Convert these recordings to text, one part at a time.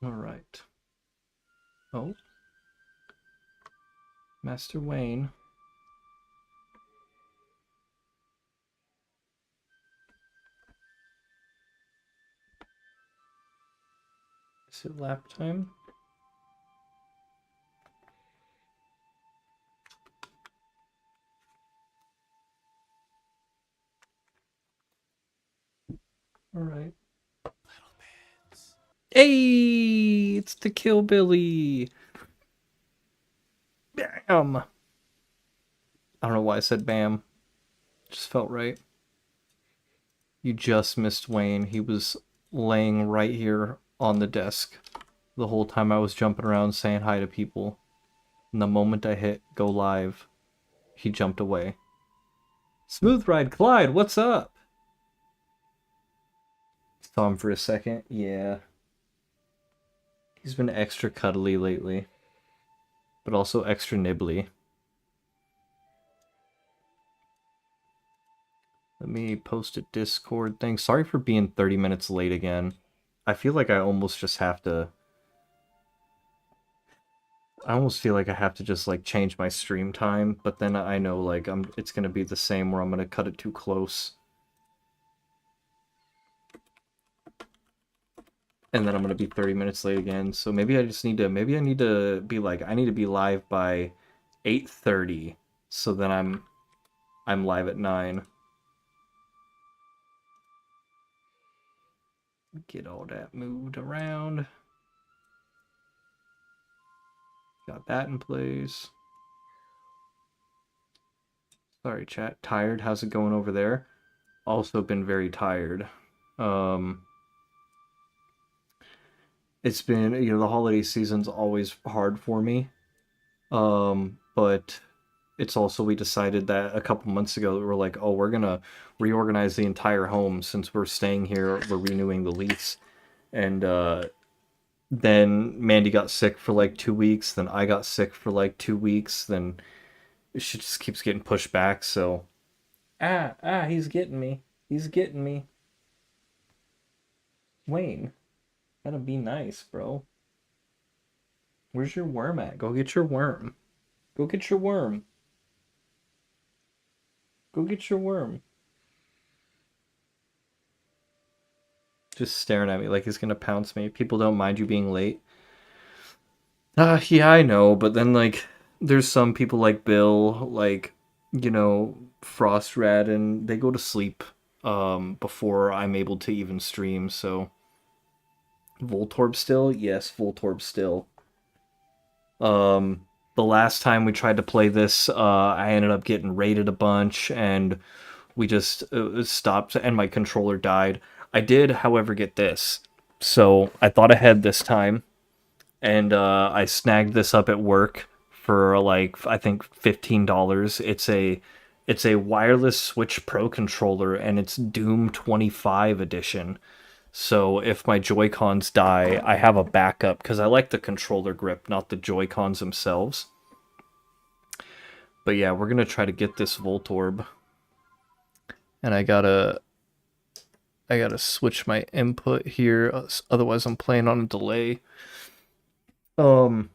All right. Oh, Master Wayne. Is it lap time? All right. Hey, it's the Killbilly. Bam. I don't know why I said bam. Just felt right. You just missed Wayne. He was laying right here on the desk the whole time I was jumping around saying hi to people. And the moment I hit go live, he jumped away. Smooth Ride Clyde, what's up? Saw him for a second. Yeah. He's been extra cuddly lately, but also extra nibbly. Let me post a Discord thing. Sorry for being 30 minutes late again. I feel like I almost just have to... I almost feel like I have to just like change my stream time, but then I know like it's gonna be the same where I'm gonna cut it too close. And then I'm gonna be 30 minutes late again. So maybe I need to be like, I need to be live by 8:30. So then I'm live at 9. Get all that moved around. Got that in place. Sorry, chat. Tired? How's it going over there? Also been very tired. Um, it's been, the holiday season's always hard for me. But it's also, we decided that a couple months ago that we're like, oh, we're gonna reorganize the entire home since we're staying here, we're renewing the lease. And then Mandy got sick for like 2 weeks, then I got sick for like 2 weeks, then she just keeps getting pushed back, so he's getting me. He's getting me. Wayne, gotta be nice, bro. Where's your worm at? Go get your worm. Go get your worm. Go get your worm. Just staring at me like he's gonna pounce me. People don't mind you being late. Yeah, I know, but then like there's some people like Bill, like, Frost Rat, and they go to sleep before I'm able to even stream, so Voltorb still? Yes, Voltorb still. The last time we tried to play this, I ended up getting raided a bunch, and we just stopped, and my controller died. I did, however, get this. So I thought ahead this time, and I snagged this up at work for like I think $15. It's a wireless Switch Pro controller, and it's Doom 25 edition. So if my Joy-Cons die, I have a backup because I like the controller grip, not the Joy-Cons themselves. But yeah, we're gonna try to get this Voltorb, and I gotta switch my input here, otherwise I'm playing on a delay. Um,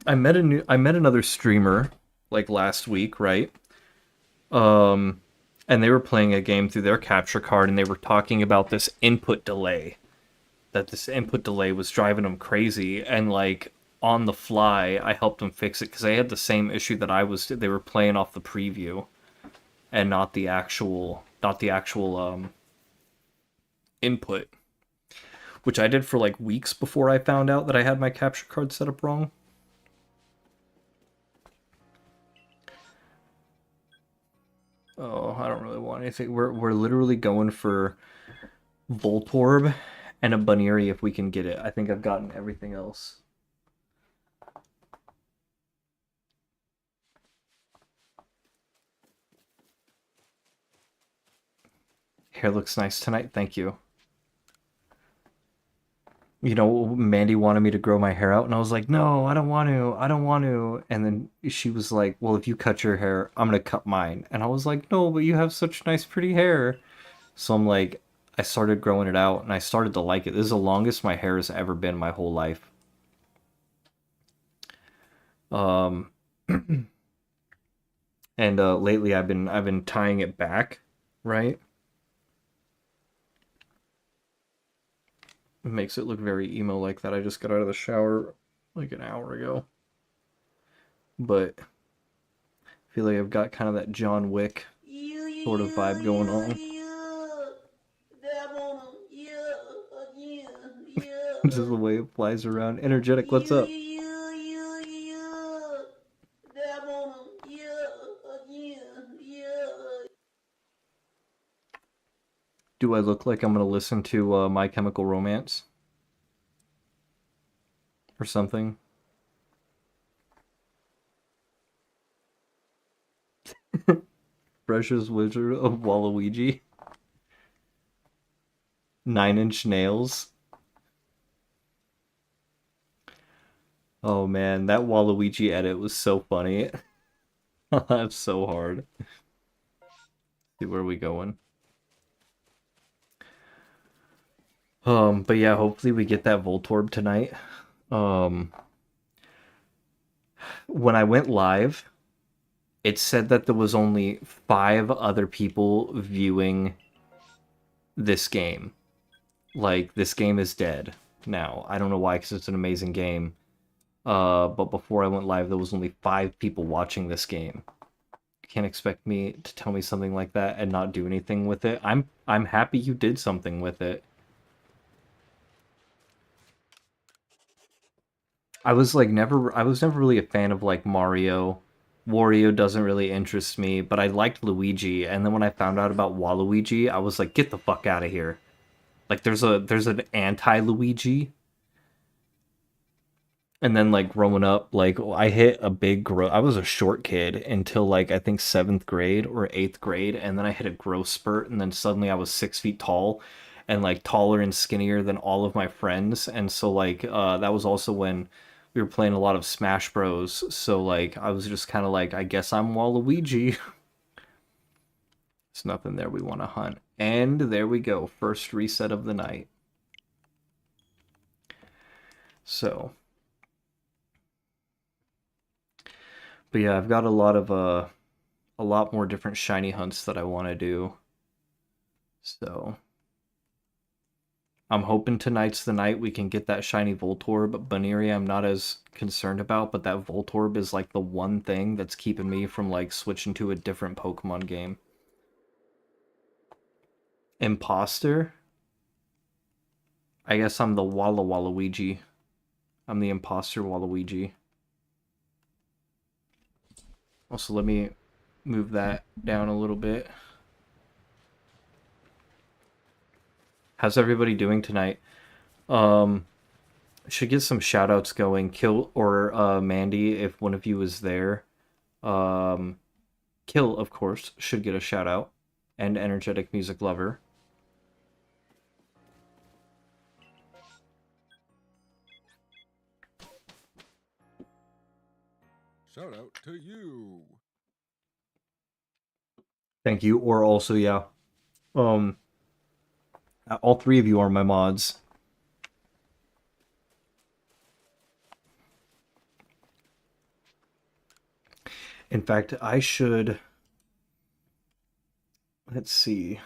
I met another streamer like last week, right? Um, and they were playing a game through their capture card, and they were talking about this input delay. That this input delay was driving them crazy, and like on the fly, I helped them fix it because they had the same issue that I was. They were playing off the preview, and not the actual input, which I did for like weeks before I found out that I had my capture card set up wrong. Oh, I don't really want anything. We're literally going for Voltorb and a Bunnery if we can get it. I think I've gotten everything else. Hair looks nice tonight. Thank you. you know, Mandy wanted me to grow my hair out, and I was like, no, I don't want to, I don't want to. And then she was like, well, if you cut your hair, I'm gonna cut mine. And I was like, no, but you have such nice, pretty hair. So I'm like, I started growing it out, and I started to like it. This is the longest my hair has ever been my whole life. Um, and lately I've been tying it back, right? It makes it look very emo like that. I just got out of the shower like an hour ago, but I feel like I've got kind of that John Wick sort of vibe going on. Just the way it flies around. Energetic, what's up? Do I look like I'm gonna listen to My Chemical Romance or something? Precious Wizard of Waluigi. 9 Inch Nails. Oh man, that Waluigi edit was so funny. That's so hard. See where we going. But yeah, hopefully we get that Voltorb tonight. Um, when I went live, it said that there was only 5 other people viewing this game. Like, this game is dead now. I don't know why, because it's an amazing game. But before I went live, there was only 5 people watching this game. You can't expect me to tell me something like that and not do anything with it. I'm happy you did something with it. I was never really a fan of like Mario. Wario doesn't really interest me, but I liked Luigi, and then when I found out about Waluigi, I was like, get the fuck out of here. Like there's an anti Luigi, and then like growing up, like I hit a big growth. I was a short kid until like I think 7th grade or 8th grade, and then I hit a growth spurt, and then suddenly I was 6 feet tall, and like taller and skinnier than all of my friends. And so like that was also when we were playing a lot of Smash Bros. So like I was just kind of like, I guess I'm Waluigi. There's nothing there we want to hunt, and there we go, first reset of the night. So. But yeah, I've got a lot more different shiny hunts that I want to do. So I'm hoping tonight's the night we can get that shiny Voltorb. Baneri I'm not as concerned about, but that Voltorb is like the one thing that's keeping me from like switching to a different Pokemon game. Imposter? I guess I'm the Walla Waluigi. I'm the imposter Waluigi. Also, let me move that down a little bit. How's everybody doing tonight? Um, should get some shout outs going. Kill or Mandy, if one of you is there. Um, Kill, of course, should get a shout out. And Energetic Music Lover. Shout out to you. Thank you. Or also, yeah. Um, all 3 of you are my mods. In fact, I should. Let's see.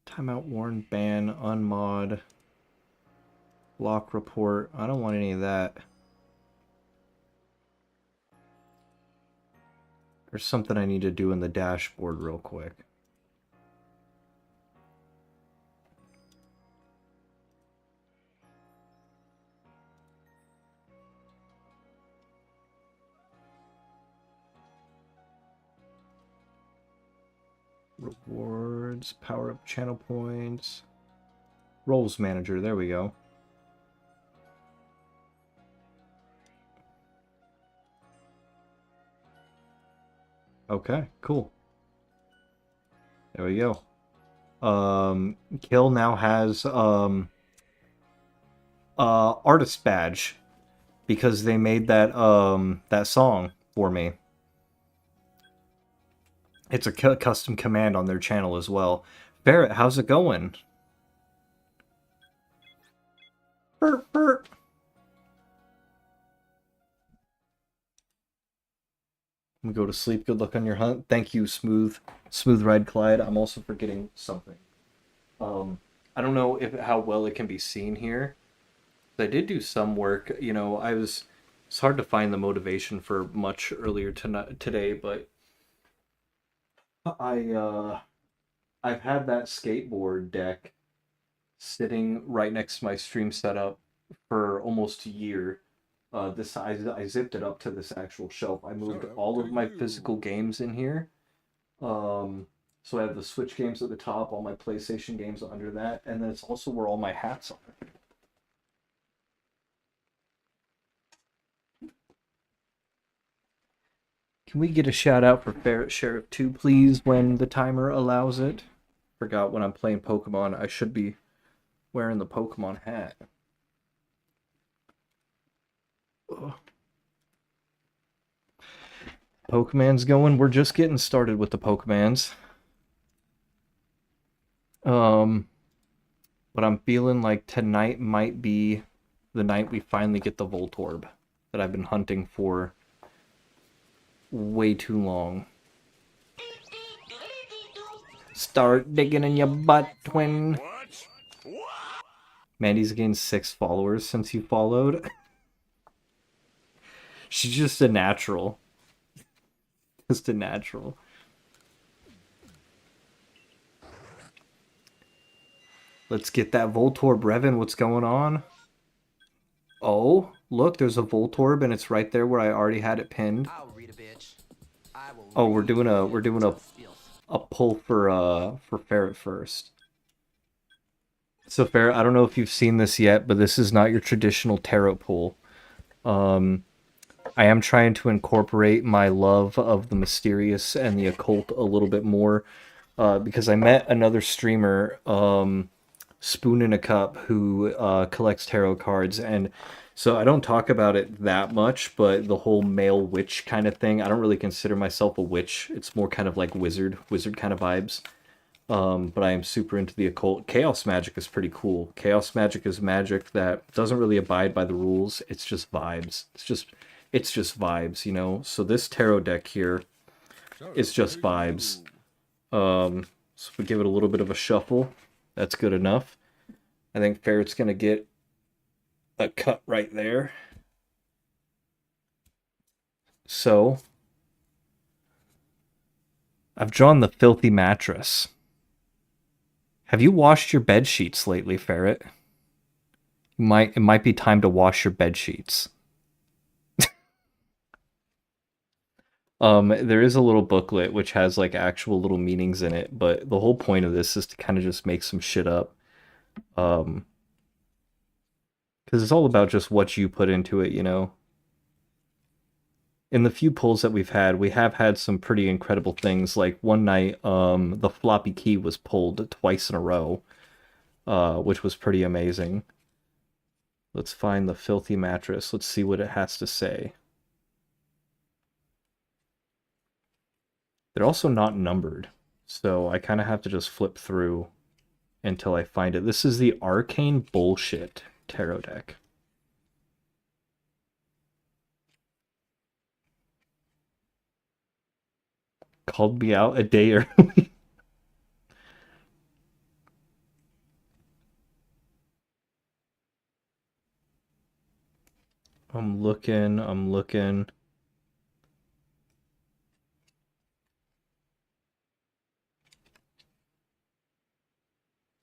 Timeout warn, ban, unmod, lock report. I don't want any of that. There's something I need to do in the dashboard real quick. Rewards, power up channel points, roles manager. There we go. Okay, cool. There we go. Kill now has artist badge because they made that song for me. It's a custom command on their channel as well. Barrett, how's it going? Burp, burp. I'm gonna go to sleep. Good luck on your hunt. Thank you, Smooth Ride Clyde. I'm also forgetting something. Um, I don't know if how well it can be seen here. I did do some work. You know, it's hard to find the motivation for much earlier tonight today, but I've had that skateboard deck sitting right next to my stream setup for almost a year. I zipped it up to this actual shelf. I moved Shout out all to of my physical you. games in here. So I have the Switch games at the top, all my PlayStation games under that, and then it's also where all my hats are. Can we get a shout out for Ferret Sheriff 2, please, when the timer allows it? Forgot when I'm playing Pokemon, I should be wearing the Pokemon hat. Ugh. Pokemon's going. We're just getting started with the Pokemons. But I'm feeling like tonight might be the night we finally get the Voltorb that I've been hunting for way too long. Start digging in your butt, twin. Mandy's gained 6 followers since you followed. She's just a natural. Just a natural. Let's get that Voltorb revving. What's going on? Oh, look, there's a Voltorb and it's right there where I already had it pinned. Oh, we're doing a pull for Ferret first. So Ferret, I don't know if you've seen this yet, but this is not your traditional tarot pull. I am trying to incorporate my love of the mysterious and the occult a little bit more, because I met another streamer, Spoon in a Cup, who collects tarot cards, and so I don't talk about it that much, but the whole male witch kind of thing, I don't really consider myself a witch. It's more kind of like wizard kind of vibes. But I am super into the occult. Chaos magic is pretty cool. Chaos magic is magic that doesn't really abide by the rules. It's just vibes. It's just vibes, you know. So this tarot deck here is just vibes. So if we give it a little bit of a shuffle, that's good enough. I think Ferret's gonna get a cut right there. So I've drawn the filthy mattress. Have you washed your bed sheets lately, Ferret? It might be time to wash your bed sheets. There is a little booklet which has like actual little meanings in it, but the whole point of this is to kind of just make some shit up. Because it's all about just what you put into it, you know. In the few pulls that we have had some pretty incredible things. Like one night, the floppy key was pulled twice in a row, which was pretty amazing. Let's find the filthy mattress. Let's see what it has to say. They're also not numbered, so I kind of have to just flip through until I find it. This is the Arcane Bullshit tarot deck. Called me out a day early. I'm looking.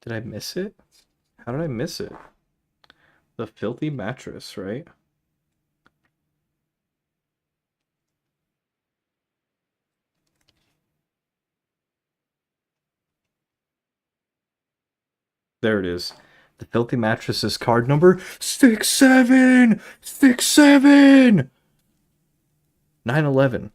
Did I miss it? How did I miss it? The filthy mattress, right? There it is. The filthy mattress is card number 6767. 911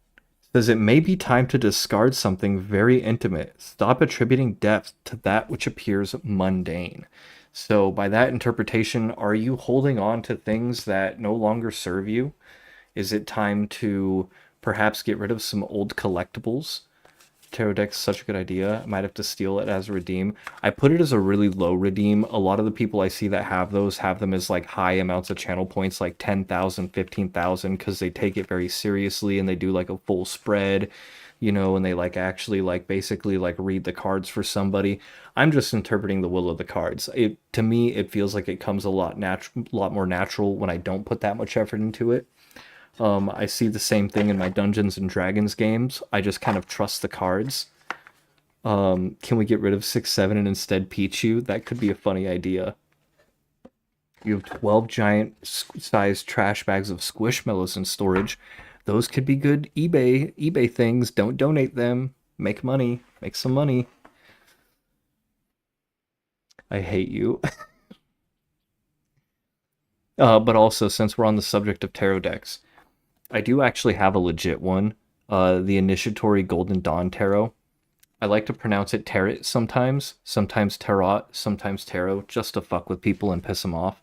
says it may be time to discard something very intimate. Stop attributing depth to that which appears mundane. So, by that interpretation, are you holding on to things that no longer serve you? Is it time to perhaps get rid of some old collectibles? Tarot deck's such a good idea. I might have to steal it as a redeem. I put it as a really low redeem. A lot of the people I see that have those have them as like high amounts of channel points, like 10,000, 15,000, because they take it very seriously and they do like a full spread, and they like actually like basically like read the cards for somebody. I'm just interpreting the will of the cards. It to me it feels like it comes a lot more natural when I don't put that much effort into it. I see the same thing in my Dungeons and Dragons games. I just kind of trust the cards. Can we get rid of 6-7 and instead Pichu? That could be a funny idea. You have 12 giant sized trash bags of squishmallows in storage. Those could be good eBay things. Don't donate them. Make money. Make some money. I hate you. But also, since we're on the subject of tarot decks, I do actually have a legit one. The Initiatory Golden Dawn Tarot. I like to pronounce it tarot sometimes tarot, sometimes tarot, just to fuck with people and piss them off.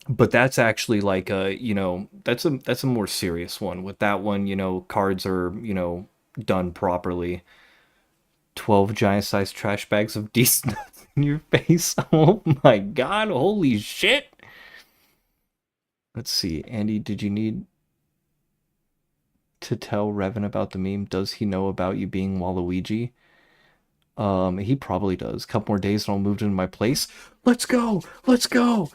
But that's actually like that's a more serious one. With that one, cards are done properly. 12 giant sized trash bags of decent nuts in your face. Oh my god! Holy shit! Let's see, Andy. Did you need to tell Revan about the meme? Does he know about you being Waluigi? He probably does. Couple more days and I'll move into my place. Let's go! Let's go!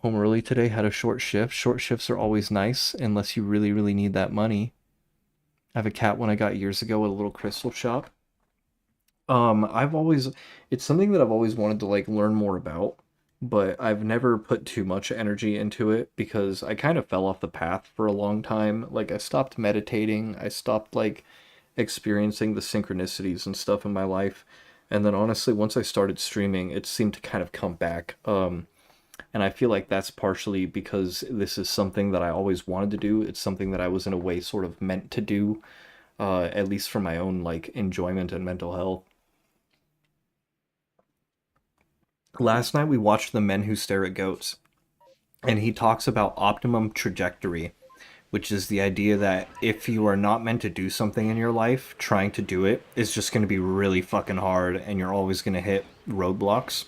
Home early today, had a short shift. Short shifts are always nice, unless you really, really need that money. I have a cat one I got years ago at a little crystal shop. I've always, it's something that I've always wanted to like learn more about, but I've never put too much energy into it because I kind of fell off the path for a long time. Like I stopped meditating, I stopped like experiencing the synchronicities and stuff in my life. And then honestly, once I started streaming, it seemed to kind of come back. And I feel like that's partially because this is something that I always wanted to do. It's something that I was in a way sort of meant to do, at least for my own like enjoyment and mental health. Last night we watched The Men Who Stare at Goats, and he talks about optimum trajectory, which is the idea that if you are not meant to do something in your life, trying to do it is just going to be really fucking hard and you're always going to hit roadblocks.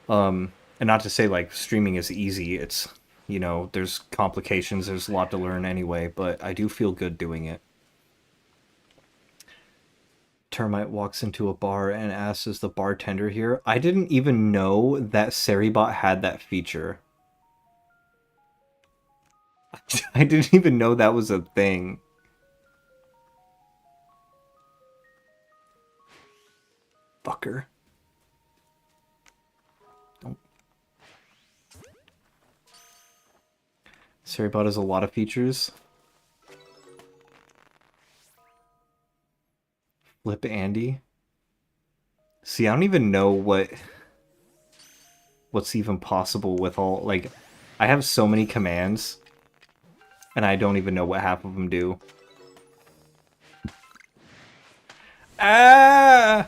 And not to say like streaming is easy, it's, there's complications, there's a lot to learn anyway, but I do feel good doing it. Termite walks into a bar and asks, is the bartender here? I didn't even know that Seribot had that feature. I didn't even know that was a thing. Fucker. Don't. Seribot has a lot of features. Flip Andy. See, I don't even know what's even possible with all like I have so many commands and I don't even know what half of them do. Ah!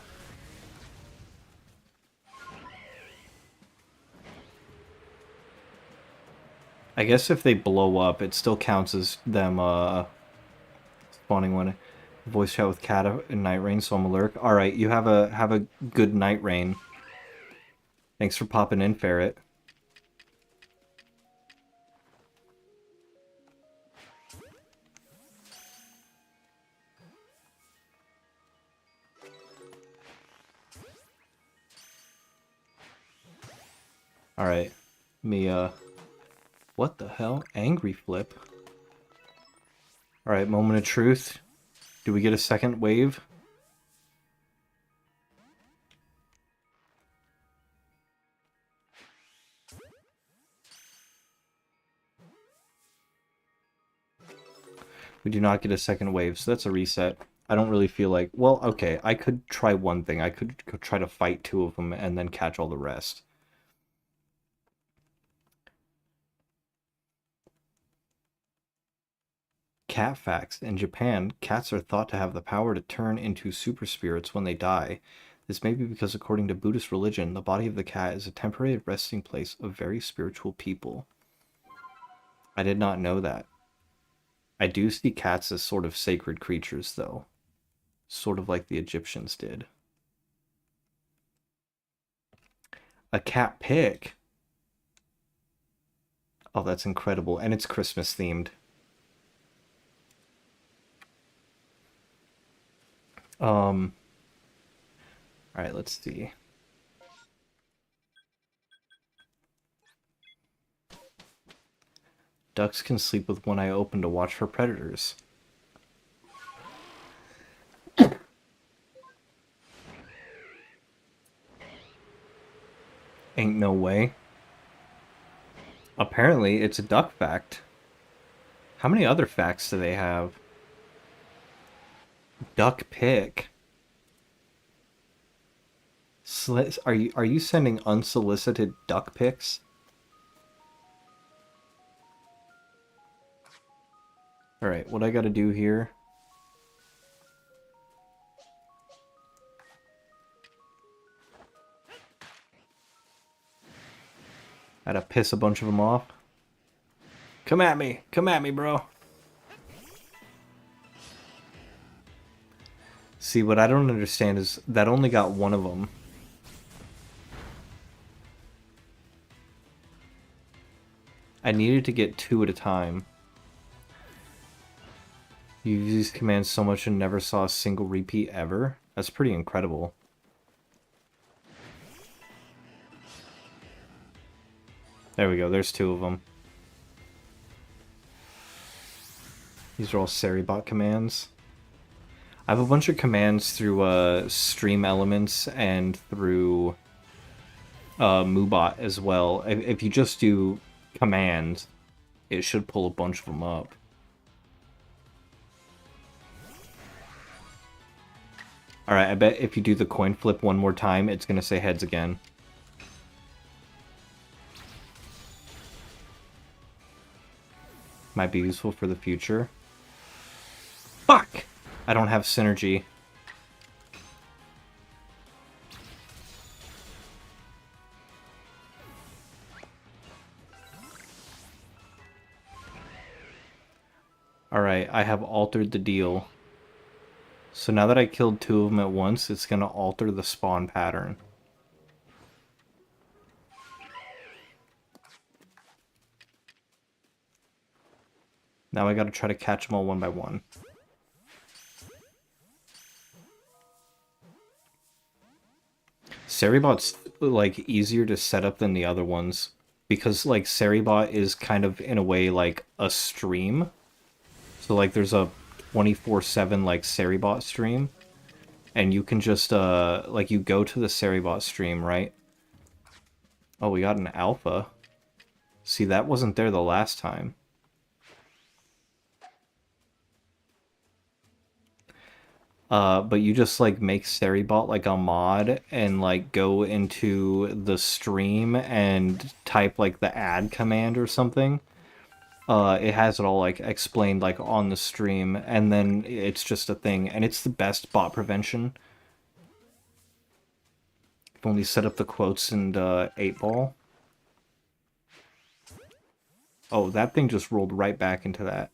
I guess if they blow up, it still counts as them spawning one. Voice chat with Cat and Night Rain, so I'm a lurk. All right, you have a good Night Rain. Thanks for popping in, Ferret. All right, me what the hell? Angry Flip. All right, moment of truth. Do we get a second wave? We do not get a second wave, so that's a reset. I don't really feel like... Well, okay, I could try one thing. I could try to fight two of them and then catch all the rest. Cat facts. In Japan, cats are thought to have the power to turn into super spirits when they die. This may be because, according to Buddhist religion, the body of the cat is a temporary resting place of very spiritual people. I did not know that. I do see cats as sort of sacred creatures, though. Sort of like the Egyptians did. A cat pick? Oh, that's incredible. And it's Christmas themed. Alright, let's see. Ducks can sleep with one eye open to watch for predators. Ain't no way. Apparently, it's a duck fact. How many other facts do they have? Duck pick. Are you sending unsolicited duck pics? Alright, what I gotta do here... I gotta piss a bunch of them off. Come at me, bro. See, what I don't understand is that only got one of them. I needed to get 2 at a time. You use these commands so much and never saw a single repeat ever? That's pretty incredible. There we go, there's 2 of them. These are all Seribot commands. I have a bunch of commands through Stream Elements and through Moobot as well. If you just do command, it should pull a bunch of them up. Alright, I bet if you do the coin flip one more time, it's gonna say heads again. Might be useful for the future. Fuck! I don't have synergy. Alright, I have altered the deal. So now that I killed 2 of them at once, it's gonna alter the spawn pattern. Now I gotta try to catch them all one by one. Seribot's, like, easier to set up than the other ones. Because, like, Seribot is kind of, in a way, like, a stream. So, like, there's a 24/7, like, Seribot stream. And you can just, like, you go to the Seribot stream, right? Oh, we got an alpha. See, that wasn't there the last time. But you just, like, make Seribot, like, a mod and, like, go into the stream and type, like, the add command or something. It has it all, like, explained, like, on the stream, and then it's just a thing, and it's the best bot prevention. If only set up the quotes and 8-ball. Oh, that thing just rolled right back into that.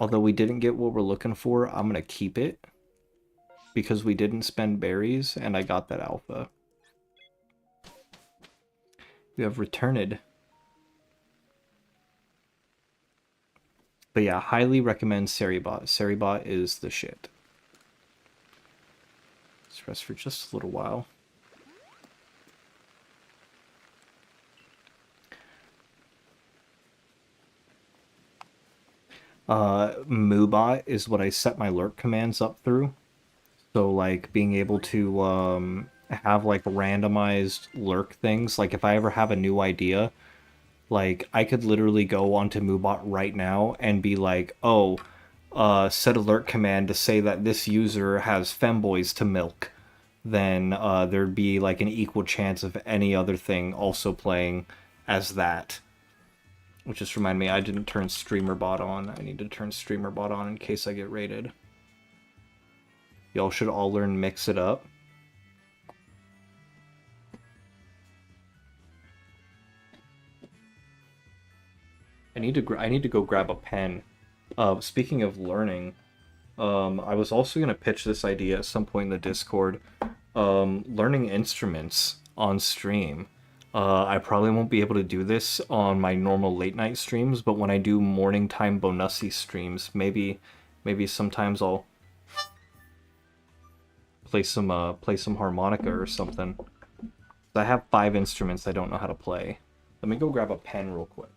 Although we didn't get what we're looking for, I'm gonna keep it. Because we didn't spend berries, and I got that alpha. You have returned. But yeah, highly recommend Seribot. Seribot is the shit. Let's rest for just a little while. Moobot is what I set my lurk commands up through. So, like, being able to have, like, randomized lurk things. Like, if I ever have a new idea, like, I could literally go onto Moobot right now and be like, oh, set alert command to say that this user has femboys to milk. Then there'd be, like, an equal chance of any other thing also playing as that. Which just reminded me, I didn't turn streamer bot on. I need to turn streamer bot on in case I get raided. Y'all should all learn Mix It Up. I need to go grab a pen. Speaking of learning, I was also gonna pitch this idea at some point in the Discord. Learning instruments on stream. I probably won't be able to do this on my normal late night streams, but when I do morning time Bonussi streams, maybe sometimes I'll play some harmonica or something. I have 5 instruments I don't know how to play. Let me go grab a pen real quick.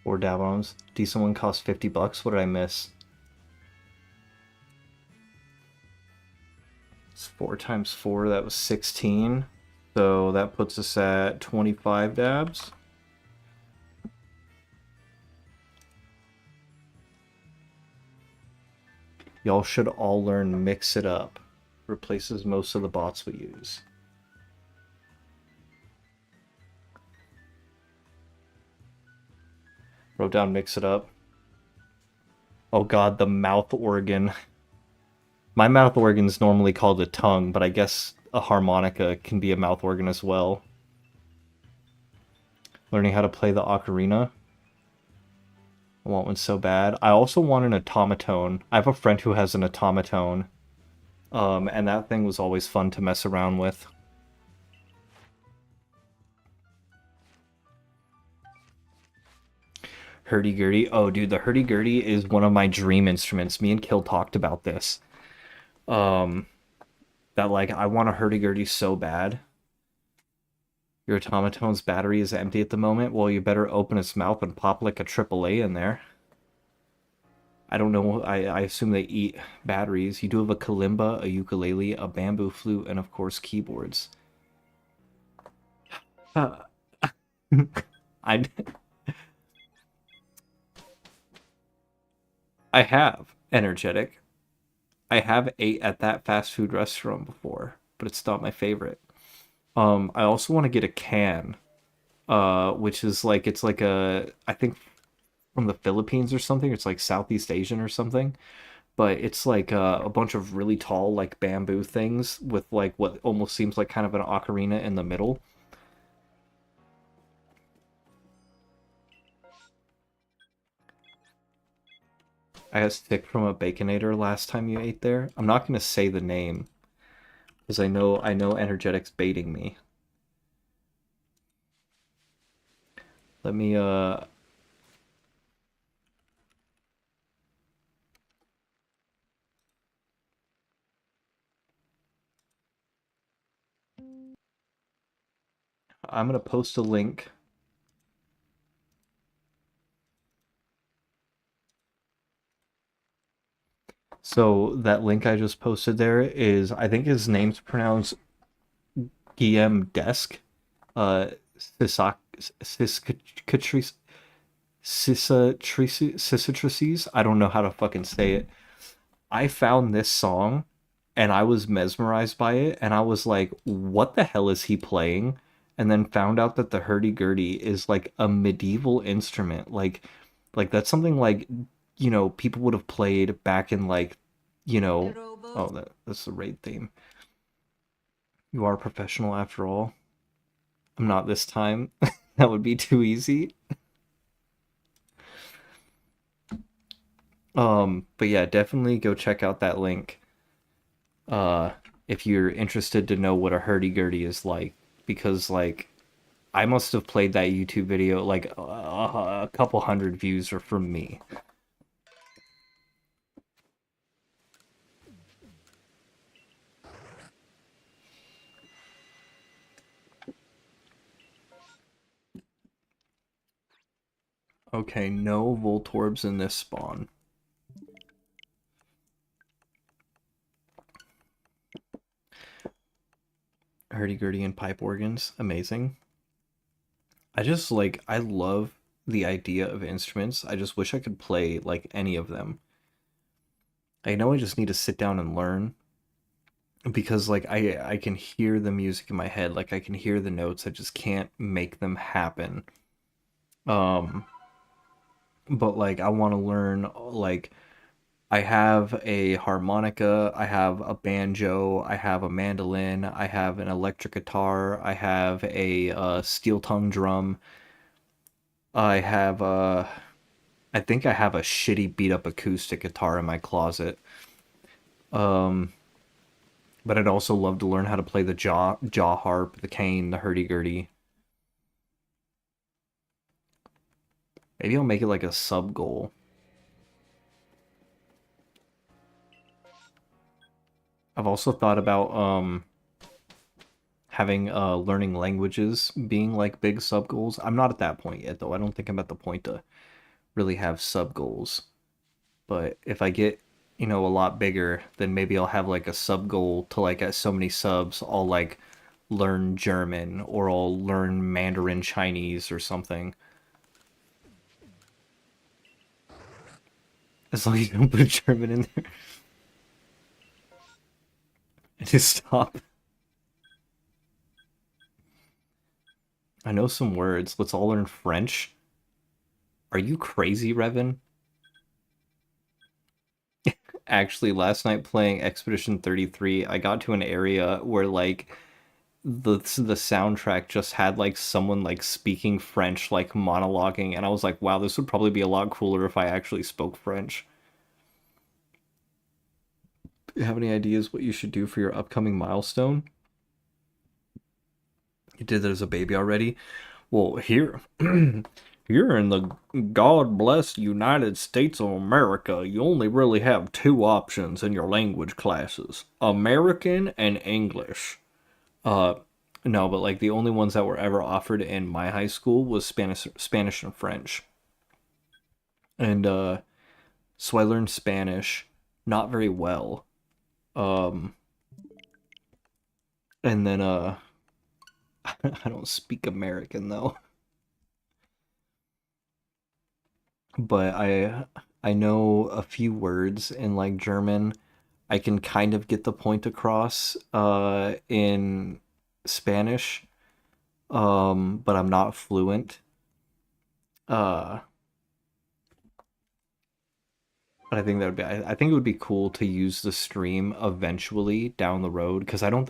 Or Davon's. Decent one costs $50. What did I miss? It's 4 times 4, that was 16. So that puts us at 25 dabs. Y'all should all learn Mix It Up. Replaces most of the bots we use. Wrote down Mix It Up. Oh god, the mouth organ. My mouth organ is normally called a tongue, but I guess a harmonica can be a mouth organ as well. Learning how to play the ocarina. I want one so bad. I also want an automaton. I have a friend who has an automaton. And that thing was always fun to mess around with. Hurdy-gurdy. Oh, dude, the hurdy-gurdy is one of my dream instruments. Me and Kill talked about this. That, like, I want a hurdy-gurdy so bad. Your automaton's battery is empty at the moment. Well, you better open its mouth and pop like a AAA in there. I don't know. I assume they eat batteries. You do have a kalimba, a ukulele, a bamboo flute, and of course keyboards. I I have energetic. I have ate at that fast food restaurant before, but it's not my favorite. I also want to get a can, which is like it's like a I think from the Philippines or something. It's like Southeast Asian or something. But it's like a bunch of really tall like bamboo things with like what almost seems like kind of an ocarina in the middle. I got sick from a Baconator last time you ate there. I'm not gonna say the name because I know energetic's baiting me. Let me I'm gonna post a link. So that link I just posted there is, I think his name's pronounced Guillaume Desk. Sisac Sisatrices. Sisatrices. I don't know how to fucking say it. I found this song and I was mesmerized by it and I was like, what the hell is he playing? And then found out that the hurdy-gurdy is like a medieval instrument. Like that's something like, you know, people would have played back in like, you know, oh, that's the raid theme. You are a professional after all. I'm not this time. That would be too easy. But yeah, definitely go check out that link. if you're interested to know what a hurdy-gurdy is like, because like I must have played that YouTube video like a couple hundred views are from me. Okay, no Voltorbs in this spawn. Hurdy-gurdy and pipe organs, amazing. I just like I love the idea of instruments. I just wish I could play like any of them. I know I just need to sit down and learn because like I can hear the music in my head, like I can hear the notes. I just can't make them happen. Um but like I want to learn like I have a harmonica, I have a banjo, I have a mandolin, I have an electric guitar, I have a steel tongue drum. I have I think I have a shitty beat up acoustic guitar in my closet. Um, but I'd also love to learn how to play the jaw harp, the cane, the hurdy gurdy. Maybe I'll make it like a sub goal. I've also thought about having learning languages being like big sub goals. I'm not at that point yet though. I don't think I'm at the point to really have sub goals. But if I get, a lot bigger, then maybe I'll have like a sub goal to like at so many subs, I'll like learn German or I'll learn Mandarin Chinese or something. As long as you don't put German in there. And just stop. I know some words. Let's all learn French. Are you crazy, Revan? Actually, last night playing Expedition 33, I got to an area where like the soundtrack just had like someone like speaking French, like monologuing, and I was like, wow, this would probably be a lot cooler if I actually spoke French. Do you have any ideas what you should do for your upcoming milestone? You did that as a baby already? Well, here, here in the God bless United States of America, you only really have two options in your language classes: American and English. Uh, no, but like the only ones that were ever offered in my high school was Spanish and French. And so I learned Spanish, not very well. Um, and then I don't speak American though, but I know a few words in like German. I can kind of get the point across in Spanish, but I'm not fluent. Uh, but I think that would be I think it would be cool to use the stream eventually down the road because I don't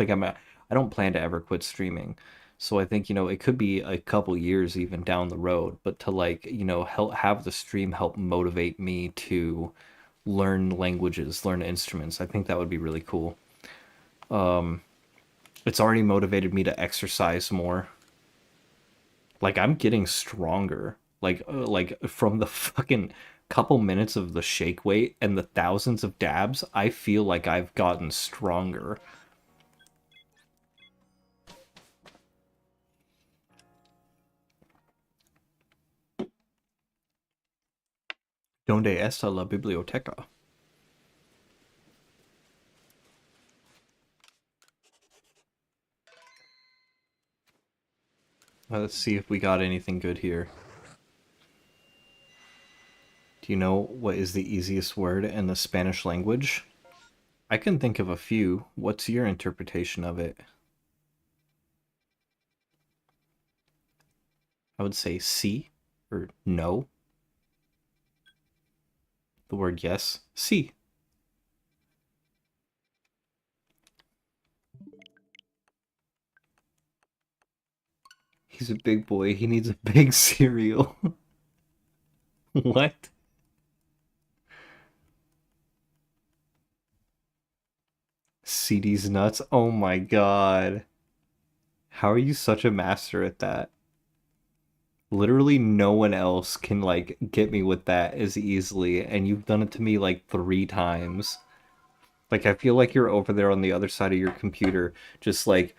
plan to ever quit streaming. So I think, it could be a couple years even down the road, but to like, help have the stream help motivate me to learn languages, learn instruments. I think that would be really cool. Um, it's already motivated me to exercise more. Like I'm getting stronger. Like from the fucking couple minutes of the shake weight and the thousands of dabs, I feel like I've gotten stronger. Donde está la biblioteca? Let's see if we got anything good here. Do you know what is the easiest word in the Spanish language? I can think of a few. What's your interpretation of it? I would say sí or no. The word yes. Sí. He's a big boy. He needs a big cereal. What? CD's nuts. Oh my god. How are you such a master at that? Literally no one else can like get me with that as easily, and you've done it to me like 3 times. Like I feel like you're over there on the other side of your computer, just like,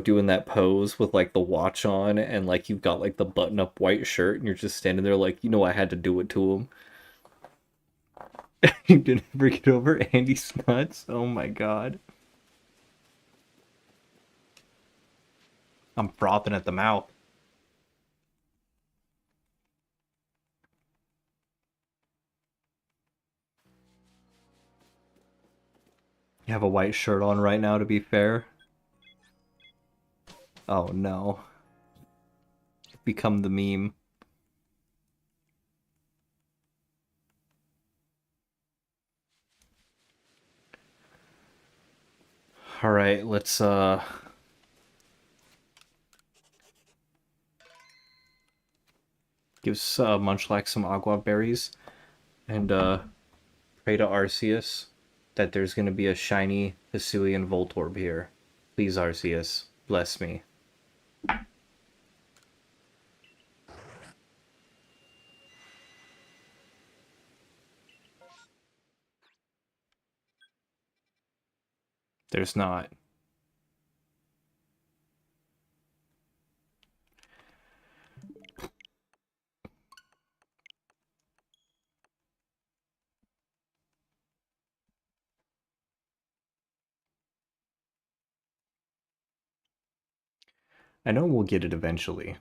doing that pose with like the watch on and like you've got like the button up white shirt and you're just standing there like, I had to do it to him. You didn't ever get over Andy's nuts? Oh my god. I'm frothing at the mouth. You have a white shirt on right now, to be fair. Oh no. You've become the meme. Alright, let's give Munchlax some agua berries and pray to Arceus that there's gonna be a shiny Hisuian Voltorb here. Please, Arceus, bless me. There's not. I know we'll get it eventually.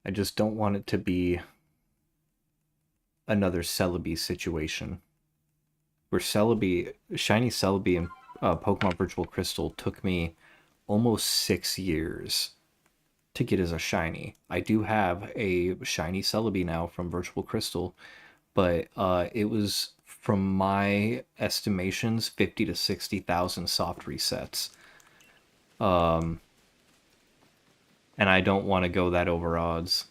I just don't want it to be another Celebi situation. Where Celebi, shiny Celebi in Pokemon Virtual Crystal took me almost 6 years to get as a shiny. I do have a shiny Celebi now from Virtual Crystal, but it was, from my estimations, 50 to 60,000 soft resets. And I don't want to go that over odds.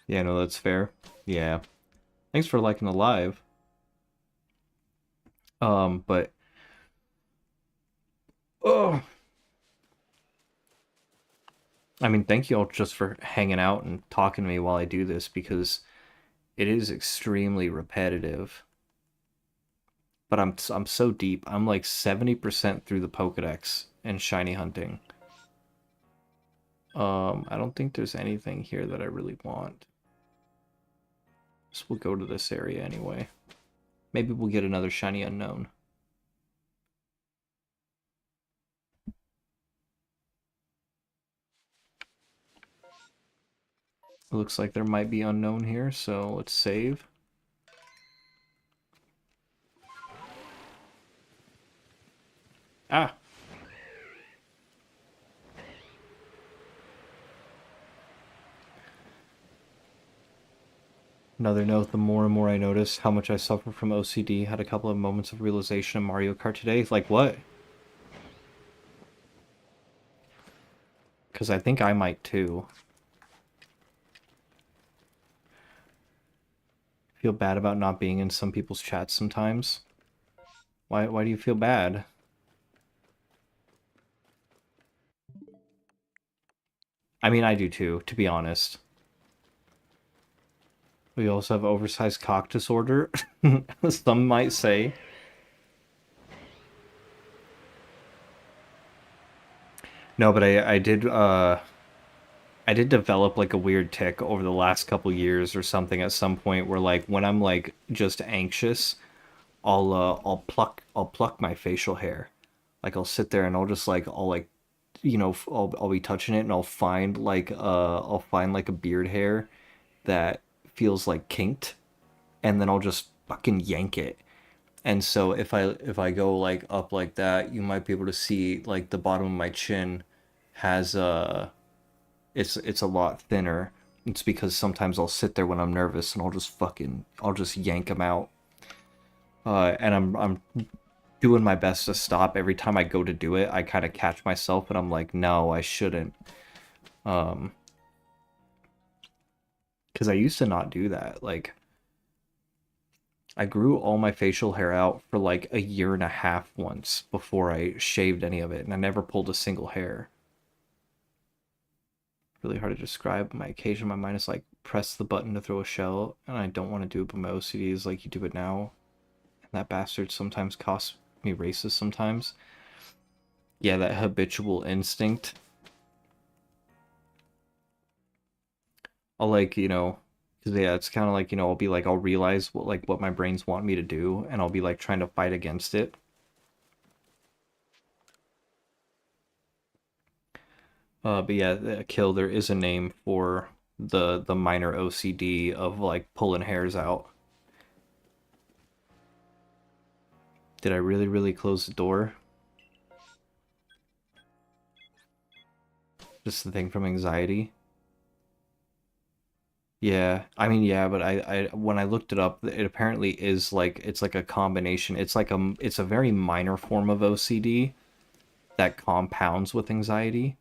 Yeah, no, that's fair. Yeah. Thanks for liking the live. But oh, I mean, thank you all just for hanging out and talking to me while I do this, because it is extremely repetitive. But I'm so deep. I'm like 70% through the Pokédex and shiny hunting. I don't think there's anything here that I really want. So we'll go to this area anyway. Maybe we'll get another shiny unknown. It looks like there might be unknown here, so let's save. Ah! Another note, the more and more I notice how much I suffer from OCD, had a couple of moments of realization in Mario Kart today. Like what? Because I think I might too. Feel bad about not being in some people's chats sometimes. Why do you feel bad? I mean, I do too, to be honest. We also have oversized cock disorder, some might say. No, but I did develop like a weird tick over the last couple years or something at some point where like when I'm like just anxious, I'll pluck my facial hair. Like I'll sit there and I'll like I'll be touching it and I'll find like a beard hair that feels like kinked, and then I'll just fucking yank it. And so if I go like up like that, you might be able to see like the bottom of my chin has it's a lot thinner. It's because sometimes I'll sit there when I'm nervous and I'll just yank them out. And I'm doing my best to stop. Every time I go to do it, I kind of catch myself and I'm like, no, I shouldn't. Because I used to not do that. Like, I grew all my facial hair out for like a year and a half once before I shaved any of it, and I never pulled a single hair. Really hard to describe. My occasion, my mind is like, press the button to throw a shell, and I don't want to do it, but my OCD is like, you do it now. And that bastard sometimes costs me races sometimes. Yeah, that habitual instinct. I'll like, because yeah, it's kind of like, I'll be like, I'll realize what my brains want me to do, and I'll be like trying to fight against it. But yeah, kill. There is a name for the minor OCD of like pulling hairs out. Did I really close the door? Just the thing from anxiety. Yeah, I mean, yeah, but I when I looked it up, it apparently is like it's like a combination. It's a very minor form of OCD that compounds with anxiety.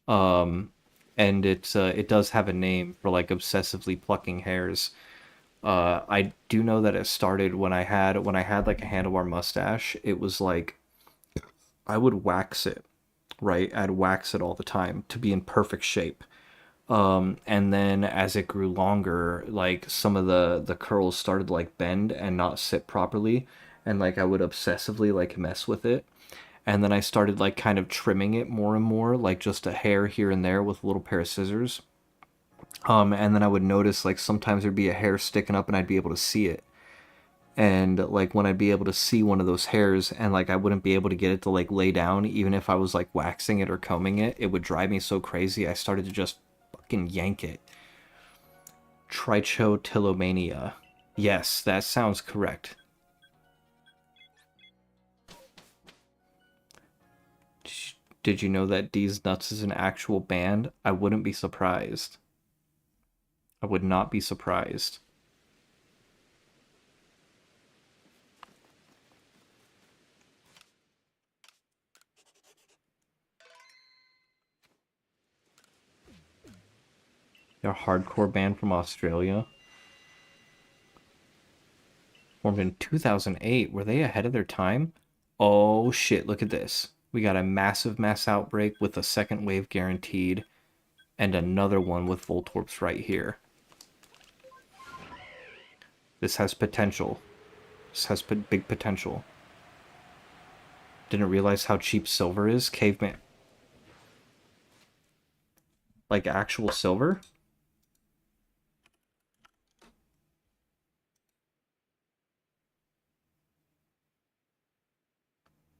Um, and it does have a name for like obsessively plucking hairs. I do know that it started when I had like a handlebar mustache. It was like I would wax it, right? I'd wax it all the time to be in perfect shape. And then as it grew longer, like some of the curls started to like bend and not sit properly, and like I would obsessively like mess with it. And then I started like kind of trimming it more and more, like just a hair here and there with a little pair of scissors. And then I would notice like sometimes there'd be a hair sticking up and I'd be able to see it. And like when I'd be able to see one of those hairs and like I wouldn't be able to get it to like lay down, even if I was like waxing it or combing it, it would drive me so crazy. I started to just fucking yank it. Trichotillomania. Yes, that sounds correct. Did you know that D's Nuts is an actual band? I wouldn't be surprised. I would not be surprised. They're a hardcore band from Australia. Formed in 2008. Were they ahead of their time? Oh shit, look at this. We got a massive mass outbreak with a second wave guaranteed, and another one with Voltorbs right here. This has potential. This has big potential. Didn't realize how cheap silver is. Caveman. Like actual silver?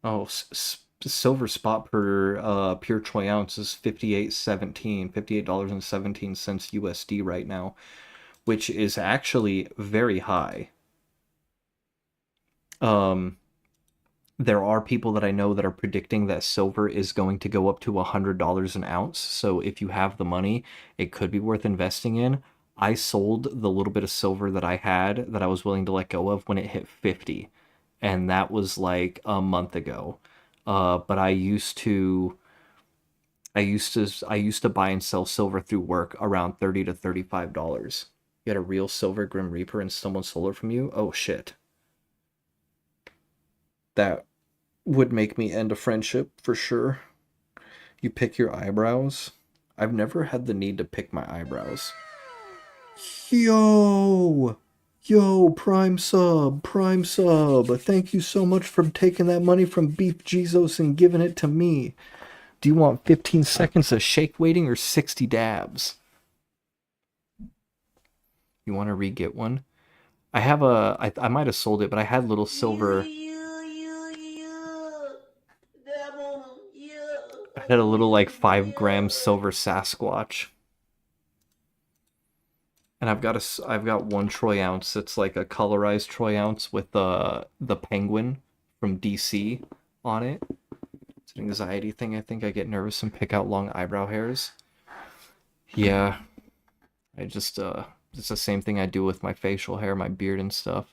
Oh, silver spot per pure troy ounce is 58.17, $58.17 USD right now, which is actually very high. Um, there are people that I know that are predicting that silver is going to go up to $100 an ounce. So if you have the money, it could be worth investing in. I sold the little bit of silver that I had that I was willing to let go of when it hit 50, and that was like a month ago. But I used to buy and sell silver through work around $30 to $35. You had a real silver Grim Reaper and someone stole it from you? Oh shit. That would make me end a friendship for sure. You pick your eyebrows? I've never had the need to pick my eyebrows. Yo! Yo, Prime Sub, Prime Sub. Thank you so much for taking that money from Beef Jesus and giving it to me. Do you want 15 seconds of shake waiting or 60 dabs? You want to re-get one? I might have sold it, but I had little silver. I had a little like 5 gram silver Sasquatch. And I've got one troy ounce. It's like a colorized troy ounce with the penguin from DC on it. It's an anxiety thing. I think I get nervous and pick out long eyebrow hairs. Yeah, I just it's the same thing I do with my facial hair, my beard and stuff.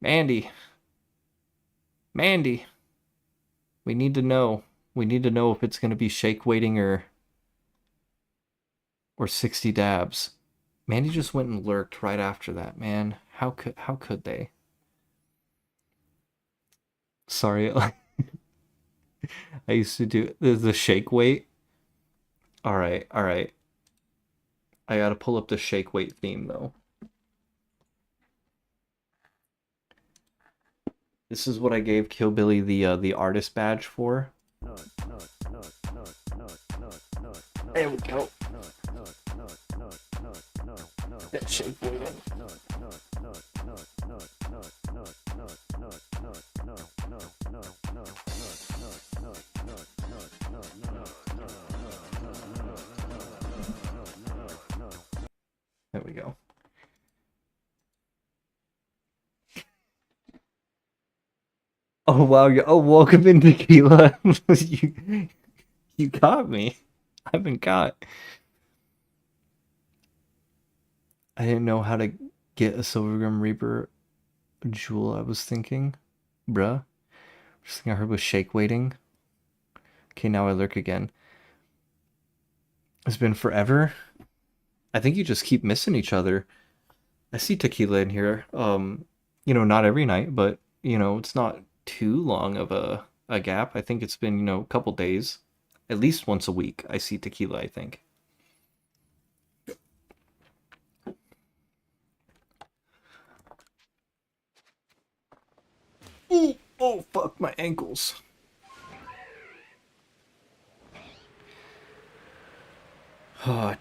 Mandy, Mandy, we need to know. We need to know if it's gonna be shake weighting or 60 dabs. Mandy just went and lurked right after that, man. How could they? Sorry, I used to do the shake weight. All right, all right. I gotta pull up the shake weight theme though. This is what I gave Kill Billy the artist badge for. There we go. That shake weight. There we go. Oh wow! Oh, welcome in, Tequila. you got me. I haven't got. I didn't know how to get a Silver Grim Reaper jewel. I was thinking, bruh. First thing I heard was shake weighting. Okay, now I lurk again. It's been forever. I think you just keep missing each other. I see Tequila in here. Not every night, but it's not too long of a gap. I think it's been, a couple days. At least once a week I see Tequila, I think. Ooh, oh fuck my ankles.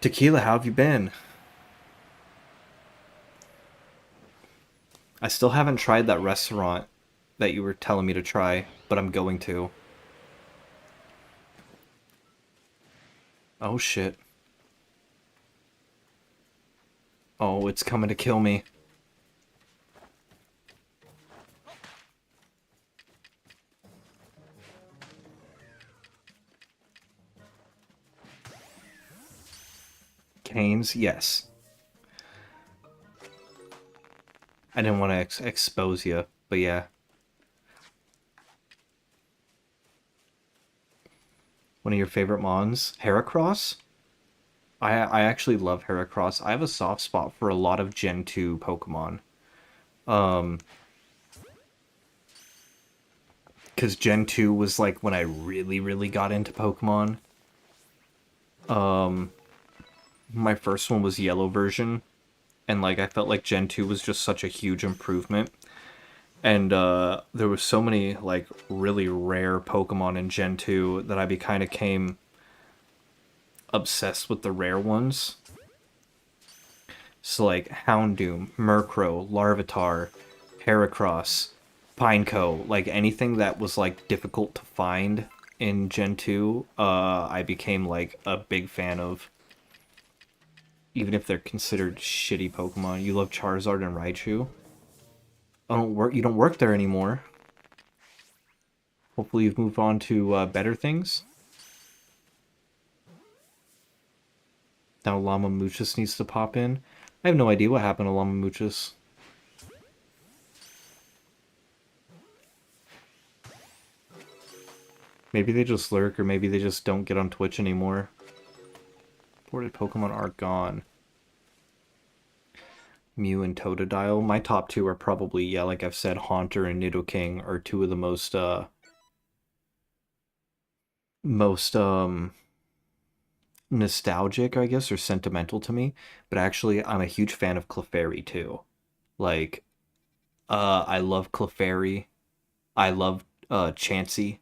Tequila, how have you been? I still haven't tried that restaurant that you were telling me to try, but I'm going to. Oh shit. Oh, it's coming to kill me. Canes, yes. I didn't want to expose you, but yeah. One of your favorite mons? Heracross? I actually love Heracross. I have a soft spot for a lot of Gen 2 Pokemon. Because Gen 2 was like when I really, really got into Pokemon. My first one was Yellow version. And like I felt like Gen 2 was just such a huge improvement. And there was so many like really rare Pokemon in Gen 2 that I kind of came obsessed with the rare ones. So like Houndoom, Murkrow, Larvitar, Heracross, Pineco, like anything that was like difficult to find in Gen 2, I became like a big fan of. Even if they're considered shitty Pokemon. You love Charizard and Raichu? You don't work there anymore. Hopefully you've moved on to better things. Now Llama Moochus needs to pop in. I have no idea what happened to Llama Moochus. Maybe they just lurk, or maybe they just don't get on Twitch anymore. Ported Pokemon are gone. Mew and Totodile. My top two are probably, yeah, like I've said, Haunter and Nidoking are two of the most nostalgic, I guess, or sentimental to me. But actually, I'm a huge fan of Clefairy too. Like, I love Clefairy. I love Chansey.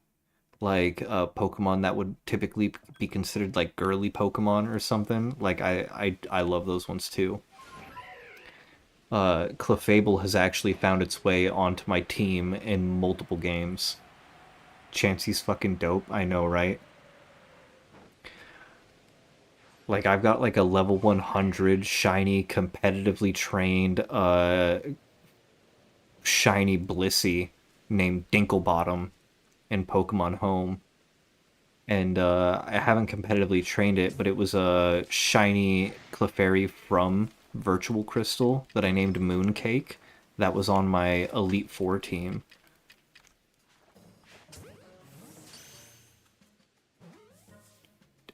Like Pokemon that would typically be considered like girly Pokemon or something. Like I love those ones too. Clefable has actually found its way onto my team in multiple games. Chansey's fucking dope, I know, right? Like, I've got like a level 100 shiny, competitively trained, shiny Blissey named Dinklebottom in Pokemon Home. And I haven't competitively trained it, but it was a shiny Clefairy from Virtual Crystal that I named Mooncake that was on my Elite Four team.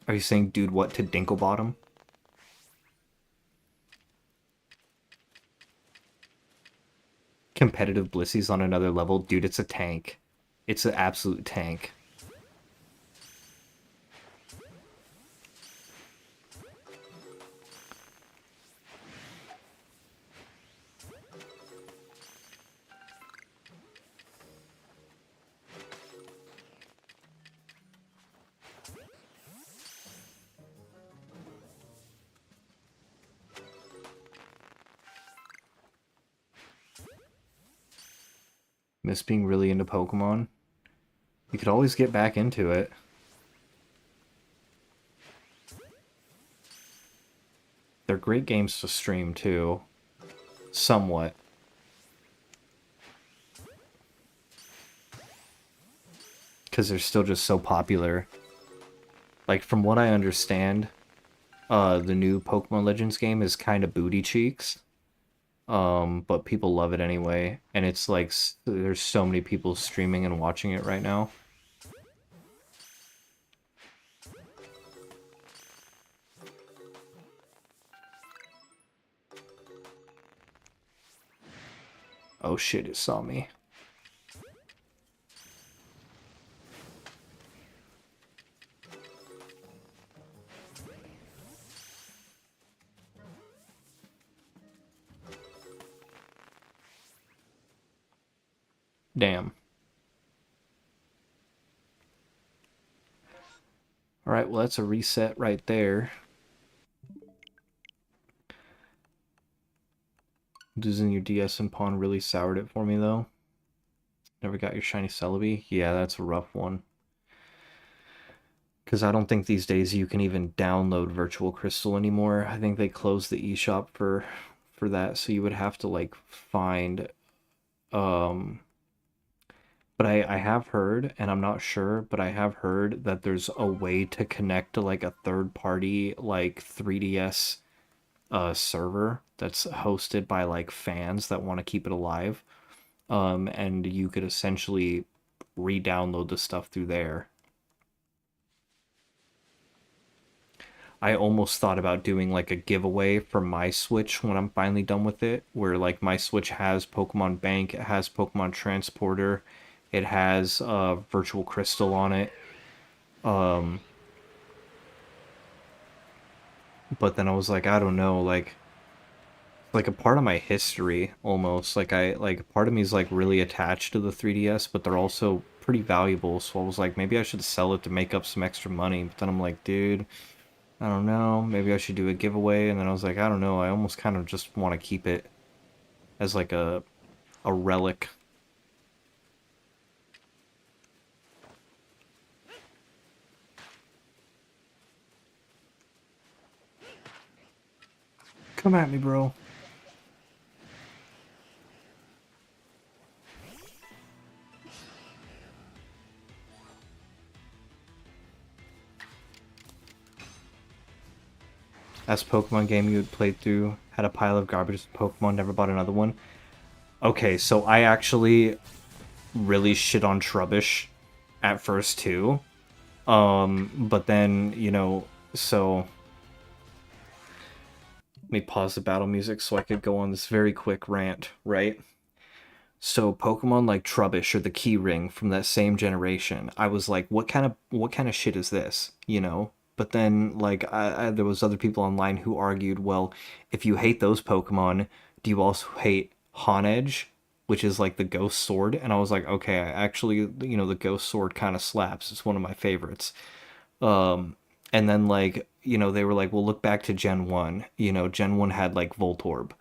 Are you saying dude what to Dinklebottom? Competitive Blissy's on another level. Dude, it's a tank. It's an absolute tank. Miss being really into Pokemon. You could always get back into it. They're great games to stream, too. Somewhat. Because they're still just so popular. Like, from what I understand, the new Pokemon Legends game is kind of booty cheeks. But people love it anyway. And it's like, there's so many people streaming and watching it right now. Oh shit, it saw me. Damn. Alright, well that's a reset right there. Losing your DS and Pawn really soured it for me, though. Never got your shiny Celebi? Yeah, that's a rough one. Because I don't think these days you can even download Virtual Crystal anymore. I think they closed the eShop for that, so you would have to, like, find... But I have heard, and I'm not sure, but I have heard that there's a way to connect to, like, a third-party, like, 3DS server that's hosted by like fans that want to keep it alive, and you could essentially re-download the stuff through there. I almost thought about doing like a giveaway for my Switch when I'm finally done with it, where like my Switch has Pokemon Bank, it has Pokemon Transporter, it has Virtual Crystal on it. But then I was like, I don't know, like a part of my history almost. Like part of me is like really attached to the 3DS, but they're also pretty valuable. So I was like, maybe I should sell it to make up some extra money. But then I'm like, dude, I don't know. Maybe I should do a giveaway. And then I was like, I don't know. I almost kind of just want to keep it as like a relic. Come at me, bro. As Pokemon game you had played through, had a pile of garbage with Pokemon, never bought another one. Okay, so I actually really shit on Trubbish at first too. But then, you know, so let me pause the battle music so I could go on this very quick rant, right? So Pokemon like Trubbish or the Key Ring from that same generation, I was like, what kind of shit is this? You know? But then like there was other people online who argued, well, if you hate those Pokemon, do you also hate Honedge, which is like the Ghost Sword? And I was like, okay, I actually, you know, the Ghost Sword kind of slaps. It's one of my favorites. And then like, you know, they were like, well, look back to Gen 1. You know, Gen 1 had like Voltorb,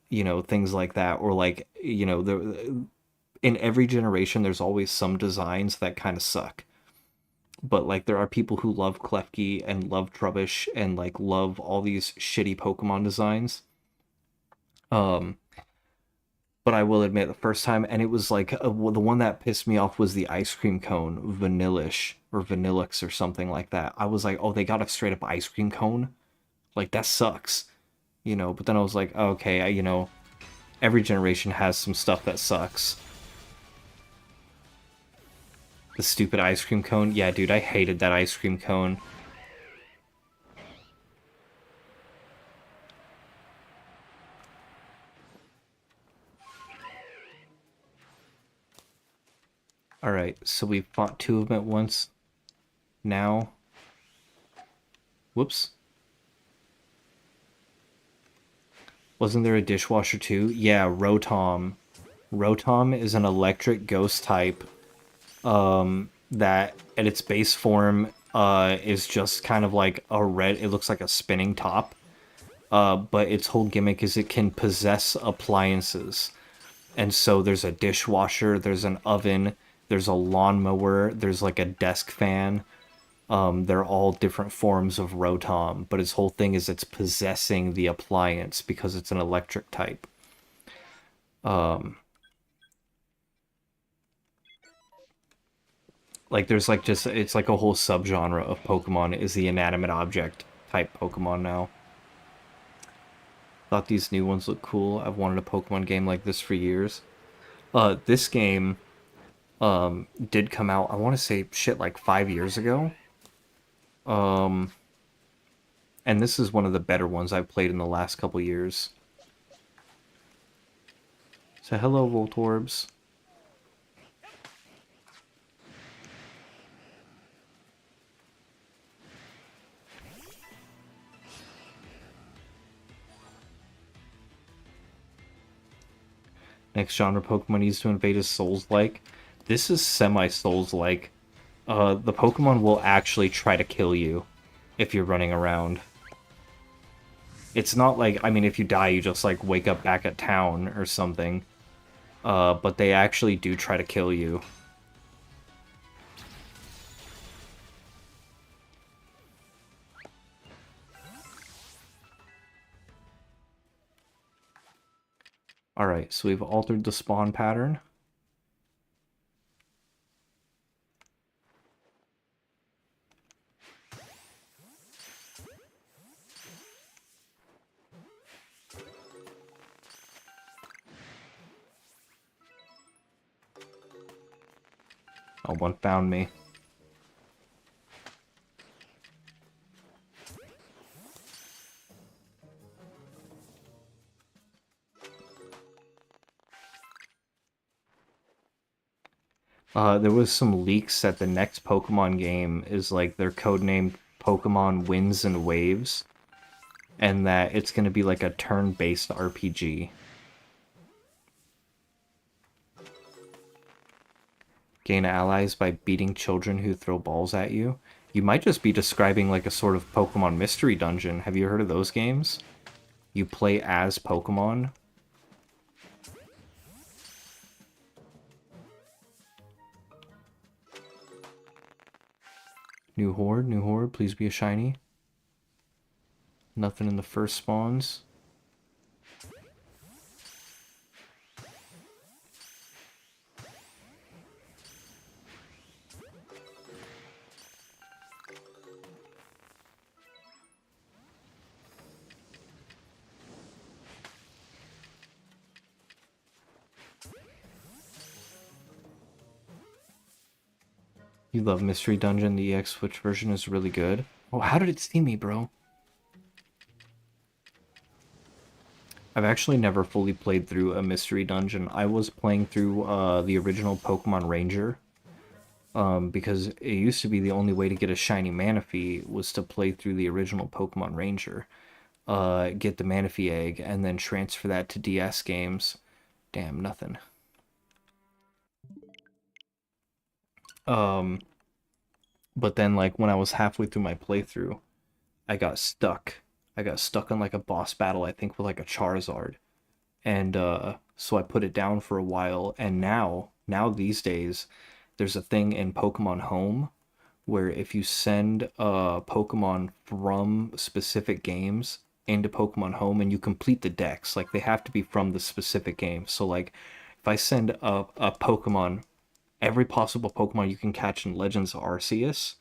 you know, things like that. Or like, you know, in every generation, there's always some designs that kind of suck. But like, there are people who love Klefki and love Trubbish and like love all these shitty Pokemon designs. Um, but I will admit, the first time, and it was like well, the one that pissed me off was the ice cream cone, Vanillish or Vanillix or something like that. I was like, oh, they got a straight up ice cream cone, like that sucks, you know. But then I was like, oh, okay, you know, every generation has some stuff that sucks. The stupid ice cream cone, yeah, dude, I hated that ice cream cone. Alright, so we fought two of them at once. Now... Whoops. Wasn't there a dishwasher too? Yeah, Rotom. Rotom is an electric ghost type that at its base form is just kind of like a red, it looks like a spinning top. But its whole gimmick is it can possess appliances. And so there's a dishwasher, there's an oven, there's a lawnmower, there's like a desk fan. They're all different forms of Rotom, but its whole thing is it's possessing the appliance because it's an electric type. Like there's like just it's like a whole subgenre of Pokemon is the inanimate object type Pokemon now. Thought these new ones look cool. I've wanted a Pokemon game like this for years. This game did come out, I want to say shit like 5 years ago. And this is one of the better ones I've played in the last couple years. So hello, Voltorbs. Next genre Pokemon needs to invade is Souls-like. This is semi-Souls-like. The Pokemon will actually try to kill you if you're running around. It's not like, I mean, if you die, you just, like, wake up back at town or something. But they actually do try to kill you. Alright, so we've altered the spawn pattern. Oh, one found me. There was some leaks that the next Pokemon game is like they're codenamed Pokemon Winds and Waves, and that it's going to be like a turn-based RPG. Gain allies by beating children who throw balls at you. You might just be describing like a sort of Pokemon mystery dungeon. Have you heard of those games? You play as Pokemon. New horde, please be a shiny. Nothing in the first spawns. You love Mystery Dungeon, the EX Switch version is really good. Oh, how did it see me, bro? I've actually never fully played through a Mystery Dungeon. I was playing through the original Pokemon Ranger, because it used to be the only way to get a shiny Manaphy was to play through the original Pokemon Ranger. Get the Manaphy egg, and then transfer that to DS games. Damn, nothing. But then, like, when I was halfway through my playthrough, I got stuck. I got stuck on, like, a boss battle, I think, with, like, a Charizard. And, so I put it down for a while, and now these days, there's a thing in Pokemon Home where if you send Pokemon from specific games into Pokemon Home and you complete the decks, like, they have to be from the specific game. So, like, if I send a Pokemon, every possible Pokemon you can catch in Legends of Arceus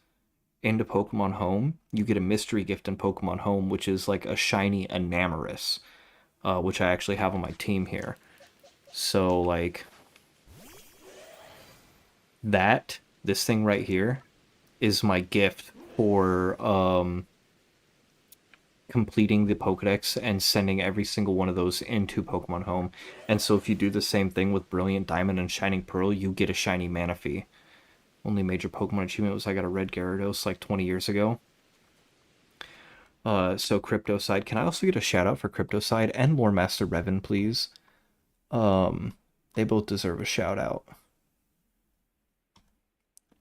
into Pokemon Home, you get a mystery gift in Pokemon Home, which is like a shiny Enamorus, which I actually have on my team here. So, like, this thing right here, is my gift for completing the Pokedex and sending every single one of those into Pokemon Home. And so if you do the same thing with Brilliant Diamond and Shining Pearl, you get a shiny Manaphy. Only major Pokemon achievement was I got a red Gyarados like 20 years ago. So Cryptoside. Can I also get a shout out for Cryptoside and Lore Master Revan, please? They both deserve a shout out.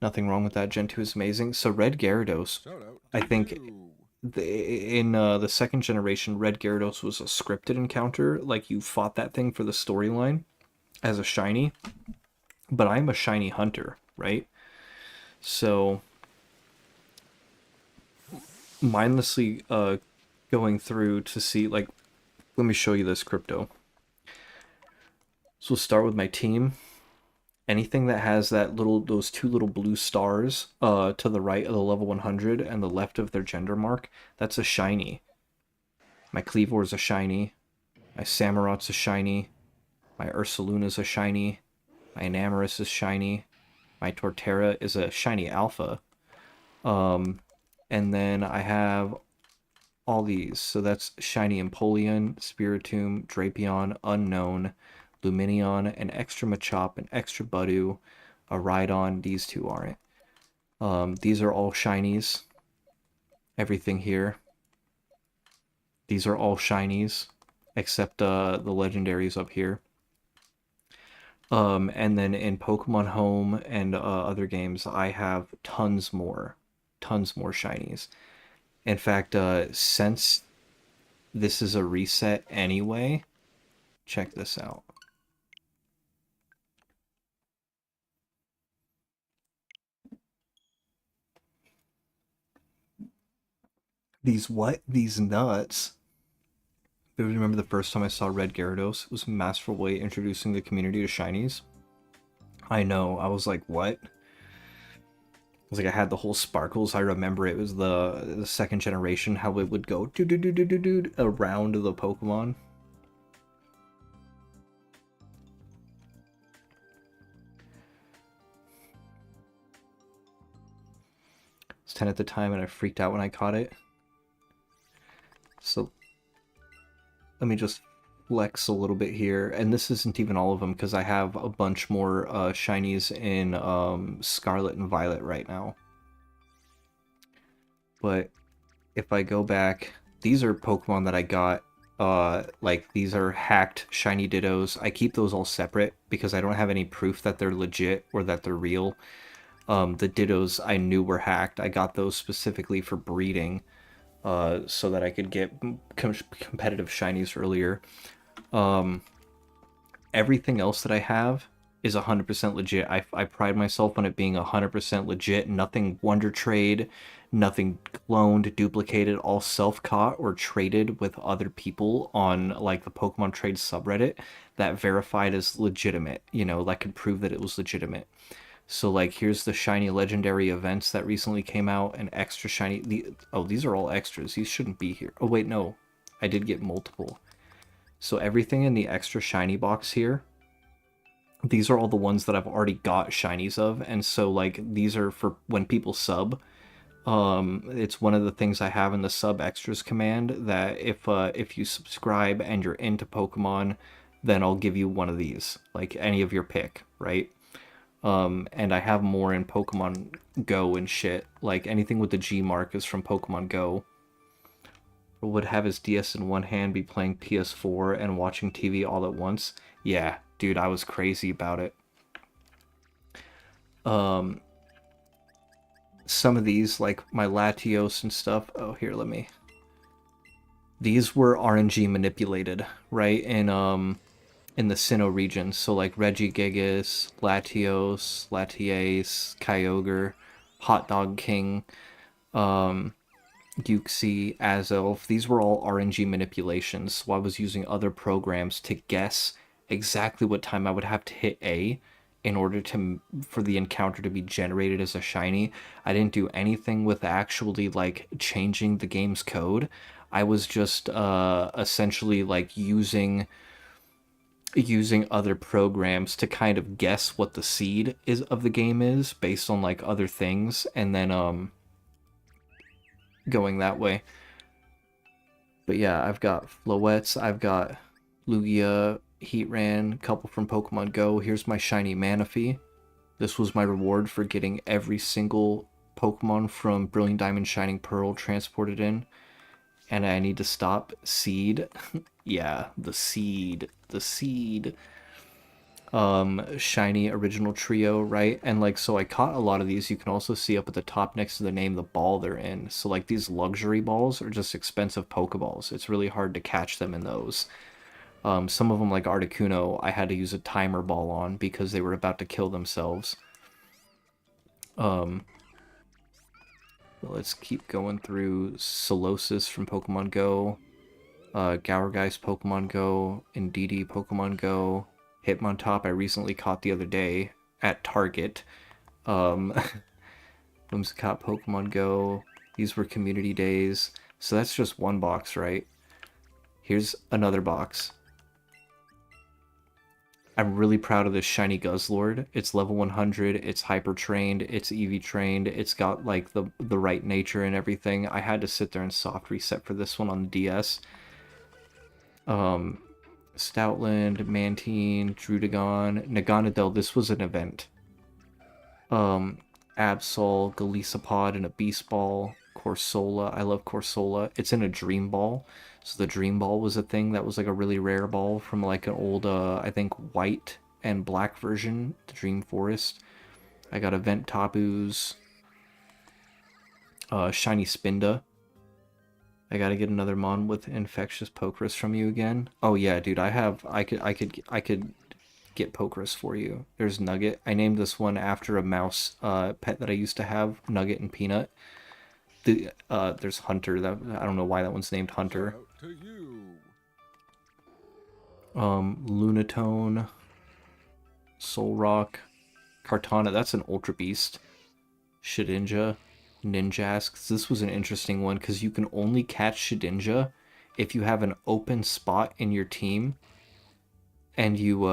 Nothing wrong with that. Gen 2 is amazing. So Red Gyarados, Shout out I to think you. in the second generation, Red Gyarados was a scripted encounter. Like you fought that thing for the storyline as a shiny. But I'm a shiny hunter, right? So mindlessly going through to see, like, let me show you this crypto. So we'll start with my team. Anything that has those two little blue stars to the right of the level 100 and the left of their gender mark, that's a shiny. My Cleavor is a shiny. My Samurot's a shiny. My Ursaluna's a shiny. My Enamorus is shiny. My Torterra is a shiny alpha. And then I have all these. So that's shiny Empoleon, Spiritomb, Drapion, Unknown, Luminion, an extra Machop, an extra Budu, a Rhydon. These two aren't. These are all shinies. Everything here. These are all shinies, except the legendaries up here. And then in Pokemon Home and other games, I have tons more shinies. In fact, since this is a reset anyway, check this out. These what? These nuts. I remember the first time I saw Red Gyarados, it was a masterful way introducing the community to shinies. I know, I was like, what? I was like, I had the whole sparkles. I remember it was the second generation, how it would go do do do do do do around the Pokemon. It's 10 at the time and I freaked out when I caught it. So let me just flex a little bit here. And this isn't even all of them because I have a bunch more shinies in Scarlet and Violet right now. But if I go back, these are Pokemon that I got. Like these are hacked shiny Dittos. I keep those all separate because I don't have any proof that they're legit or that they're real. The Dittos I knew were hacked. I got those specifically for breeding, so that I could get competitive shinies earlier. Everything else that I have is 100% legit. I pride myself on it being 100% legit. Nothing Wonder Trade, nothing cloned, duplicated, all self-caught or traded with other people on like the Pokemon Trade subreddit that verified as legitimate, you know, that could prove that it was legitimate. So like here's the shiny legendary events that recently came out and extra shiny oh, these are all extras. These shouldn't be here. Oh wait, no. I did get multiple. So everything in the extra shiny box here, these are all the ones that I've already got shinies of, and so like these are for when people sub. It's one of the things I have in the sub extras command that if you subscribe and you're into Pokemon, then I'll give you one of these, like any of your pick, right? And I have more in Pokemon Go and shit. Like anything with the G mark is from Pokemon Go. Would have his DS in one hand, be playing PS4 and watching TV all at once. Yeah, dude, I was crazy about it. Some of these, like my Latios and stuff. Oh, here, let me. These were RNG manipulated, right? In the Sinnoh region. So like Regigigas, Latios, Latias, Kyogre, Hot Dog King, Uxie, Azelf. These were all RNG manipulations. So I was using other programs to guess exactly what time I would have to hit A in order for the encounter to be generated as a shiny. I didn't do anything with actually like changing the game's code. I was just essentially like using other programs to kind of guess what the seed is of the game is based on like other things, and then going that way. But yeah, I've got Floettes, I've got Lugia, Heatran, couple from Pokemon Go. Here's my shiny Manaphy. This was my reward for getting every single Pokemon from Brilliant Diamond Shining Pearl transported in. And I need to stop. Seed. Yeah, the seed. The seed. Shiny original trio, right? And like, so I caught a lot of these. You can also see up at the top next to the name the ball they're in. So like these luxury balls are just expensive Pokeballs. It's really hard to catch them in those. Some of them, like Articuno, I had to use a timer ball on because they were about to kill themselves. Let's keep going through Solosis from Pokemon Go, Gourgeist Pokemon Go, Indeedee Pokemon Go, Hitmontop I recently caught the other day at Target. Whimsicott Pokemon Go. These were community days. So that's just one box, right? Here's another box. I'm really proud of this shiny Guzzlord. It's level 100, it's hyper trained, it's EV trained, it's got like the right nature and everything. I had to sit there and soft reset for this one on the DS. Stoutland, Mantine, Druddigon, Naganadel, this was an event. Absol, Golisopod, and a Beast Ball. Corsola, I love Corsola. It's in a Dream Ball. So the Dream Ball was a thing that was like a really rare ball from like an old, I think, white and black version, the Dream Forest. I got Event Tabus, Shiny Spinda. I gotta get another Mon with Infectious Pokerus from you again. Oh yeah, dude, I could get Pokerus for you. There's Nugget. I named this one after a mouse pet that I used to have, Nugget and Peanut. There's Hunter. That I don't know why that one's named Hunter. Shout out to you. Lunatone, Solrock, Kartana. That's an Ultra Beast. Shedinja, Ninjask. This was an interesting one because you can only catch Shedinja if you have an open spot in your team and you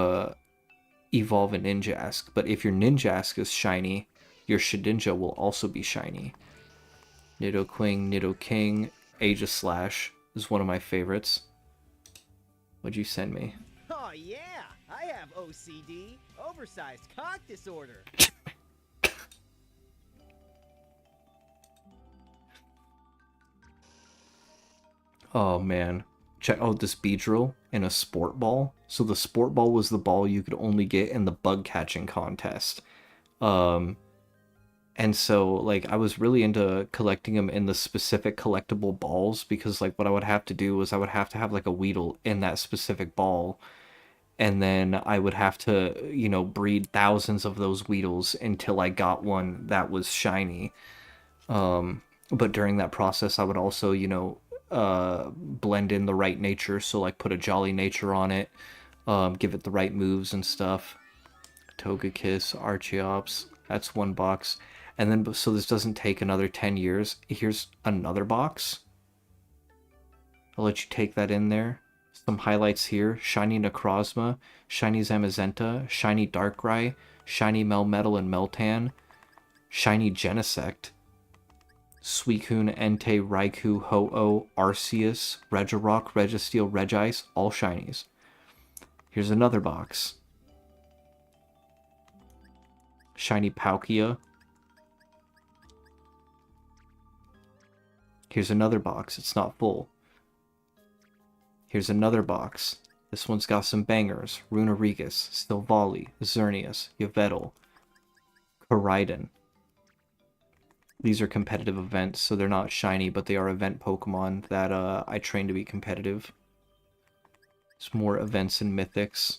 evolve a Ninjask. But if your Ninjask is shiny, your Shedinja will also be shiny. Nidoking, Nidoking, Aegislash is one of my favorites. What'd you send me? Oh yeah, I have OCD, oversized cock disorder. Oh man. Check out this Beedrill in a sport ball. So the sport ball was the ball you could only get in the bug catching contest. And so like I was really into collecting them in the specific collectible balls because like what I would have to do was I would have to have like a Weedle in that specific ball, and then I would have to, you know, breed thousands of those Weedles until I got one that was shiny. But during that process, I would also, you know, blend in the right nature. So like put a jolly nature on it, give it the right moves and stuff. Togekiss, Archeops. That's one box. And then, so this doesn't take another 10 years. Here's another box. I'll let you take that in there. Some highlights here. Shiny Necrozma, Shiny Zamazenta, Shiny Darkrai, Shiny Melmetal and Meltan, Shiny Genesect, Suicune, Entei, Raikou, Ho-Oh, Arceus, Regirock, Registeel, Regice, all shinies. Here's another box. Shiny Palkia. Here's another box. It's not full. Here's another box. This one's got some bangers. Runerigus, Stilvali, Xerneas, Yveltal, Koraidon. These are competitive events, so they're not shiny, but they are event Pokemon that I train to be competitive. There's more events and mythics.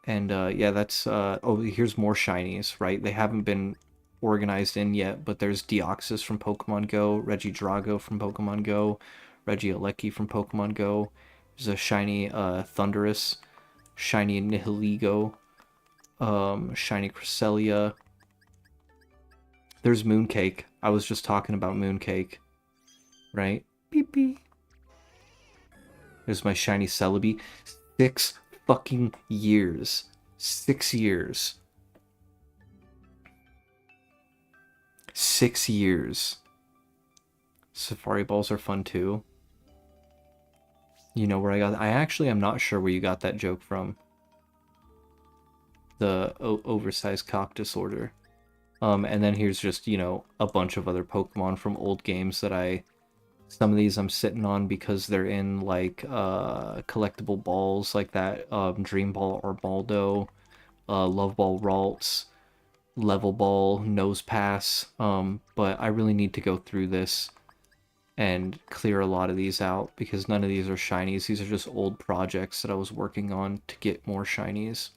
And yeah, that's... oh, here's more shinies, right? They haven't been organized in yet, but there's Deoxys from Pokemon Go, Regidrago from Pokemon Go, Regieleki from Pokemon Go. There's a shiny Thundurus, shiny Nihilego, shiny Cresselia. There's Mooncake. I was just talking about Mooncake, right? Beep beep. There's my shiny Celebi. 6 fucking years. 6 years. 6 years. Safari balls are fun too. You know where I got... I actually am not sure where you got that joke from. The oversized cock disorder. And then here's just, you know, a bunch of other Pokemon from old games that I... Some of these I'm sitting on because they're in, like, collectible balls, like that Dream Ball Armaldo, Love Ball Ralts, Level Ball, Nose Pass. But I really need to go through this and clear a lot of these out because none of these are shinies. These are just old projects that I was working on to get more shinies.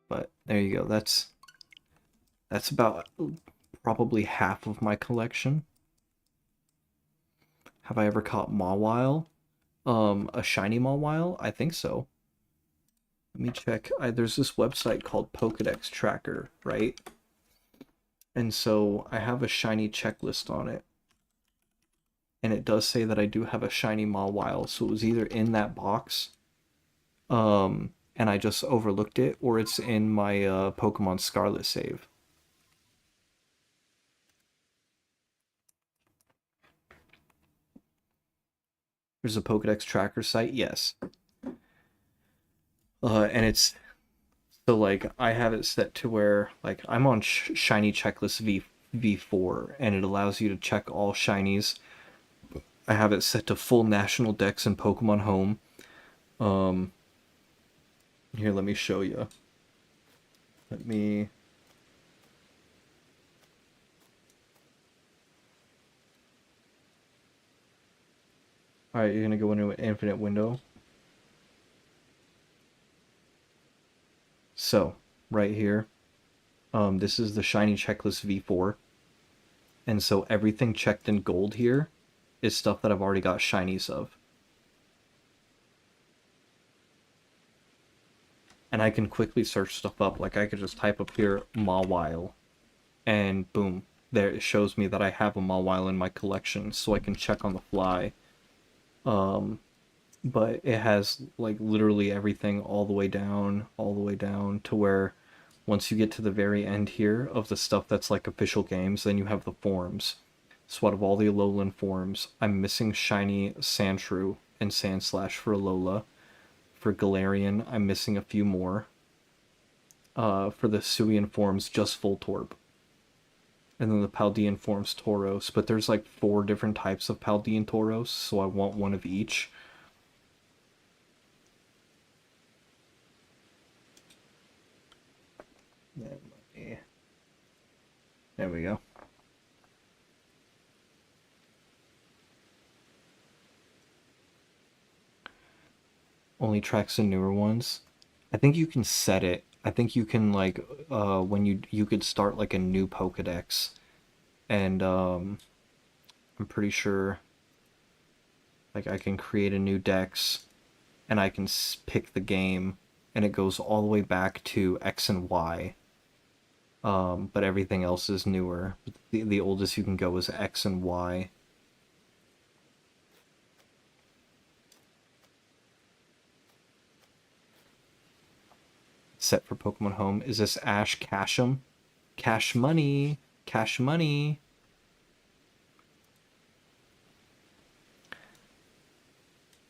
But there you go. That's about probably half of my collection. Have I ever caught Mawile? A shiny Mawile? I think so. Let me check. There's this website called Pokedex Tracker, right? And so I have a shiny checklist on it. And it does say that I do have a shiny Mawile, so it was either in that box, and I just overlooked it, or it's in my Pokemon Scarlet save. There's a Pokedex Tracker site, yes. And it's so like I have it set to where like I'm on shiny checklist V4 and it allows you to check all shinies. I have it set to full national dex in Pokemon Home. Um Here, let me show you. Let me All right, you're going to go into an infinite window. So, right here, this is the shiny checklist V4. And so everything checked in gold here is stuff that I've already got shinies of. And I can quickly search stuff up. Like I could just type up here Mawile, and boom, there it shows me that I have a Mawile in my collection, so I can check on the fly. But it has like literally everything all the way down to where once you get to the very end here of the stuff that's like official games, then you have the forms. So out of all the Alolan forms, I'm missing shiny Sandshrew and Sandslash for Alola. For Galarian, I'm missing a few more. For the Suian forms, just Voltorb. And then the Paldean forms, Tauros. But there's like 4 different types of Paldean Tauros, so I want one of each. There we go. Only tracks the newer ones. I think you can set it. I think you can like when you could start like a new Pokedex, and I'm pretty sure like I can create a new dex, and I can pick the game, and it goes all the way back to X and Y. But everything else is newer. The oldest you can go is X and Y. Set for Pokemon Home. Is this Ash Ketchum? Cash money. Cash money.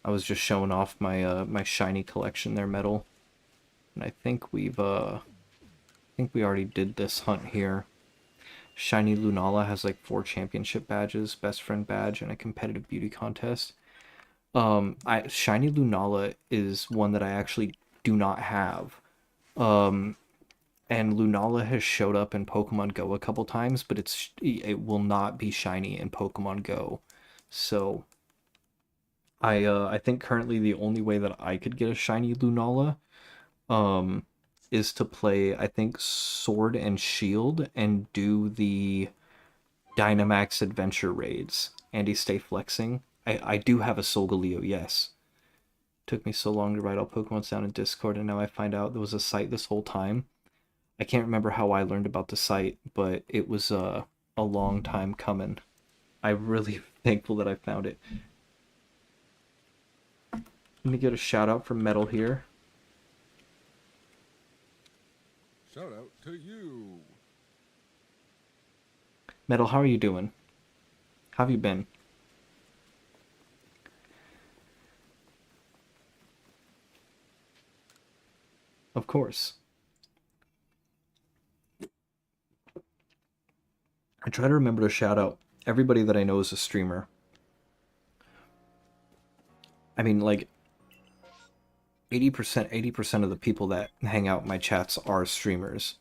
I was just showing off my my shiny collection there, Metal. And I think we already did this hunt here. Shiny Lunala has like 4 championship badges, best friend badge, and a competitive beauty contest. Shiny Lunala is one that I actually do not have. And Lunala has showed up in Pokemon Go a couple times, but it will not be shiny in Pokemon Go. So I think currently the only way that I could get a shiny Lunala is to play, I think, Sword and Shield and do the Dynamax Adventure raids. Andy, stay flexing. I do have a Solgaleo, yes. Took me so long to write all Pokemon's down in Discord, and now I find out there was a site this whole time. I can't remember how I learned about the site, but it was a long time coming. I'm really thankful that I found it. Let me get a shout out from Metal here. Shout out to you. Metal, how are you doing? How have you been? Of course. I try to remember to shout out everybody that I know is a streamer. I mean, like 80% of the people that hang out in my chats are streamers.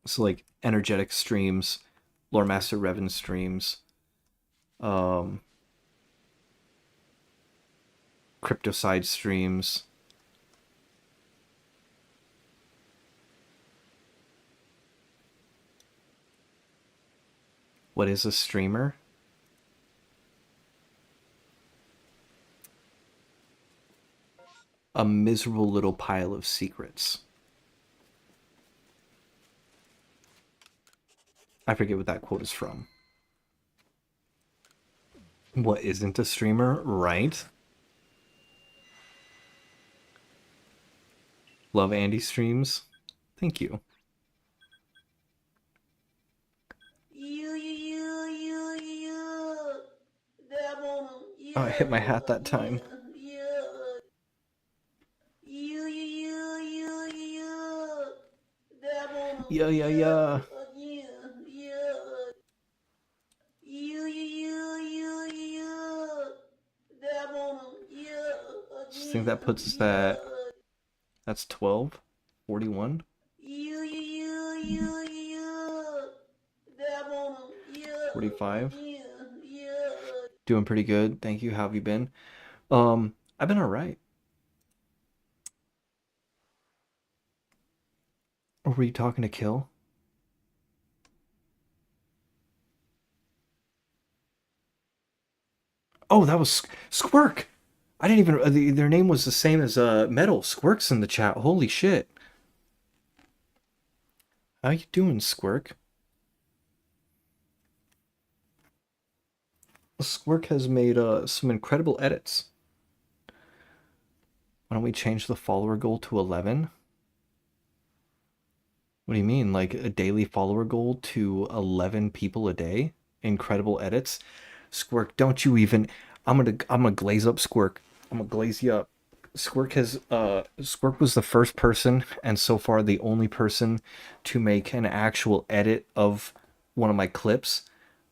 So like energetic streams, Lore Master Revan streams, um Cryptoside streams. What is a streamer? A miserable little pile of secrets. I forget what that quote is from. What isn't a streamer, right? Love Andy streams. Thank you. Oh, I hit my hat that time. Yeah, yeah, yeah. I think that puts us at... That's 12? 41? $45? Doing pretty good. Thank you. How have you been? I've been alright. Or were you talking to Kill? Oh, that was Squirk! I didn't even... their name was the same as Metal. Squirk's in the chat. Holy shit. How you doing, Squirk? Squirk has made some incredible edits. Why don't we change the follower goal to 11? What do you mean? Like a daily follower goal to 11 people a day? Incredible edits? Squirk, don't you even... I'm gonna glaze up Squirk. I'm gonna glaze you up. Squirk was the first person and so far the only person to make an actual edit of one of my clips.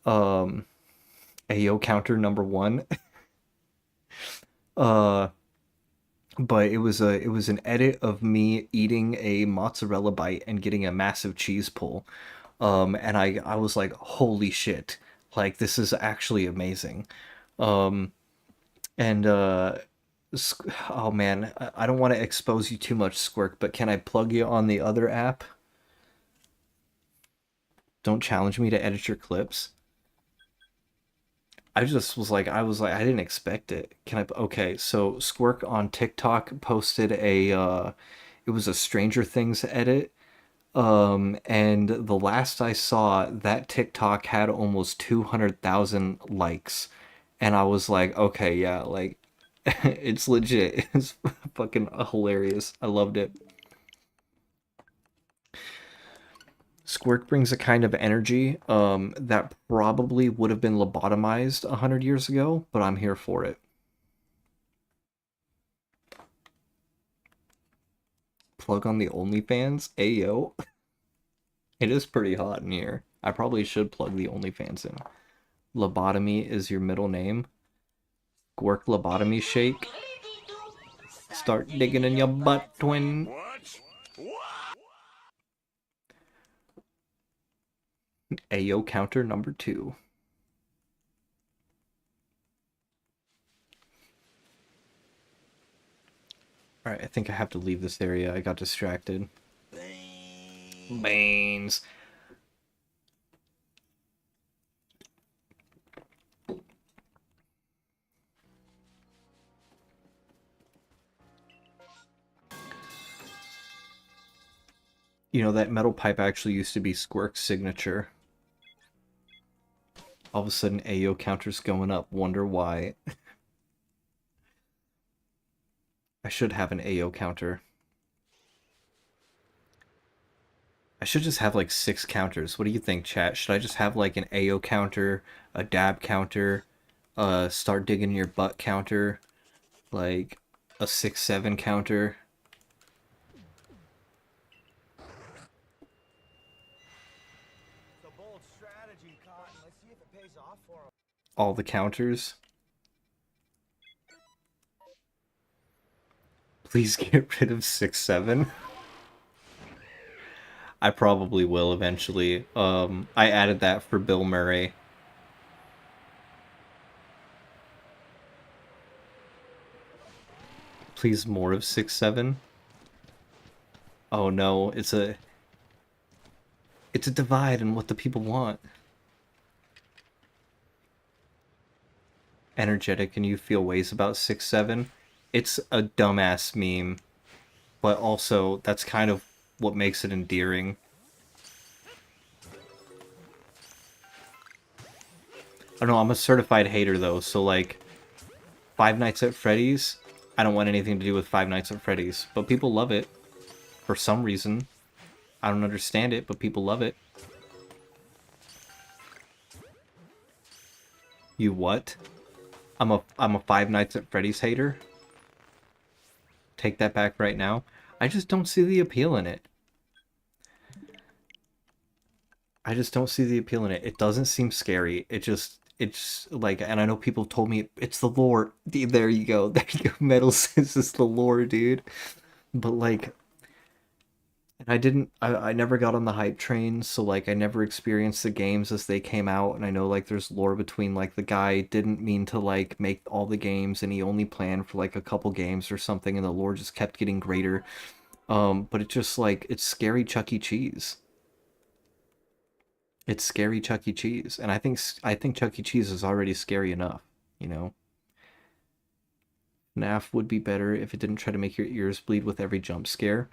AO counter number 1. But it was an edit of me eating a mozzarella bite and getting a massive cheese pull. And I was like, holy shit, like this is actually amazing. And oh man, I don't want to expose you too much, Squirk, but can I plug you on the other app? Don't challenge me to edit your clips. I didn't expect it. Okay, so Squirk on TikTok posted it was a Stranger Things edit. And the last I saw, that TikTok had almost 200,000 likes. And I was like, okay, yeah, like, it's legit. It's fucking hilarious. I loved it. Squirk brings a kind of energy that probably would have been lobotomized 100 years ago, but I'm here for it. Plug on the OnlyFans? Ayo. It is pretty hot in here. I probably should plug the OnlyFans in. Lobotomy is your middle name. Squirk lobotomy shake. Start digging in your butt, twin. Ayo counter number 2. Alright, I think I have to leave this area. I got distracted. Banes. You know, that metal pipe actually used to be Squirk's signature. All of a sudden, AO counter's going up. Wonder why. I should have an AO counter. I should just have like 6 counters. What do you think, chat? Should I just have like an AO counter, a dab counter, start digging your butt counter, like a 6-7 counter? It's a bold strategy, Cotton. Let's see if it pays off for him. All the counters. Please get rid of 6-7. I probably will eventually. I added that for Bill Murray. Please more of 6-7. Oh no, it's a divide in what the people want. Energetic and you feel ways about 6-7. It's a dumbass meme, but also that's kind of what makes it endearing. I don't know, I'm a certified hater though, so like Five Nights at Freddy's, I don't want anything to do with Five Nights at Freddy's, but people love it for some reason. I don't understand it, but people love it. You what? I'm a Five Nights at Freddy's hater? Take that back right now. I just don't see the appeal in it. I just don't see the appeal in it. It doesn't seem scary. It's like, and I know people told me it's the lore. There you go. There you go. Metal says it's the lore, dude. But like, I never got on the hype train, so like I never experienced the games as they came out, and I know like there's lore between like the guy didn't mean to like make all the games and he only planned for like a couple games or something, and the lore just kept getting greater. But it's just like it's scary Chuck E. Cheese. It's scary Chuck E. Cheese, and I think Chuck E. Cheese is already scary enough, you know. FNAF would be better if it didn't try to make your ears bleed with every jump scare.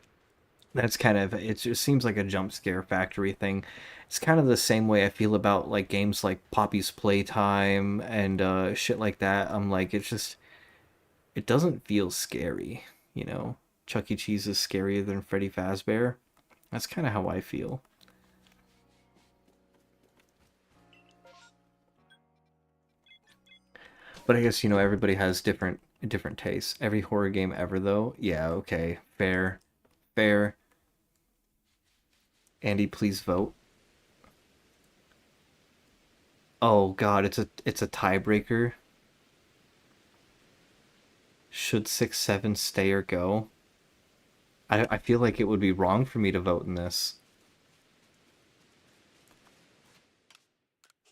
That's kind of, it just seems like a jump scare factory thing. It's kind of the same way I feel about like games like Poppy's Playtime and shit like that. I'm like, it doesn't feel scary, you know. Chuck E. Cheese is scarier than Freddy Fazbear. That's kind of how I feel. But I guess, you know, everybody has different tastes. Every horror game ever though, yeah, okay, fair, fair. Andy, please vote. Oh God, it's a tiebreaker. Should 6-7 stay or go? I feel like it would be wrong for me to vote in this.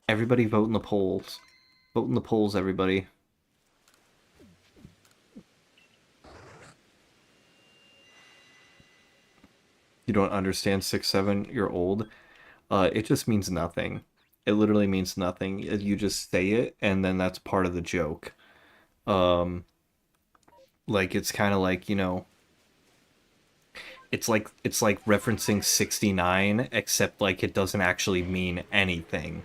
Everybody vote in the polls. Vote in the polls, everybody. You don't understand 6-7, you're old. It just means nothing. It literally means nothing. You just say it, and then that's part of the joke. Like it's kind of like, you know, it's like referencing 69, except like it doesn't actually mean anything.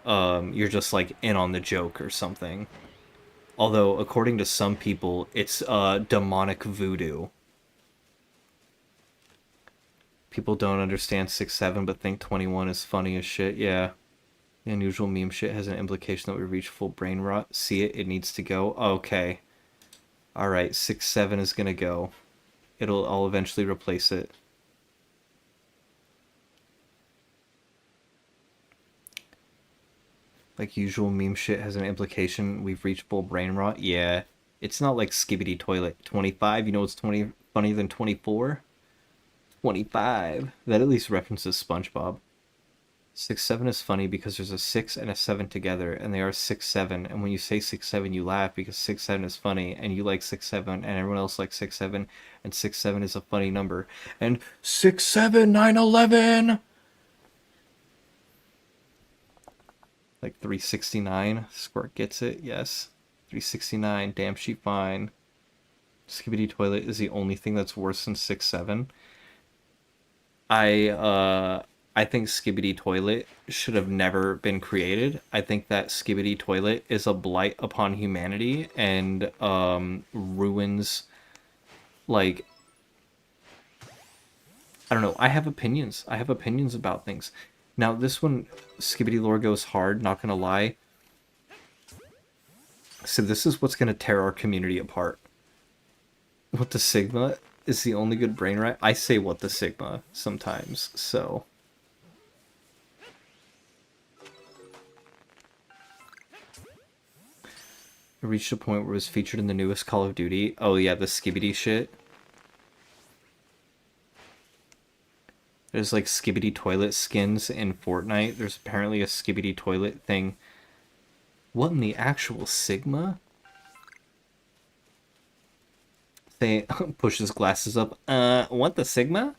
You're just like in on the joke or something. Although according to some people, it's demonic voodoo. People don't understand 6-7 but think 21 is funny as shit. Yeah. The unusual meme shit has an implication that we reach full brain rot. See it? It needs to go. Okay. Alright, 6-7 is gonna go. I'll eventually replace it. Like usual meme shit has an implication we've reached full brain rot. Yeah. It's not like Skibbity Toilet. 25, you know what's 20 funnier than 24? 25. That at least references SpongeBob. 6-7 is funny because there's a 6 and a 7 together, and they are 6-7. And when you say 6-7, you laugh because 6-7 is funny, and you like 6-7, and everyone else likes 6-7, and 6-7 is a funny number. And 6-7, 9-11! Like 369. Squirt gets it, yes. 369, damn she fine. Skibbity Toilet is the only thing that's worse than 6-7. I think Skibbity Toilet should have never been created. I think that Skibbity Toilet is a blight upon humanity and ruins, like, I don't know. I have opinions. I have opinions about things. Now, this one, Skibbity Lore goes hard, not gonna lie. So this is what's gonna tear our community apart. What the Sigma is the only good brain right? I say what the Sigma sometimes, so... It reached a point where it was featured in the newest Call of Duty. Oh yeah, the Skibbity shit. There's like Skibbity toilet skins in Fortnite. There's apparently a Skibbity toilet thing. What in the actual Sigma? They push his glasses up. What the Sigma?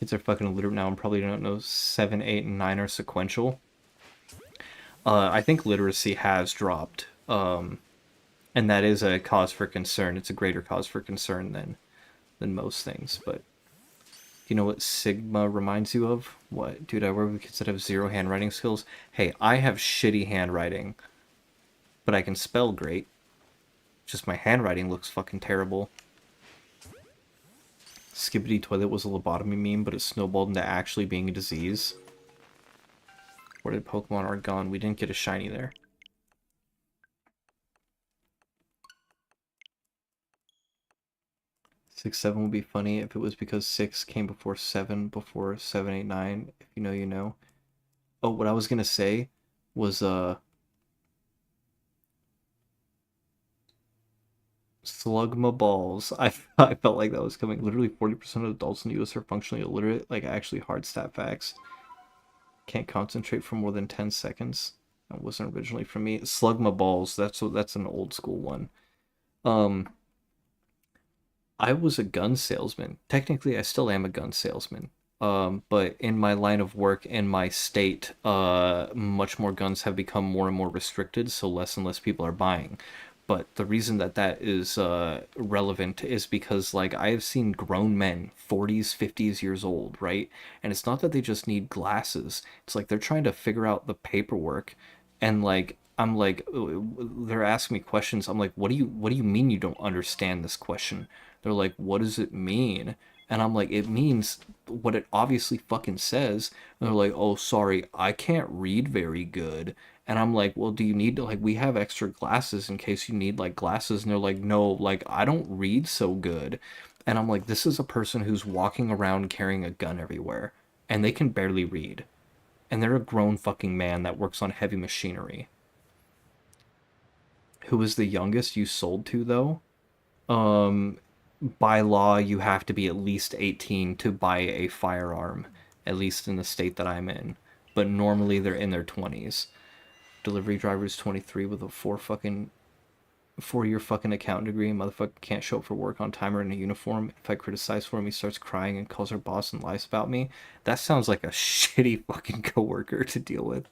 Kids are fucking illiterate now and probably don't know 7, 8, and 9 are sequential. I think literacy has dropped. And that is a cause for concern. It's a greater cause for concern than most things, but... You know what Sigma reminds you of? What? Dude, I work with kids that have zero handwriting skills. Hey, I have shitty handwriting, but I can spell great. Just my handwriting looks fucking terrible. Skibbity Toilet was a lobotomy meme, but it snowballed into actually being a disease. Where did Pokemon are gone? We didn't get a shiny there. 6, 7 would be funny if it was because 6 came before 7, 8, 9. If you know, you know. Oh, what I was gonna say was, Slugma balls. I felt like that was coming. Literally 40% of adults in the US are functionally illiterate. Like, actually hard stat facts. Can't concentrate for more than 10 seconds. That wasn't originally from me. Slugma balls. That's an old school one. I was a gun salesman. Technically, I still am a gun salesman. But in my line of work, in my state, much more guns have become more and more restricted, so less and less people are buying. But the reason that that is relevant is because, like, I have seen grown men, 40s, 50s years old, right? And it's not that they just need glasses. It's like they're trying to figure out the paperwork, and like I'm like, they're asking me questions. I'm like, what do you mean you don't understand this question? They're like, what does it mean? And I'm like, it means what it obviously fucking says. And they're like, oh, sorry, I can't read very good. And I'm like, well, do you need to, like, we have extra glasses in case you need, like, glasses. And they're like, no, like, I don't read so good. And I'm like, this is a person who's walking around carrying a gun everywhere. And they can barely read. And they're a grown fucking man that works on heavy machinery. Who was the youngest you sold to, though? By law, you have to be at least 18 to buy a firearm, at least in the state that I'm in. But normally they're in their 20s. Delivery driver's 23 with a 4-year fucking accountant degree. Motherfucker can't show up for work on time or in a uniform. If I criticize for him, he starts crying and calls our boss and lies about me. That sounds like a shitty fucking coworker to deal with.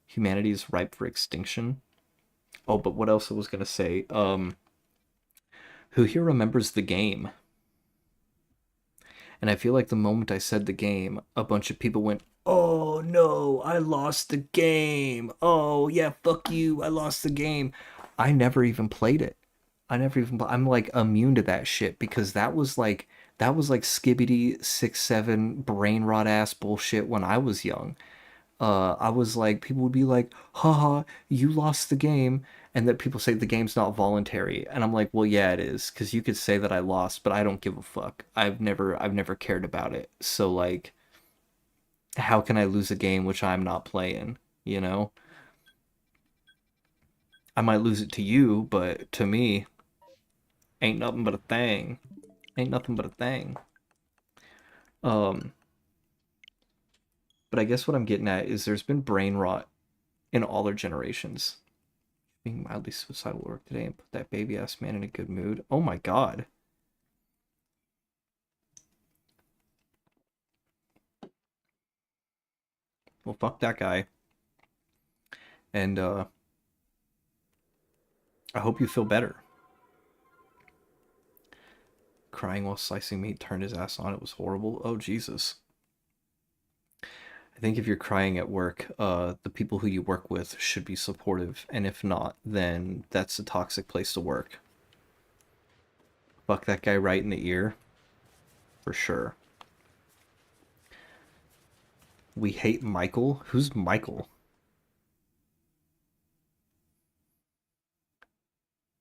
Humanity is ripe for extinction. Oh, but what else I was gonna say? Who here remembers the game? And I feel like the moment I said the game, a bunch of people went, oh no, I lost the game. Oh yeah, fuck you, I lost the game. I never even played it. I'm like immune to that shit because that was like skibbity 6, 7 brain rot ass bullshit when I was young. I was like, people would be like, haha, you lost the game. And that people say the game's not voluntary. And I'm like, well, yeah, it is. Because you could say that I lost, but I don't give a fuck. I've never cared about it. So, like, how can I lose a game which I'm not playing? You know? I might lose it to you, but to me, ain't nothing but a thing. Ain't nothing but a thing. Um, but I guess what I'm getting at is there's been brain rot in all our generations. Being mildly suicidal at work today and put that baby ass man in a good mood. Oh my god. Well, fuck that guy. And I hope you feel better. Crying while slicing meat turned his ass on. It was horrible. Oh Jesus. I think if you're crying at work, the people who you work with should be supportive, and if not, then that's a toxic place to work. Fuck that guy right in the ear. for sure. We hate Michael? Who's Michael?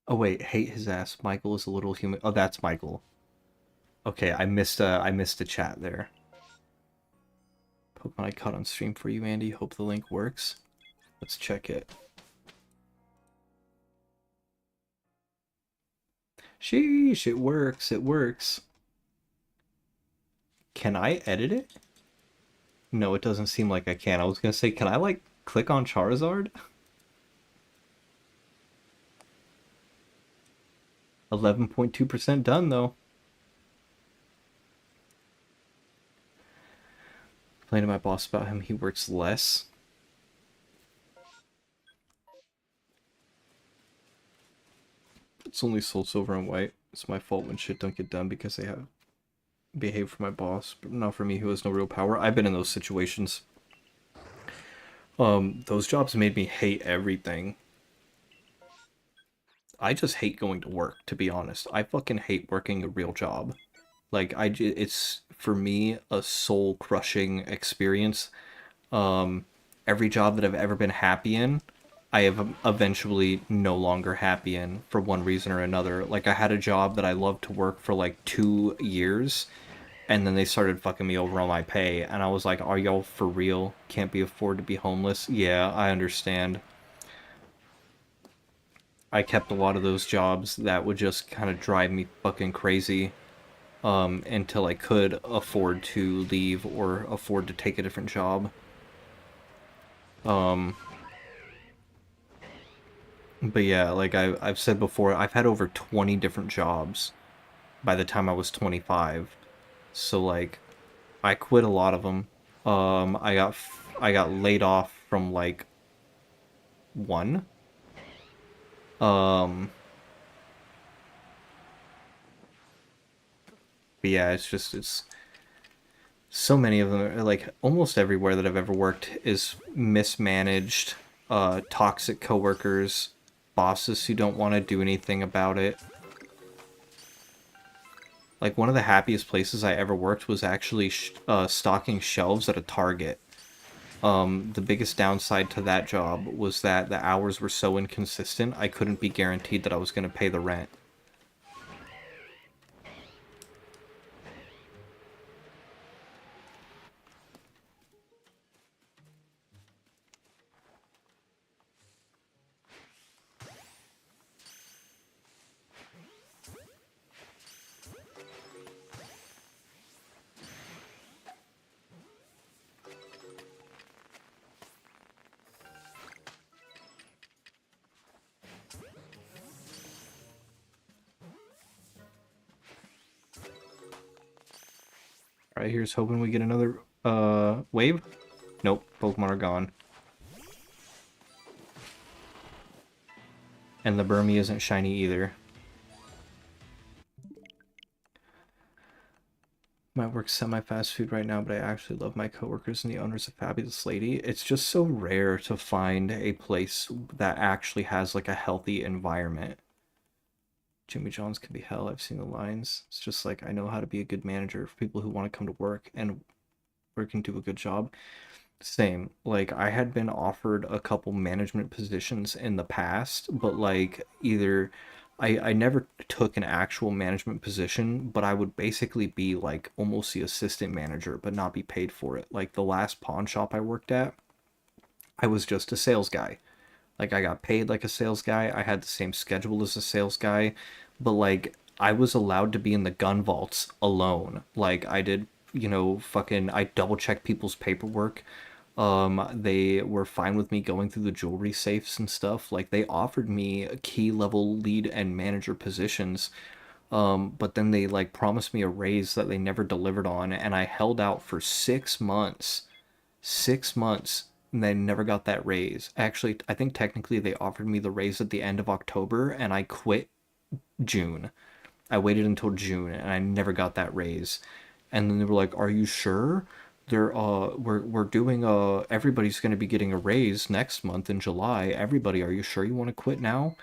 Oh wait, hate his ass. Michael is a little human. Oh, that's Michael. Okay, I missed a chat there. Pokemon I caught on stream for you, Andy. Hope the link works. Let's check it. Sheesh, it works, it works. Can I edit it? No, it doesn't seem like I can. I was gonna say, can I, like, click on Charizard? 11.2% done, though. Playing to my boss about him, he works less. It's only sold silver and white. It's my fault when shit don't get done because they have behaved for my boss, but not for me who has no real power. I've been in those situations. Those jobs made me hate everything. I just hate going to work, to be honest. I fucking hate working a real job. Like, it's, for me, a soul-crushing experience. Every job that I've ever been happy in, I have eventually no longer happy in for one reason or another. Like, I had a job that I loved to work for, like, 2 years, and then they started fucking me over on my pay, and I was like, are y'all for real? Can't be afford to be homeless? Yeah, I understand. I kept a lot of those jobs that would just kind of drive me fucking crazy, until I could afford to leave or afford to take a different job. But yeah, like I've said before, I've had over 20 different jobs by the time I was 25. So like, I quit a lot of them. I got laid off from like one. Um, but yeah, it's so many of them are, like almost everywhere that I've ever worked is mismanaged, toxic coworkers, bosses who don't want to do anything about it. Like one of the happiest places I ever worked was actually stocking shelves at a Target. The biggest downside to that job was that the hours were so inconsistent, I couldn't be guaranteed that I was going to pay the rent. Alright, here's hoping we get another wave. Nope, Pokemon are gone. And the Burmy isn't shiny either. My work's semi-fast food right now, but I actually love my coworkers and the owner's a fabulous lady. It's just so rare to find a place that actually has like a healthy environment. Jimmy John's can be hell. I've seen the lines. It's just like I know how to be a good manager for people who want to come to work and work and do a good job. Same. Like I had been offered a couple management positions in the past, but like either I never took an actual management position, but I would basically be like almost the assistant manager, but not be paid for it. Like the last pawn shop I worked at, I was just a sales guy. Like I got paid like a sales guy. I had the same schedule as a sales guy, but like I was allowed to be in the gun vaults alone. Like I did, fucking I double checked people's paperwork. They were fine with me going through the jewelry safes and stuff. Like they offered me key level lead and manager positions. But then they like promised me a raise that they never delivered on, and I held out for 6 months. 6 months, and they never got that raise. Actually, I think technically they offered me the raise at the end of October, and I quit June. I waited until June, and I never got that raise. And then they were like, "Are you sure? We're doing everybody's going to be getting a raise next month in July. Everybody, are you sure you want to quit now?"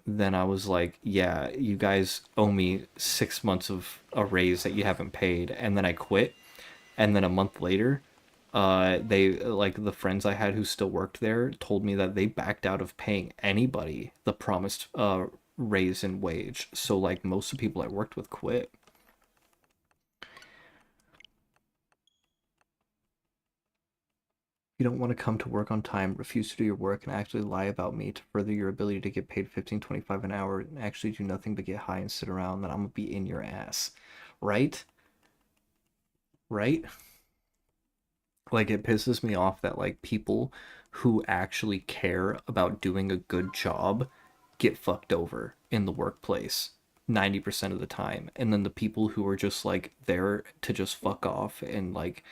then I was like, yeah, you guys owe me 6 months of a raise that you haven't paid. And then I quit. And then a month later, they, like, the friends I had who still worked there told me that they backed out of paying anybody the promised raise in wage. So, like, most of the people I worked with quit. You don't want to come to work on time, refuse to do your work, and actually lie about me to further your ability to get paid 15.25 an hour and actually do nothing but get high and sit around, then I'm gonna be in your ass. Right? Right? Like, it pisses me off that, like, people who actually care about doing a good job get fucked over in the workplace 90% of the time. And then the people who are just, like, there to just fuck off and, like,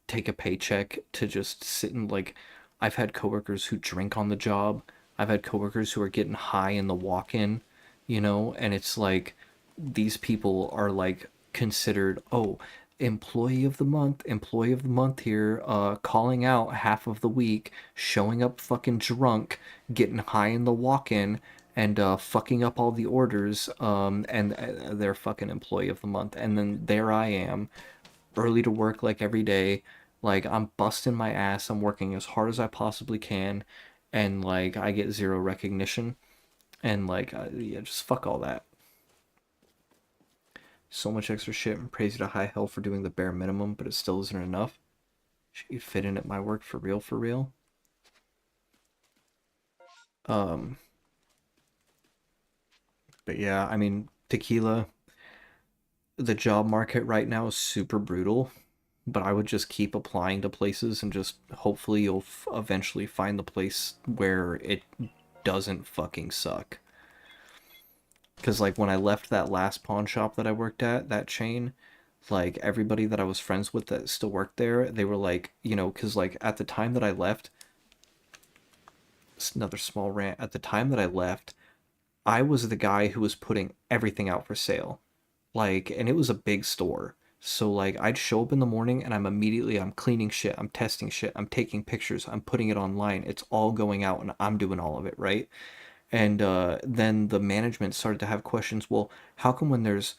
take a paycheck to just sit and, like, I've had coworkers who drink on the job. I've had coworkers who are getting high in the walk-in, and it's like these people are like considered, oh, employee of the month here, calling out half of the week, showing up fucking drunk, getting high in the walk-in, and fucking up all the orders, and they're fucking employee of the month. And then there I am, early to work like every day. Like, I'm busting my ass. I'm working as hard as I possibly can. And, like, I get zero recognition. And, like, yeah, just fuck all that. So much extra shit and praise you to high hell for doing the bare minimum, but it still isn't enough. Should you fit in at my work for real, for real? Um, but yeah, I mean, tequila, the job market right now is super brutal. But I would just keep applying to places and just hopefully you'll eventually find the place where it doesn't fucking suck. Because, like, when I left that last pawn shop that I worked at, that chain, like, everybody that I was friends with that still worked there, they were like, because, like, at the time that I left, another small rant, at the time that I left, I was the guy who was putting everything out for sale. Like, and it was a big store. So, like, I'd show up in the morning and I'm cleaning shit, I'm testing shit, I'm taking pictures, I'm putting it online. It's all going out and I'm doing all of it, right? And then the management started to have questions. Well, how come when there's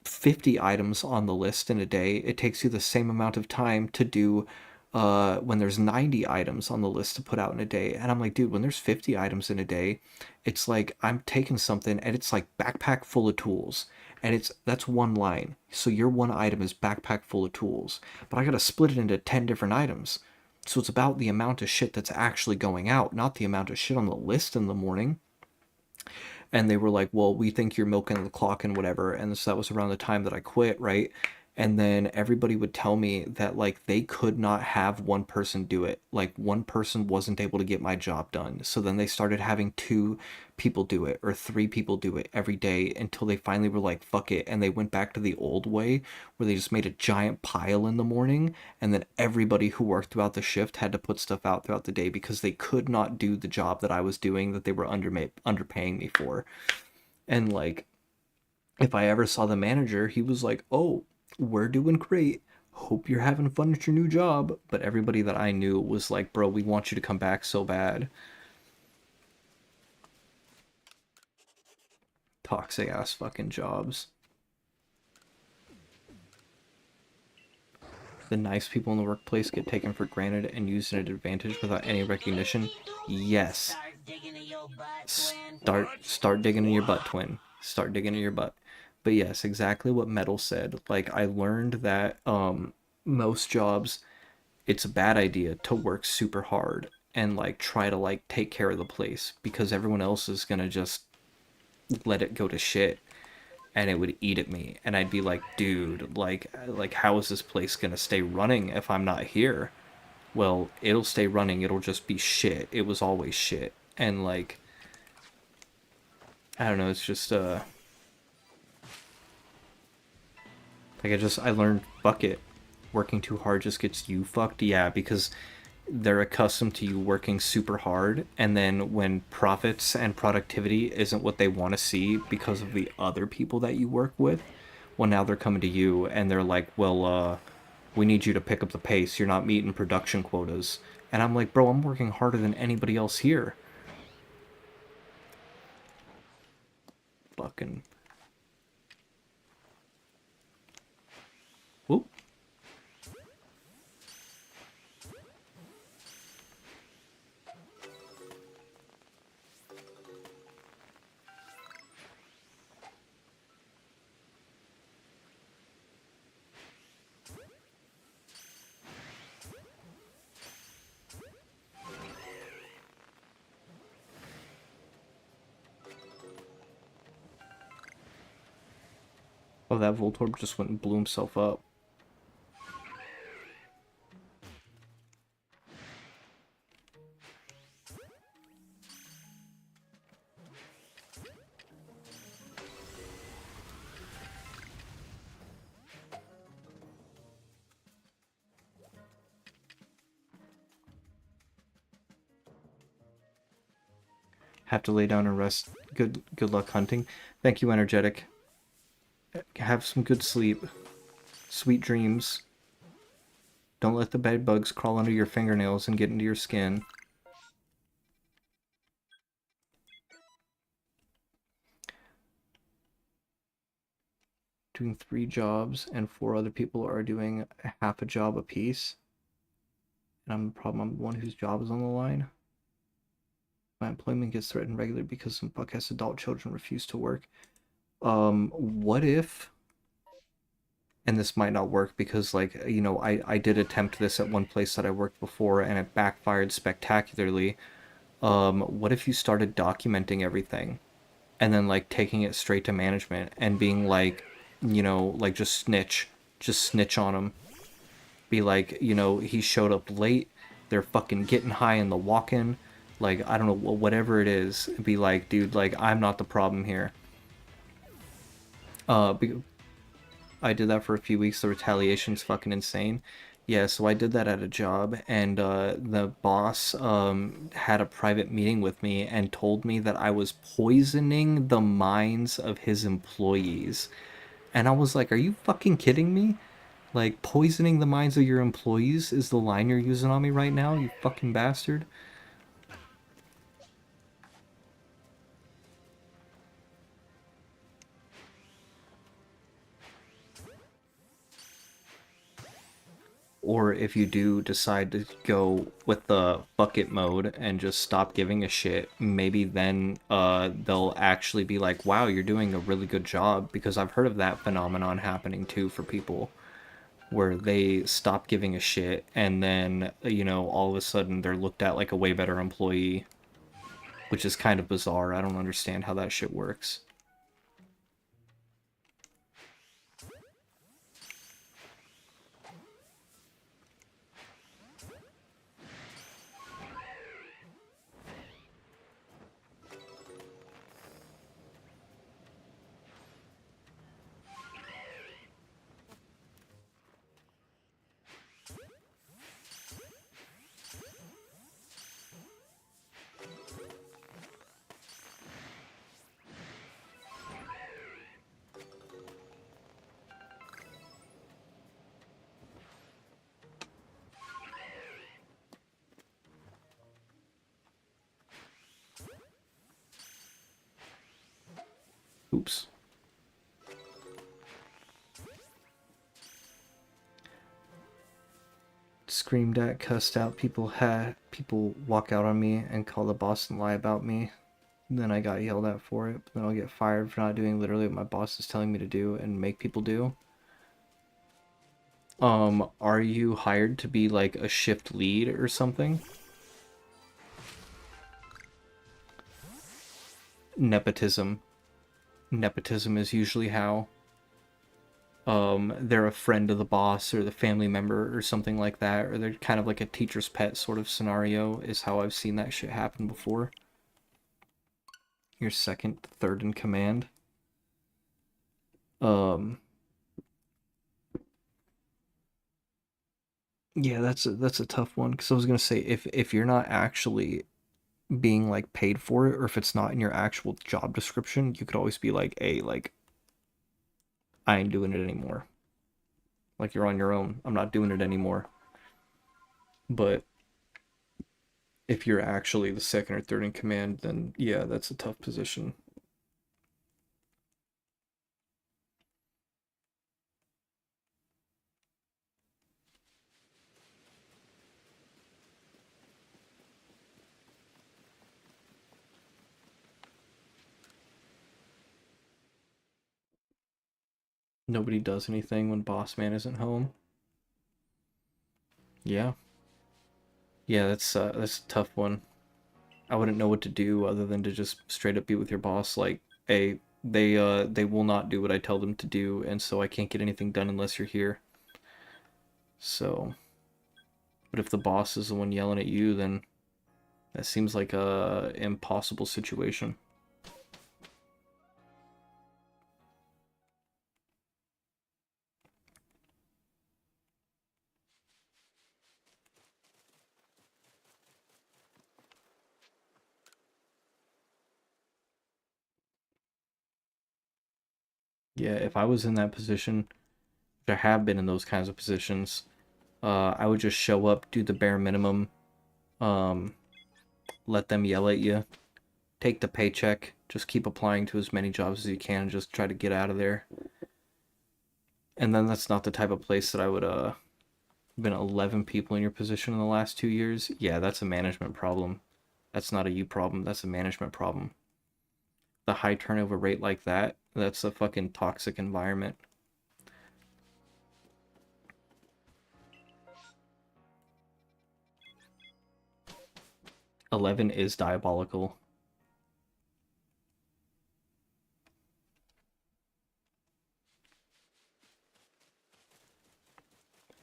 50 items on the list in a day, it takes you the same amount of time to do when there's 90 items on the list to put out in a day? And I'm like, dude, when there's 50 items in a day, it's like I'm taking something and it's like backpack full of tools. And that's one line. So your one item is backpack full of tools. But I gotta split it into 10 different items. So it's about the amount of shit that's actually going out, not the amount of shit on the list in the morning. And they were like, well, we think you're milking the clock and whatever. And so that was around the time that I quit, right? And then everybody would tell me that, like, they could not have one person do it. Like, one person wasn't able to get my job done. So then they started having two people do it or three people do it every day until they finally were like, fuck it. And they went back to the old way where they just made a giant pile in the morning. And then everybody who worked throughout the shift had to put stuff out throughout the day because they could not do the job that I was doing that they were underpaying me for. And, like, if I ever saw the manager, he was like, oh, we're doing great. Hope you're having fun at your new job. But everybody that I knew was like, bro, we want you to come back so bad. Toxic ass fucking jobs. The nice people in the workplace get taken for granted and used in an advantage without any recognition. Yes. Start digging in your butt, twin. Start digging in your butt. But yes, exactly what Metal said. Like, I learned that most jobs, it's a bad idea to work super hard and, like, try to, like, take care of the place because everyone else is gonna just let it go to shit and it would eat at me. And I'd be like, dude, like how is this place gonna stay running if I'm not here? Well, it'll stay running, it'll just be shit. It was always shit. And, like, I don't know, it's just like, I learned, fuck it. Working too hard just gets you fucked. Yeah, because they're accustomed to you working super hard, and then when profits and productivity isn't what they want to see because of the other people that you work with, well, now they're coming to you and they're like, well, we need you to pick up the pace. You're not meeting production quotas. And I'm like, bro, I'm working harder than anybody else here. fucking... Whoop. Oh, that Voltorb just went and blew himself up. Have to lay down and rest. Good luck hunting. Thank you, Energetic. Have some good sleep. Sweet dreams. Don't let the bed bugs crawl under your fingernails and get into your skin. Doing 3 jobs and 4 other people are doing half a job apiece. And I'm the one whose job is on the line. My employment gets threatened regularly because some fuck-ass adult children refuse to work. What if... And this might not work because, like, you know, I did attempt this at one place that I worked before and it backfired spectacularly. What if you started documenting everything and then, like, taking it straight to management and being like, you know, like, just snitch on them. Be like, you know, he showed up late, they're fucking getting high in the walk-in, like, I don't know, whatever it is. Be like, dude, like, I'm not the problem here. I did that for a few weeks. The retaliation's fucking insane. Yeah, so I did that at a job, and the boss had a private meeting with me and told me that I was poisoning the minds of his employees. And I was like, are you fucking kidding me? Like, poisoning the minds of your employees is the line you're using on me right now, you fucking bastard? Or if you do decide to go with the bucket mode and just stop giving a shit, maybe then they'll actually be like, wow, you're doing a really good job. Because I've heard of that phenomenon happening too for people, where they stop giving a shit and then, you know, all of a sudden they're looked at like a way better employee, which is kind of bizarre. I don't understand how that shit works. Oops. Screamed at, cussed out, people walk out on me and call the boss and lie about me. Then I got yelled at for it, but then I'll get fired for not doing literally what my boss is telling me to do and make people do. Are you hired to be like a shift lead or something? Nepotism. Nepotism is usually how. They're a friend of the boss or the family member or something like that, or they're kind of like a teacher's pet sort of scenario is how I've seen that shit happen before. You're second, third in command. Yeah, that's a tough one, because I was gonna say if you're not actually being like paid for it, or if it's not in your actual job description, you could always be like, hey, like, I ain't doing it anymore. Like, you're on your own. I'm not doing it anymore. But if you're actually the second or third in command, then yeah, that's a tough position. Nobody does anything when boss man isn't home. Yeah. Yeah, that's a tough one. I wouldn't know what to do other than to just straight up be with your boss like, hey, they will not do what I tell them to do, and so I can't get anything done unless you're here. So, but if the boss is the one yelling at you, then that seems like a impossible situation. Yeah, if I was in that position, which I have been in those kinds of positions, I would just show up, do the bare minimum, um, let them yell at you, take the paycheck, just keep applying to as many jobs as you can, and just try to get out of there. And then that's not the type of place that I would been 11 people in your position in the last 2 years. Yeah, that's a management problem. That's not a you problem, that's a management problem. The high turnover rate like that, that's a fucking toxic environment. 11 is diabolical.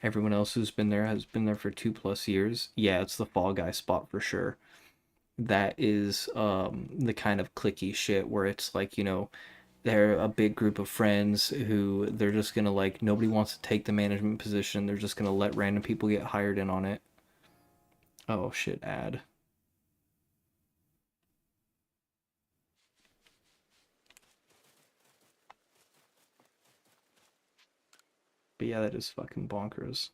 Everyone else who's been there has been there for 2+ years. Yeah, it's the fall guy spot for sure. That is the kind of clicky shit where it's like, they're a big group of friends who they're just gonna like, nobody wants to take the management position. They're just gonna let random people get hired in on it. Oh shit, ad. But yeah, that is fucking bonkers.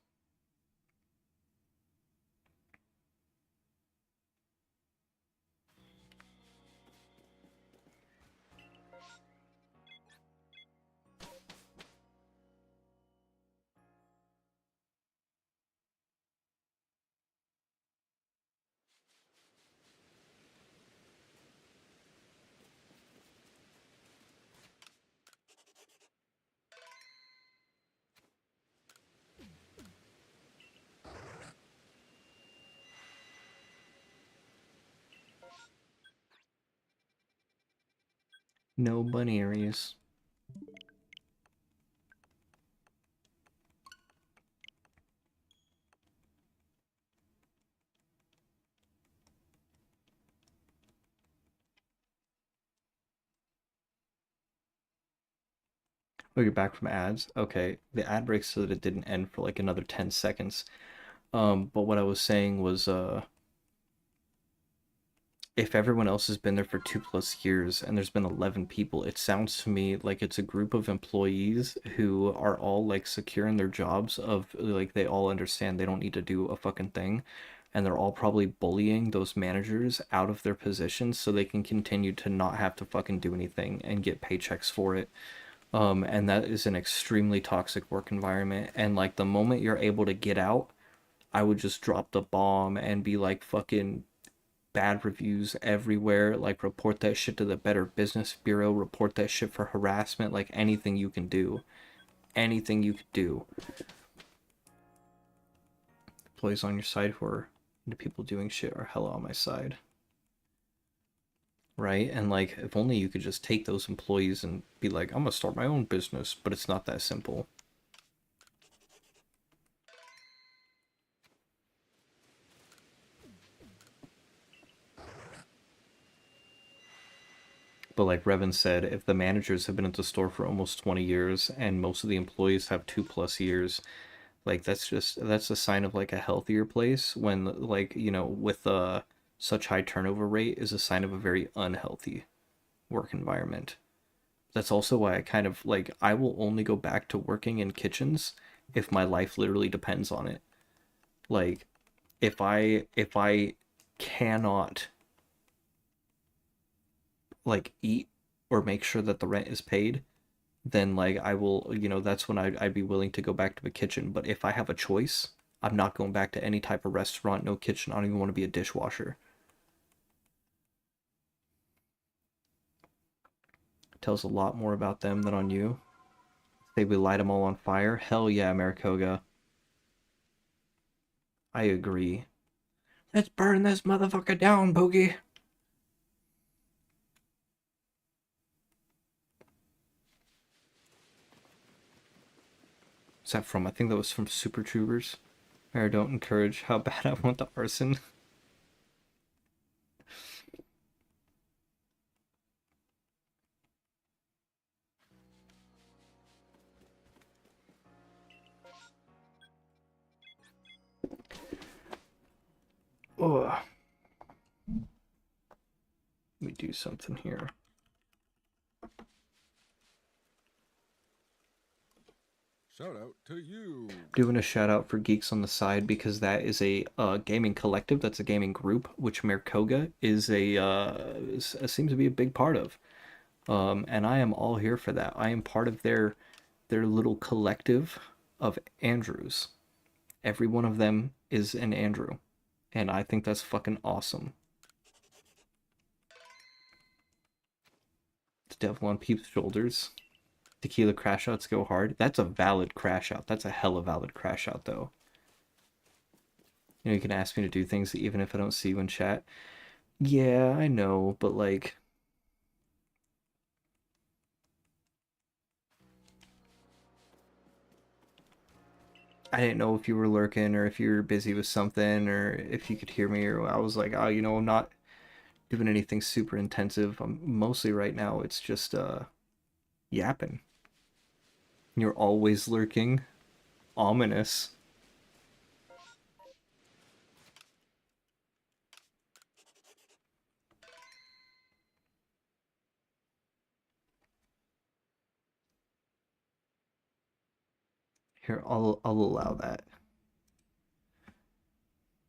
No bunny areas. Oh, you're back from ads? Okay. The ad break so that it didn't end for like another 10 seconds. But what I was saying was, if everyone else has been there for 2+ years and there's been 11 people, it sounds to me like it's a group of employees who are all like secure in their jobs, of like they all understand they don't need to do a fucking thing, and they're all probably bullying those managers out of their positions so they can continue to not have to fucking do anything and get paychecks for it. And that is an extremely toxic work environment, and like the moment you're able to get out, I would just drop the bomb and be like, fucking bad reviews everywhere, like report that shit to the Better Business Bureau, report that shit for harassment, like anything you can do. Anything you could do. Employees on your side who are into people doing shit are hella on my side. Right? And like, if only you could just take those employees and be like, I'm gonna start my own business, but it's not that simple. But like Revan said, if the managers have been at the store for almost 20 years and most of the employees have 2+ years, like that's a sign of like a healthier place, when like, with such high turnover rate is a sign of a very unhealthy work environment. That's also why I kind of like, I will only go back to working in kitchens if my life literally depends on it. Like, if I cannot like eat or make sure that the rent is paid, then like I will, that's when I'd be willing to go back to the kitchen. But if I have a choice, I'm not going back to any type of restaurant, no kitchen. I don't even want to be a dishwasher. It tells a lot more about them than on you. Say we light them all on fire? Hell yeah, Maricoga. I agree. Let's burn this motherfucker down, Boogie. What's that from? I think that was from Super Troopers. Or don't encourage how bad I want the arson. Oh, let me do something here. Shout out to you. Doing a shout out for Geeks on the Side because that is a gaming collective. That's a gaming group, which Merkoga is seems to be a big part of. And I am all here for that. I am part of their little collective of Andrews. Every one of them is an Andrew, and I think that's fucking awesome. The devil on Peep's shoulders. Tequila crash outs go hard. That's a valid crash out. That's a hella valid crash out, though. You know, you can ask me to do things even if I don't see you in chat. Yeah, I know, but like... I didn't know if you were lurking or if you were busy with something or if you could hear me, or I was like, oh, you know, I'm not doing anything super intensive. I'm mostly right now, it's just yapping. You're always lurking. Ominous. Here, I'll allow that.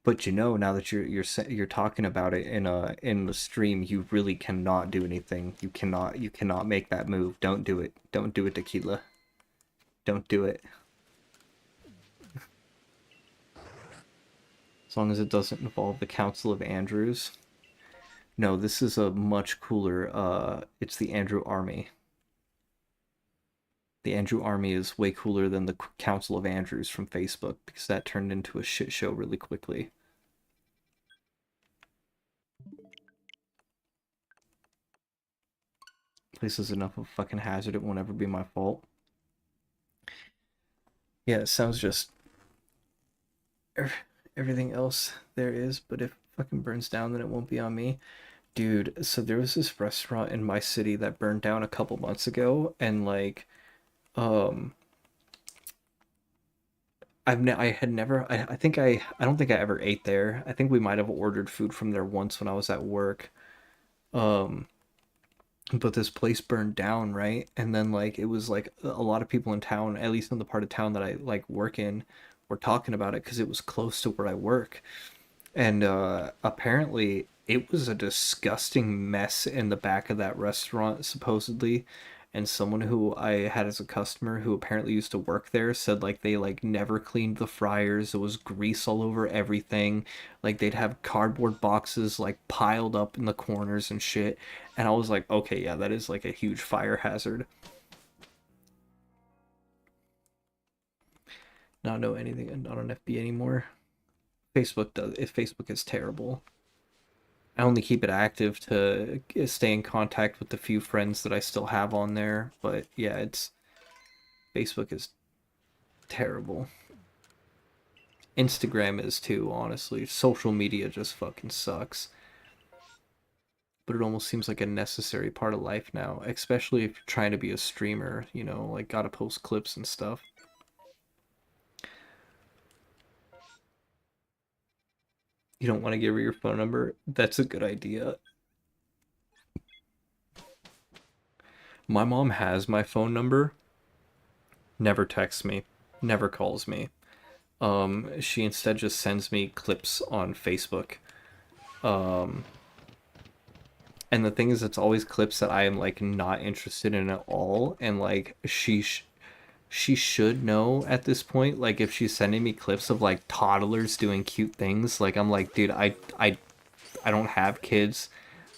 But you know, now that you're talking about it in the stream, you really cannot do anything. You cannot make that move. Don't do it. Don't do it, Tequila. Don't do it. As long as it doesn't involve the Council of Andrews. No, this is a much cooler, it's the Andrew Army. The Andrew Army is way cooler than the Council of Andrews from Facebook, because that turned into a shit show really quickly. This is enough of a fucking hazard, it won't ever be my fault. Yeah, it sounds just... everything else there is, but if it fucking burns down, then it won't be on me. Dude, so there was this restaurant in my city that burned down a couple months ago, and like, I had never, I think I don't think I ever ate there. I think we might have ordered food from there once when I was at work. Um, but this place burned down, right? And then like it was like a lot of people in town, at least in the part of town that I like work in, were talking about it because it was close to where I work. And apparently it was a disgusting mess in the back of that restaurant, supposedly. And someone who I had as a customer who apparently used to work there said like they like never cleaned the fryers. There was grease all over everything. Like they'd have cardboard boxes like piled up in the corners and shit. And I was like, okay, yeah, that is like a huge fire hazard. Not know anything, not on FB anymore. Facebook is terrible. I only keep it active to stay in contact with the few friends that I still have on there, but yeah, Facebook is terrible. Instagram is too, honestly. Social media just fucking sucks. But it almost seems like a necessary part of life now, especially if you're trying to be a streamer, you know, like gotta post clips and stuff. You don't want to give her your phone number? That's a good idea. My mom has my phone number, never texts me, never calls me. She instead just sends me clips on Facebook. Um, and the thing is, it's always clips that I am like not interested in at all, and like she should know at this point. Like if she's sending me clips of like toddlers doing cute things, like I'm like, dude, I don't have kids.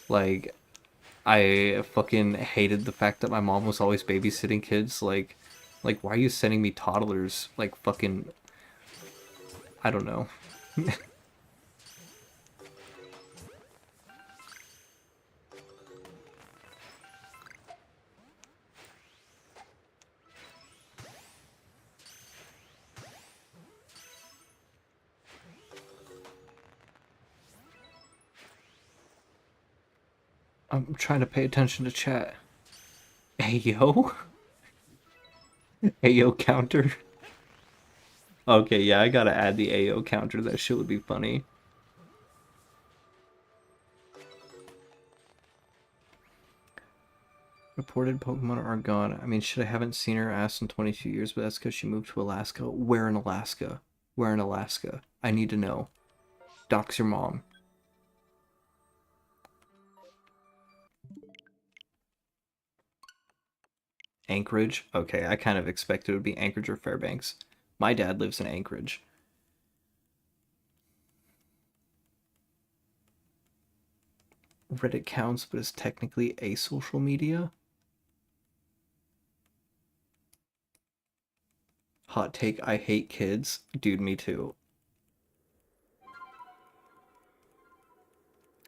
Like I fucking hated the fact that my mom was always babysitting kids. Like Like, why are you sending me toddlers? Like, fucking... I don't know. I'm trying to pay attention to chat. Ayo? Ayo counter? Okay, yeah, I gotta add the Ayo counter. That shit would be funny. Reported Pokemon are gone. I mean, shit, I haven't seen her ass in 22 years, but that's because she moved to Alaska. Where in Alaska? Where in Alaska? I need to know. Dox your mom. Anchorage? Okay, I kind of expected it would be Anchorage or Fairbanks. My dad lives in Anchorage. Reddit counts, but is technically a social media? Hot take, I hate kids. Dude, me too.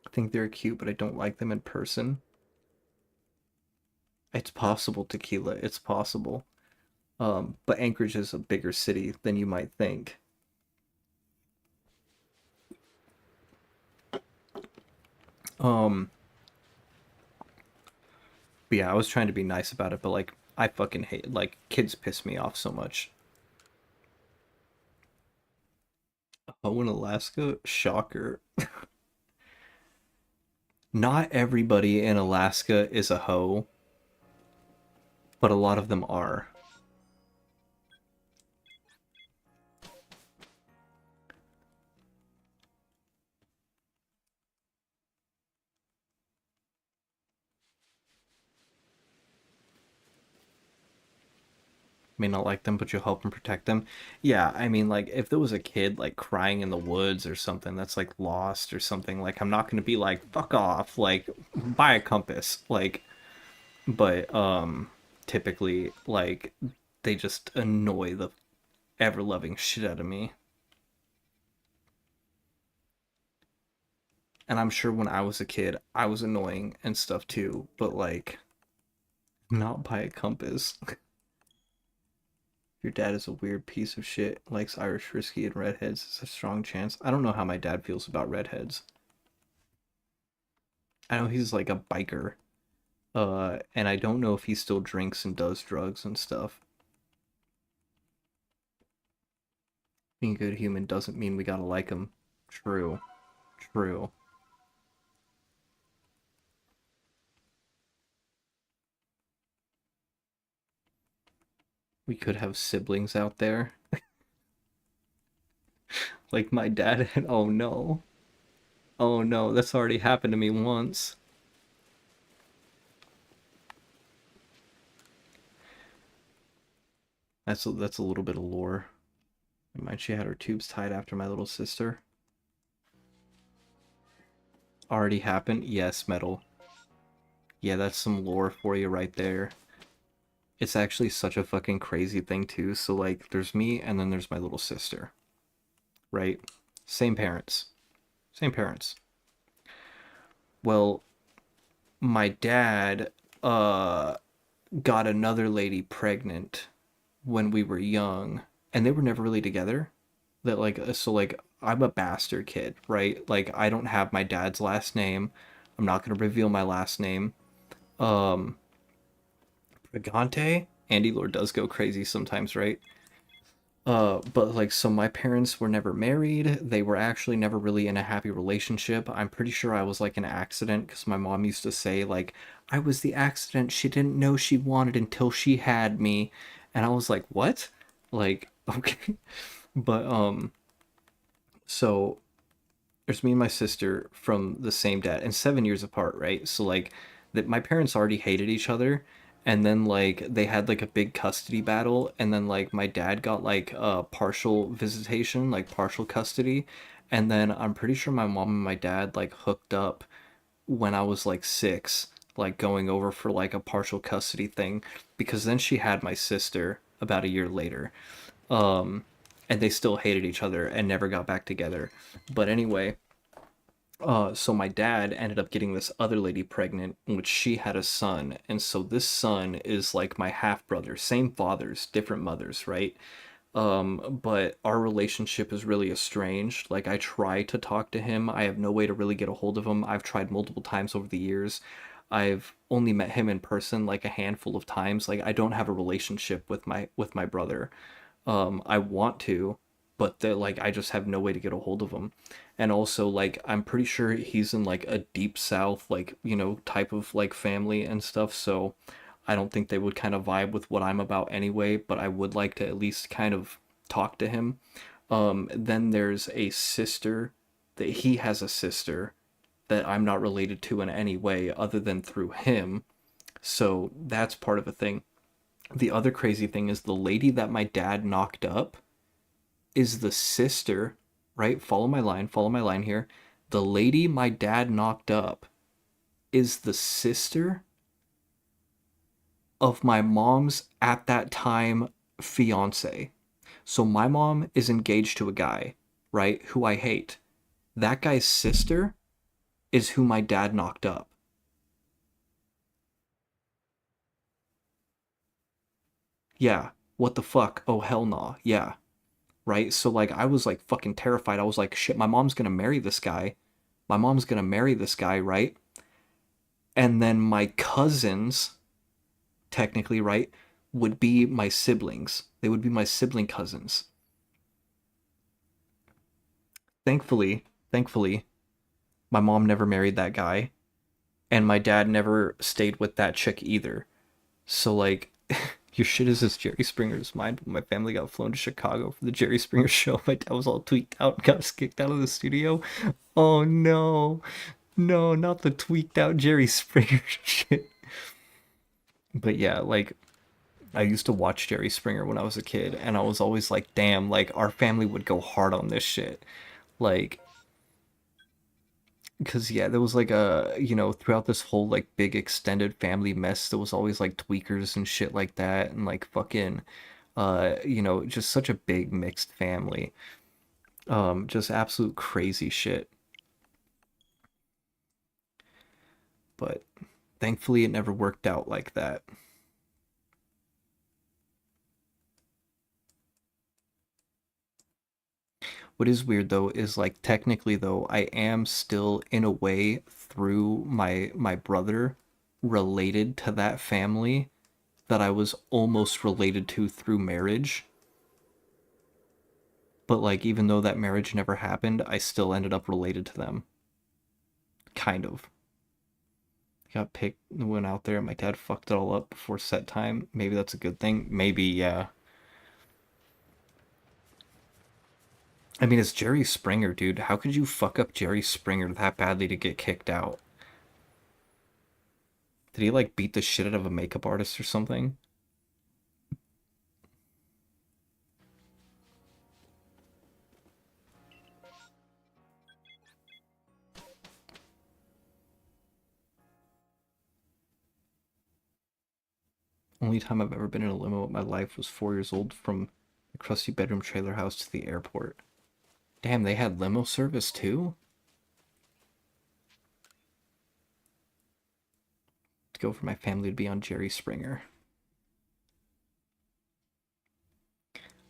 I think they're cute, but I don't like them in person. It's possible, Tequila. It's possible. But Anchorage is a bigger city than you might think. Um, but yeah, I was trying to be nice about it, but like, I fucking hate, like, kids piss me off so much. Oh, in Alaska? Shocker. Not everybody in Alaska is a hoe, but a lot of them are. May not like them, but you'll help and protect them. Yeah, I mean, like, if there was a kid, like, crying in the woods or something that's, like, lost or something, like, I'm not gonna be like, fuck off, like, buy a compass. Like, but, typically, like, they just annoy the ever-loving shit out of me. And I'm sure when I was a kid, I was annoying and stuff too, but, like, not by a compass. Your dad is a weird piece of shit, likes Irish whiskey and redheads. It's a strong chance. I don't know how my dad feels about redheads. I know he's like a biker. And I don't know if he still drinks and does drugs and stuff. Being a good human doesn't mean we gotta like him. True. True. We could have siblings out there. Like my dad. Oh no. Oh no, that's already happened to me once. That's a little bit of lore. Mind she had her tubes tied after my little sister. Already happened? Yes, metal. Yeah, that's some lore for you right there. It's actually such a fucking crazy thing too. So like there's me and then there's my little sister. Right? Same parents. Same parents. Well, my dad got another lady pregnant when we were young and they were never really together. That like so like I'm a bastard kid, right? Like I don't have my dad's last name. I'm not going to reveal my last name. Um Brigante, Andy Lord does go crazy sometimes, right? But like, so my parents were never married. They were actually never really in a happy relationship. I'm pretty sure I was like an accident because my mom used to say, like, I was the accident she didn't know she wanted until she had me. And I was like, what? Like, okay. But, so there's me and my sister from the same dad and 7 years apart, right? So like that my parents already hated each other and then like they had like a big custody battle and then like my dad got like partial visitation, like partial custody, and then I'm pretty sure my mom and my dad like hooked up when I was like 6, like going over for like a partial custody thing because then she had my sister about a year later. And they still hated each other and never got back together. But anyway, so my dad ended up getting this other lady pregnant, in which she had a son, and so this son is like my half brother, same fathers, different mothers, right? But our relationship is really estranged. Like, I try to talk to him, I have no way to really get a hold of him. I've tried multiple times over the years. I've only met him in person like a handful of times. Like, I don't have a relationship with my brother. I want to, but like I just have no way to get a hold of him. And also, like, I'm pretty sure he's in like a deep south, like, type of like family and stuff, so I don't think they would kind of vibe with what I'm about anyway, but I would like to at least kind of talk to him. Then there's a sister, that he has a sister that I'm not related to in any way other than through him. So that's part of a thing. The other crazy thing is the lady that my dad knocked up is the sister, right? Follow my line here. The lady my dad knocked up is the sister of my mom's at that time fiance. So my mom is engaged to a guy, right, who I hate. That guy's sister is who my dad knocked up. Yeah. What the fuck? Oh, hell nah. Yeah. Right? So, like, I was, like, fucking terrified. I was like, shit, my mom's gonna marry this guy. My mom's gonna marry this guy, right? And then my cousins, technically, right, would be my siblings. They would be my sibling cousins. Thankfully, my mom never married that guy, and my dad never stayed with that chick either. So, like, your shit is as Jerry Springer's mind. When my family got flown to Chicago for the Jerry Springer show, my dad was all tweaked out and got us kicked out of the studio. Oh no. No, not the tweaked out Jerry Springer shit. But yeah, like, I used to watch Jerry Springer when I was a kid, and I was always like, damn, like, our family would go hard on this shit. Like, because, yeah, there was like throughout this whole, like, big extended family mess, there was always like tweakers and shit like that, and like fucking, just such a big mixed family. Just absolute crazy shit. But thankfully, it never worked out like that. What is weird though is, like, technically though, I am still in a way through my brother related to that family that I was almost related to through marriage. But like, even though that marriage never happened, I still ended up related to them. Kind of. Got picked, went out there, and my dad fucked it all up before set time. Maybe that's a good thing. Maybe, yeah. I mean, it's Jerry Springer, dude. How could you fuck up Jerry Springer that badly to get kicked out? Did he, like, beat the shit out of a makeup artist or something? Only time I've ever been in a limo in my life was 4 years old, from the crusty bedroom trailer house to the airport. Damn, they had limo service too? To go for my family to be on Jerry Springer.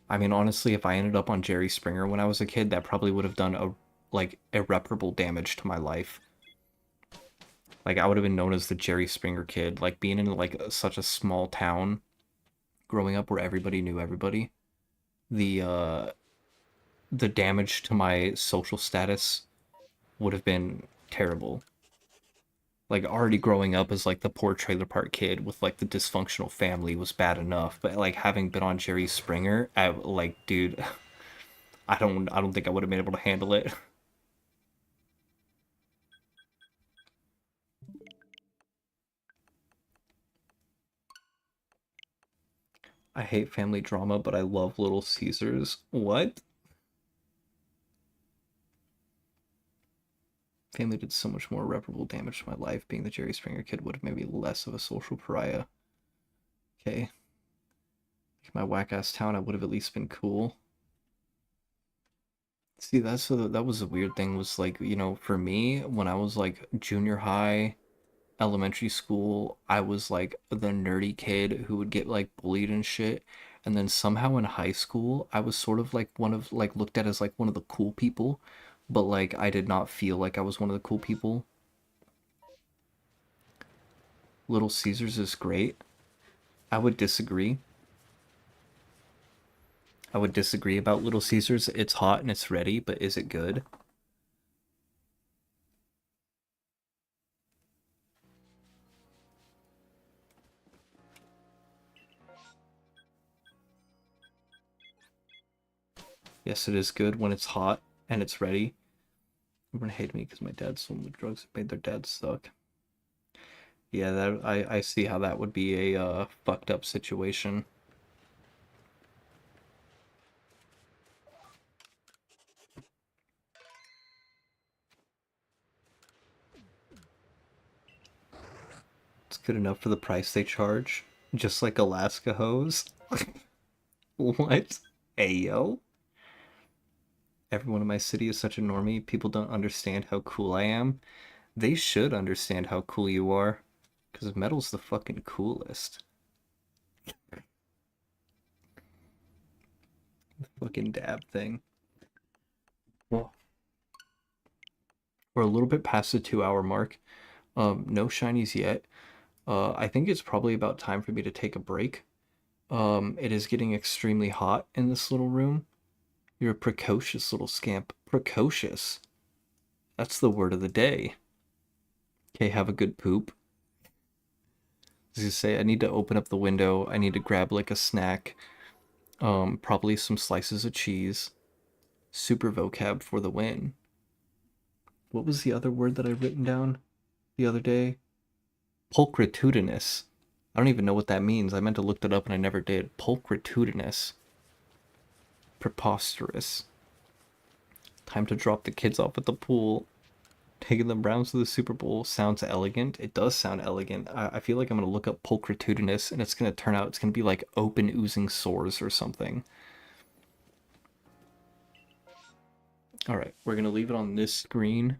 I mean, honestly, if I ended up on Jerry Springer when I was a kid, that probably would have done irreparable damage to my life. Like, I would have been known as the Jerry Springer kid. Like, being in like such a small town, growing up where everybody knew everybody, the the damage to my social status would have been terrible. Like, already growing up as like the poor trailer park kid with like the dysfunctional family was bad enough, but like having been on Jerry Springer, I like, dude, I don't think I would have been able to handle it. I hate family drama, but I love Little Caesars. What? Family did so much more irreparable damage to my life. Being the Jerry Springer kid would have made me less of a social pariah. Okay. my whack-ass town, I would have at least been cool. See, that was a weird thing, was like, you know, for me, when I was like junior high, elementary school, I was like the nerdy kid who would get like bullied and shit. And then somehow in high school, I was sort of like one of like looked at as like one of the cool people, but like I did not feel like I was one of the cool people. Little Caesars is great. I would disagree. I would disagree about Little Caesars. It's hot and it's ready, but is it good? Yes, it is good when it's hot and it's ready. Everyone hated me because my dad sold me drugs that made their dad suck. Yeah, that I see how that would be a fucked up situation. It's good enough for the price they charge, just like Alaska hose. What? Ayo? Everyone in my city is such a normie. People don't understand how cool I am. They should understand how cool you are, because metal's the fucking coolest. The fucking dab thing. Well, we're a little bit past the 2 hour mark. No shinies yet. I think it's probably about time for me to take a break. It is getting extremely hot in this little room. You're a precocious little scamp. Precocious. That's the word of the day. Okay, have a good poop. As you say, I need to open up the window. I need to grab like a snack. Probably some slices of cheese. Super vocab for the win. What was the other word that I written down the other day? Pulchritudinous. I don't even know what that means. I meant to look that up and I never did. Pulchritudinous. Preposterous. Time to drop the kids off at the pool. Taking the Browns to the Super Bowl sounds elegant. It does sound elegant. I feel like I'm going to look up pulchritudinous and it's going to turn out it's going to be like open oozing sores or something. All right, we're going to leave it on this screen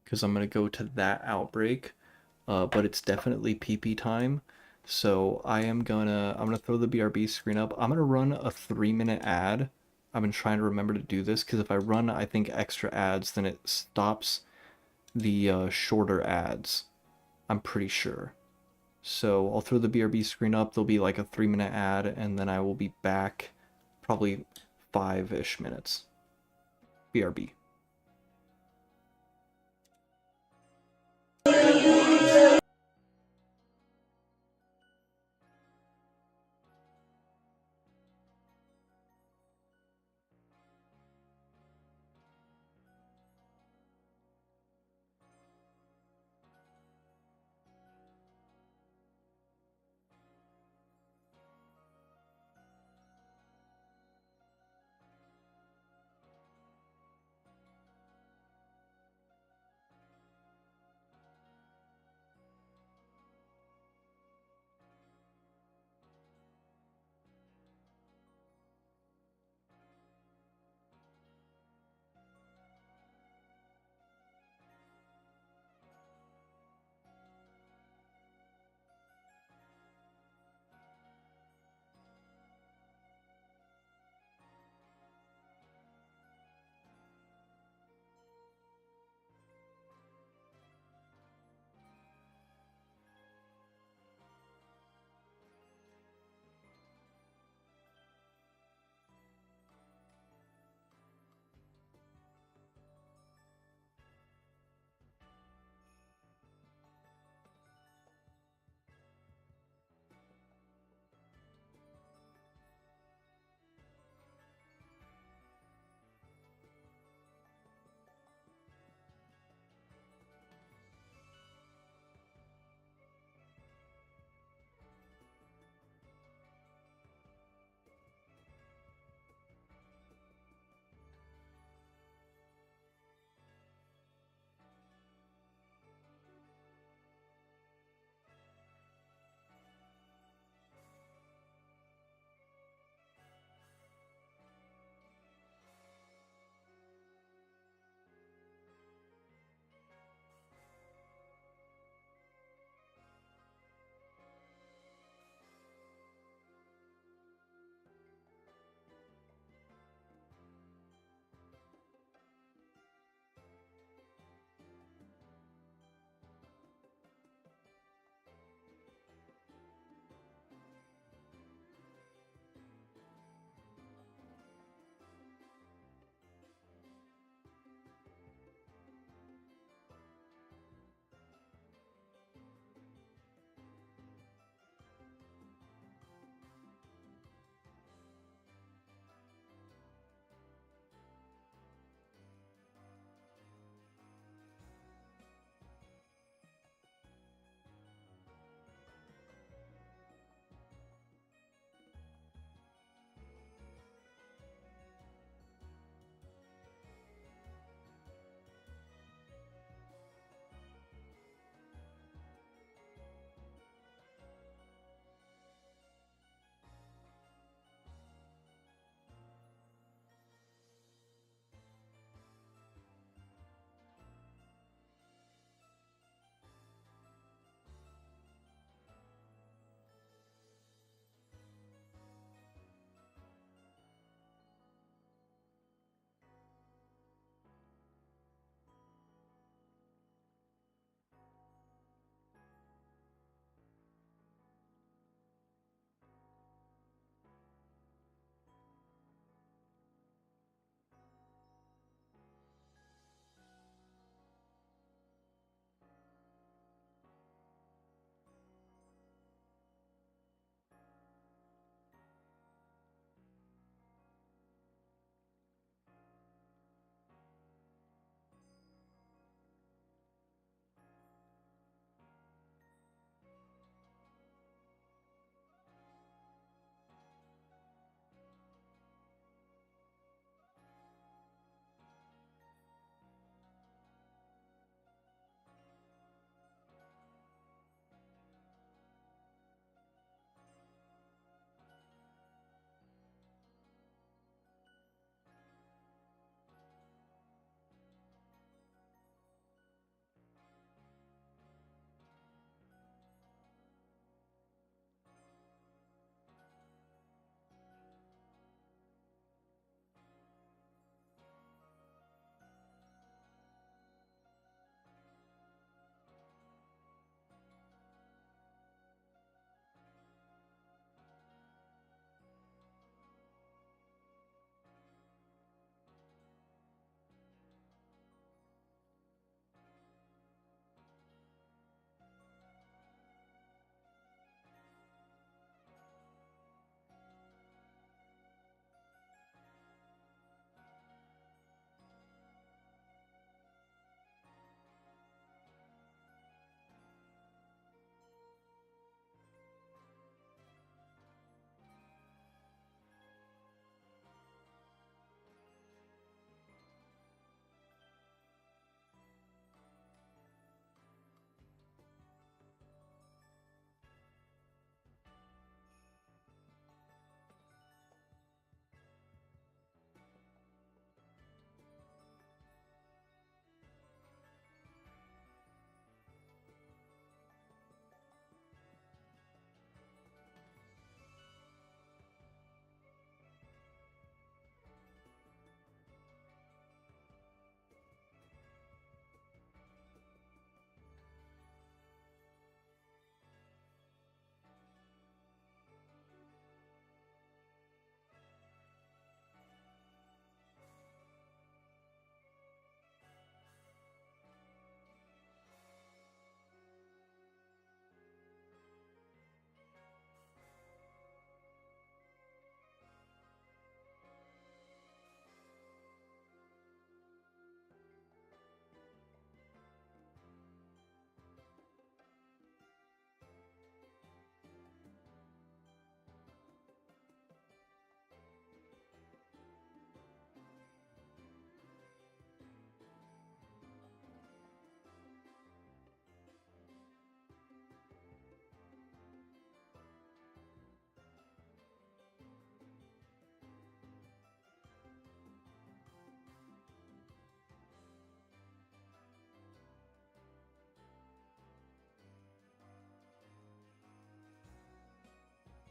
because I'm going to go to that outbreak. But it's definitely PP time. So I'm gonna throw the BRB screen up. I'm gonna run a 3-minute ad. I've been trying to remember to do this because if I run, I think extra ads, then it stops the shorter ads. I'm pretty sure. So I'll throw the BRB screen up. There'll be like a 3-minute ad, and then I will be back probably 5-ish minutes. BRB.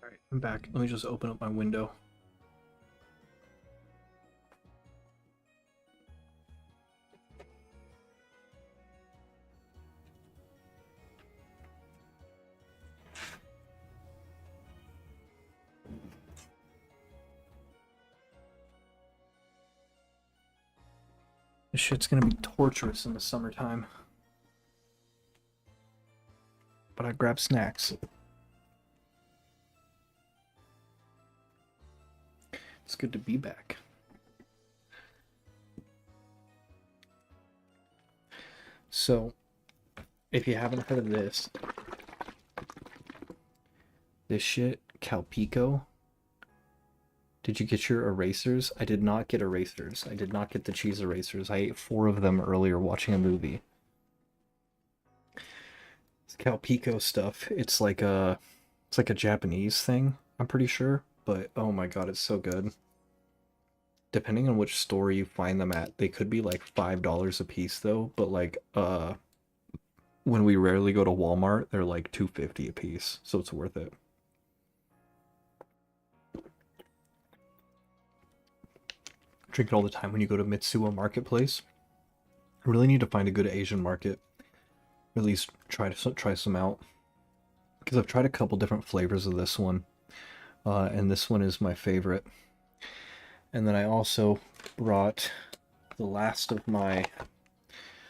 Alright, I'm back. Let me just open up my window. This shit's gonna be torturous in the summertime. But I grabbed snacks. It's good to be back. So, if you haven't heard of this shit, Calpico. Did you get your erasers? I did not get erasers. I did not get the cheese erasers. I ate 4 of them earlier watching a movie. It's Calpico stuff. It's like a Japanese thing, I'm pretty sure. But oh my god, it's so good. Depending on which store you find them at, they could be like $5 a piece though, but like when we rarely go to Walmart, they're like $2.50 a piece, so it's worth it. Drink it all the time when you go to Mitsuo Marketplace. I really need to find a good Asian market. Or at least try some out. Because I've tried a couple different flavors of this one. And this one is my favorite. And then I also brought the last of my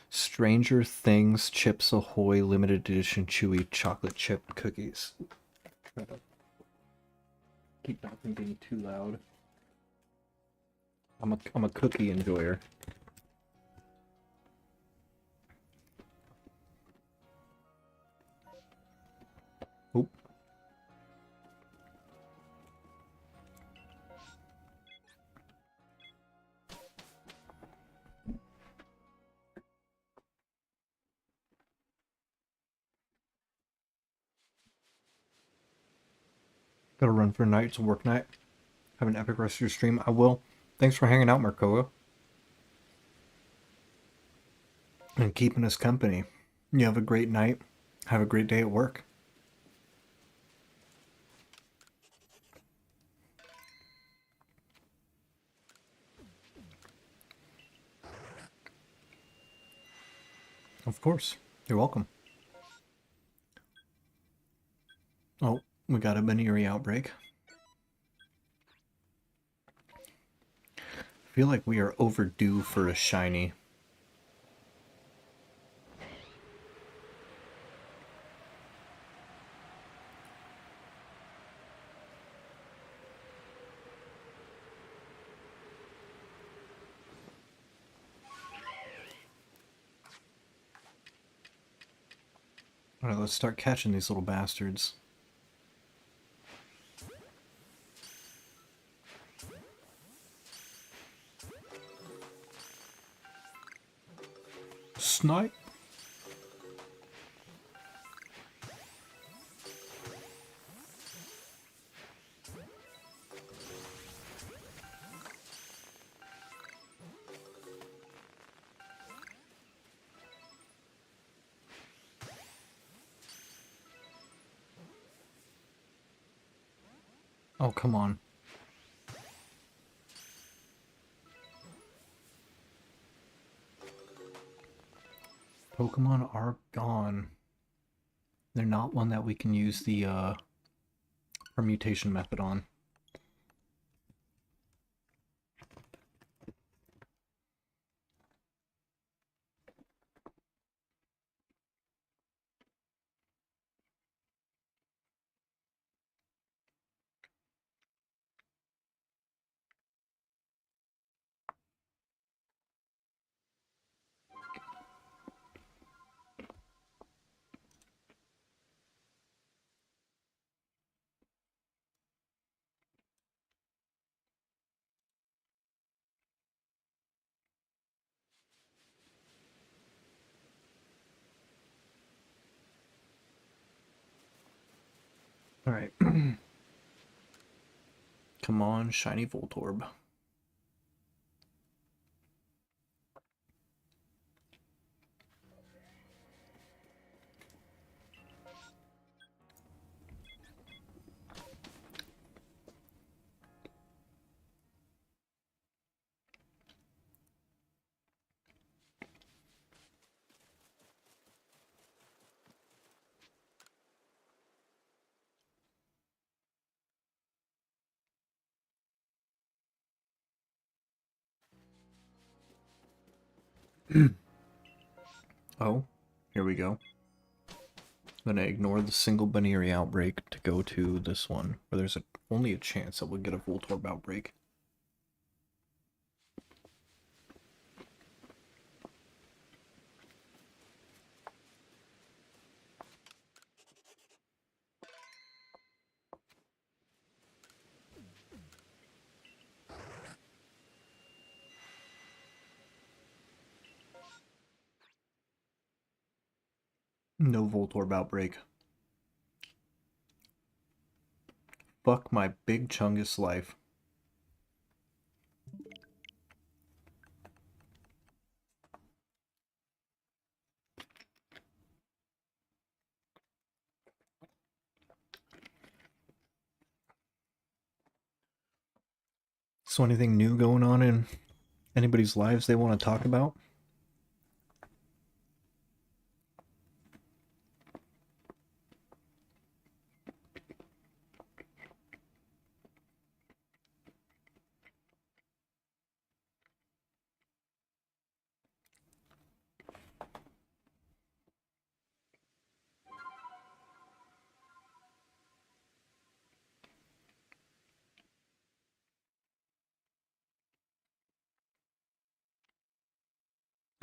Stranger Things Chips Ahoy limited edition chewy chocolate chip cookies. Try to keep that from being too loud. I'm a cookie enjoyer. Oop. Gotta run for a night. It's a work night. Have an epic rest of your stream. I will. Thanks for hanging out, Marcoa. And keeping us company. You have a great night. Have a great day at work. Of course. You're welcome. Oh, we got a Baneri outbreak. I feel like we are overdue for a shiny. Alright, let's start catching these little bastards. Snipe. Oh, come on. Pokemon are gone. They're not one that we can use the permutation method on. Alright. Come on, shiny Voltorb. Oh, here we go. I'm gonna ignore the single Baneri outbreak to go to this one, where there's only a chance that we'll get a Voltorb outbreak. No Voltorb outbreak. Fuck my big Chungus life. So anything new going on in anybody's lives they want to talk about?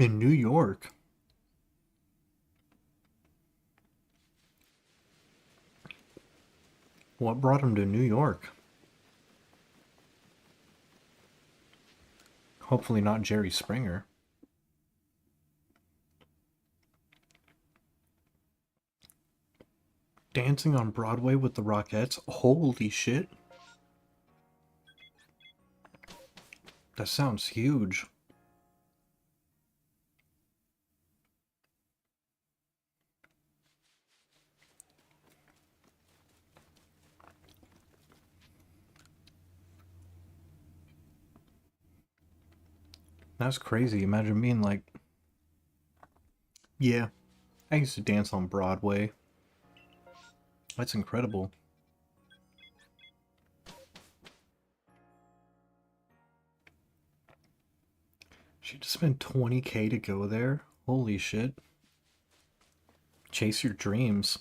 In New York? What brought him to New York? Hopefully not Jerry Springer. Dancing on Broadway with the Rockettes? Holy shit. That sounds huge. That's crazy. Imagine being like, yeah, I used to dance on Broadway. That's incredible. She just spent 20K to go there? Holy shit. Chase your dreams.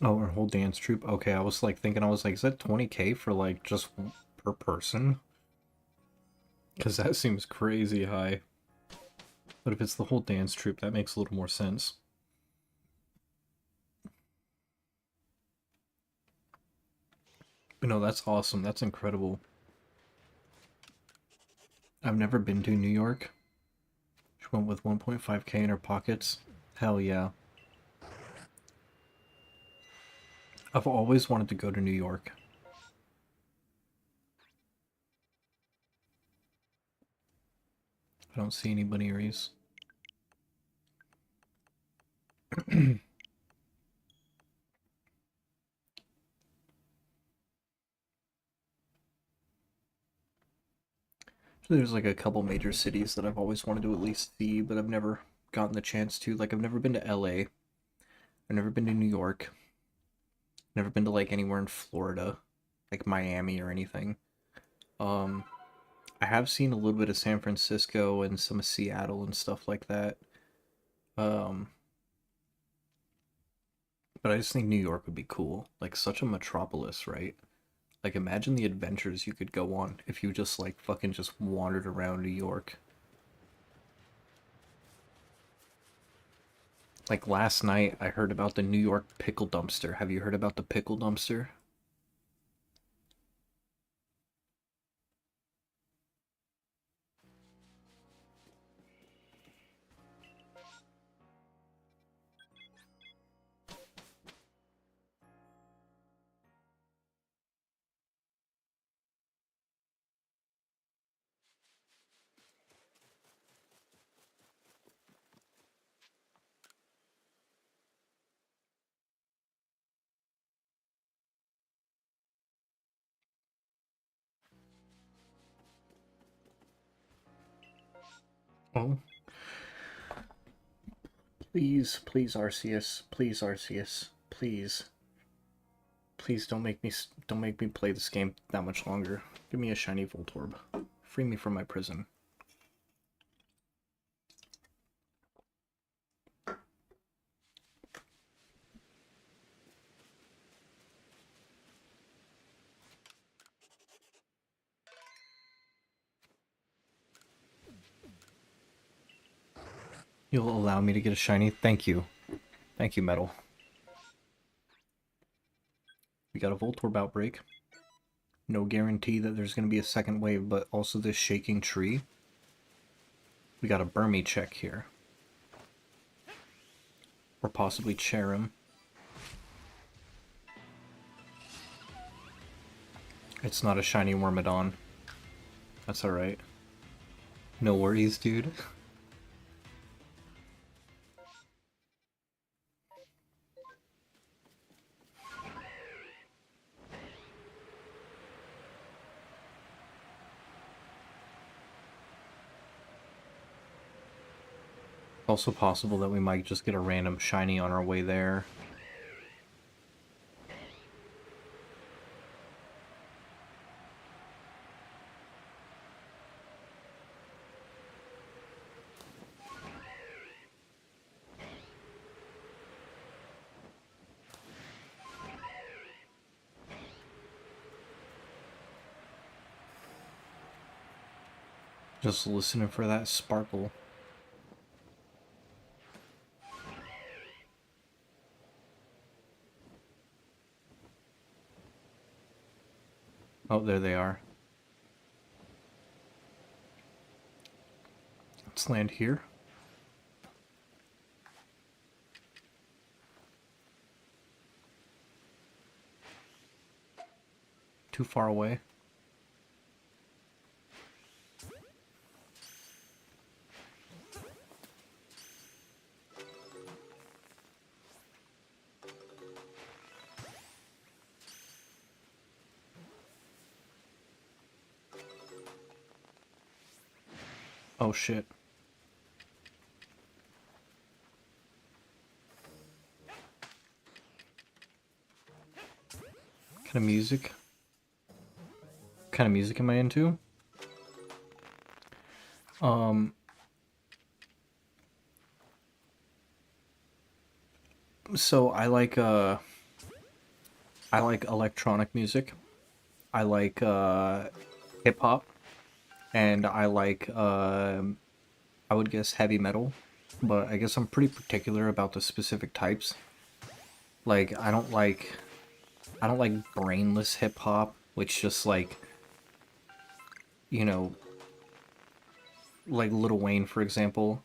Oh, her whole dance troupe? Okay, I was like thinking, I was like, is that 20K for like just per person? Because that seems crazy high. But if it's the whole dance troupe, that makes a little more sense. But no, that's awesome. That's incredible. I've never been to New York. She went with 1.5K in her pockets. Hell yeah. I've always wanted to go to New York. I don't see any Bunearies. There's like a couple major cities that I've always wanted to at least see, but I've never gotten the chance to. Like, I've never been to LA. I've never been to New York. Never been to like anywhere in Florida, like Miami or anything. Um, I have seen a little bit of San Francisco and some of Seattle and stuff like that. Um, but I just think New York would be cool. Like, such a metropolis, right? Like, imagine the adventures you could go on if you just like fucking just wandered around New York. Like last night, I heard about the New York pickle dumpster. Have you heard about the pickle dumpster? Oh, please, please, Arceus. Please, Arceus. Please. Please don't make me play this game that much longer. Give me a shiny Voltorb. Free me from my prison. You'll allow me to get a shiny? Thank you. Thank you, Metal. We got a Voltorb outbreak. No guarantee that there's going to be a second wave, but also this shaking tree. We got a Burmy check here. Or possibly Cherim. It's not a shiny Wormadon. That's alright. No worries, dude. Also possible that we might just get a random shiny on our way there. Just listening for that sparkle. Oh, there they are. Let's land here. Too far away. Oh shit. What kind of music? What kind of music am I into? So I like electronic music. I like hip hop, and I like I would guess heavy metal, but I guess I'm pretty particular about the specific types. Like I don't like brainless hip hop, which just like, you know, like Lil Wayne, for example.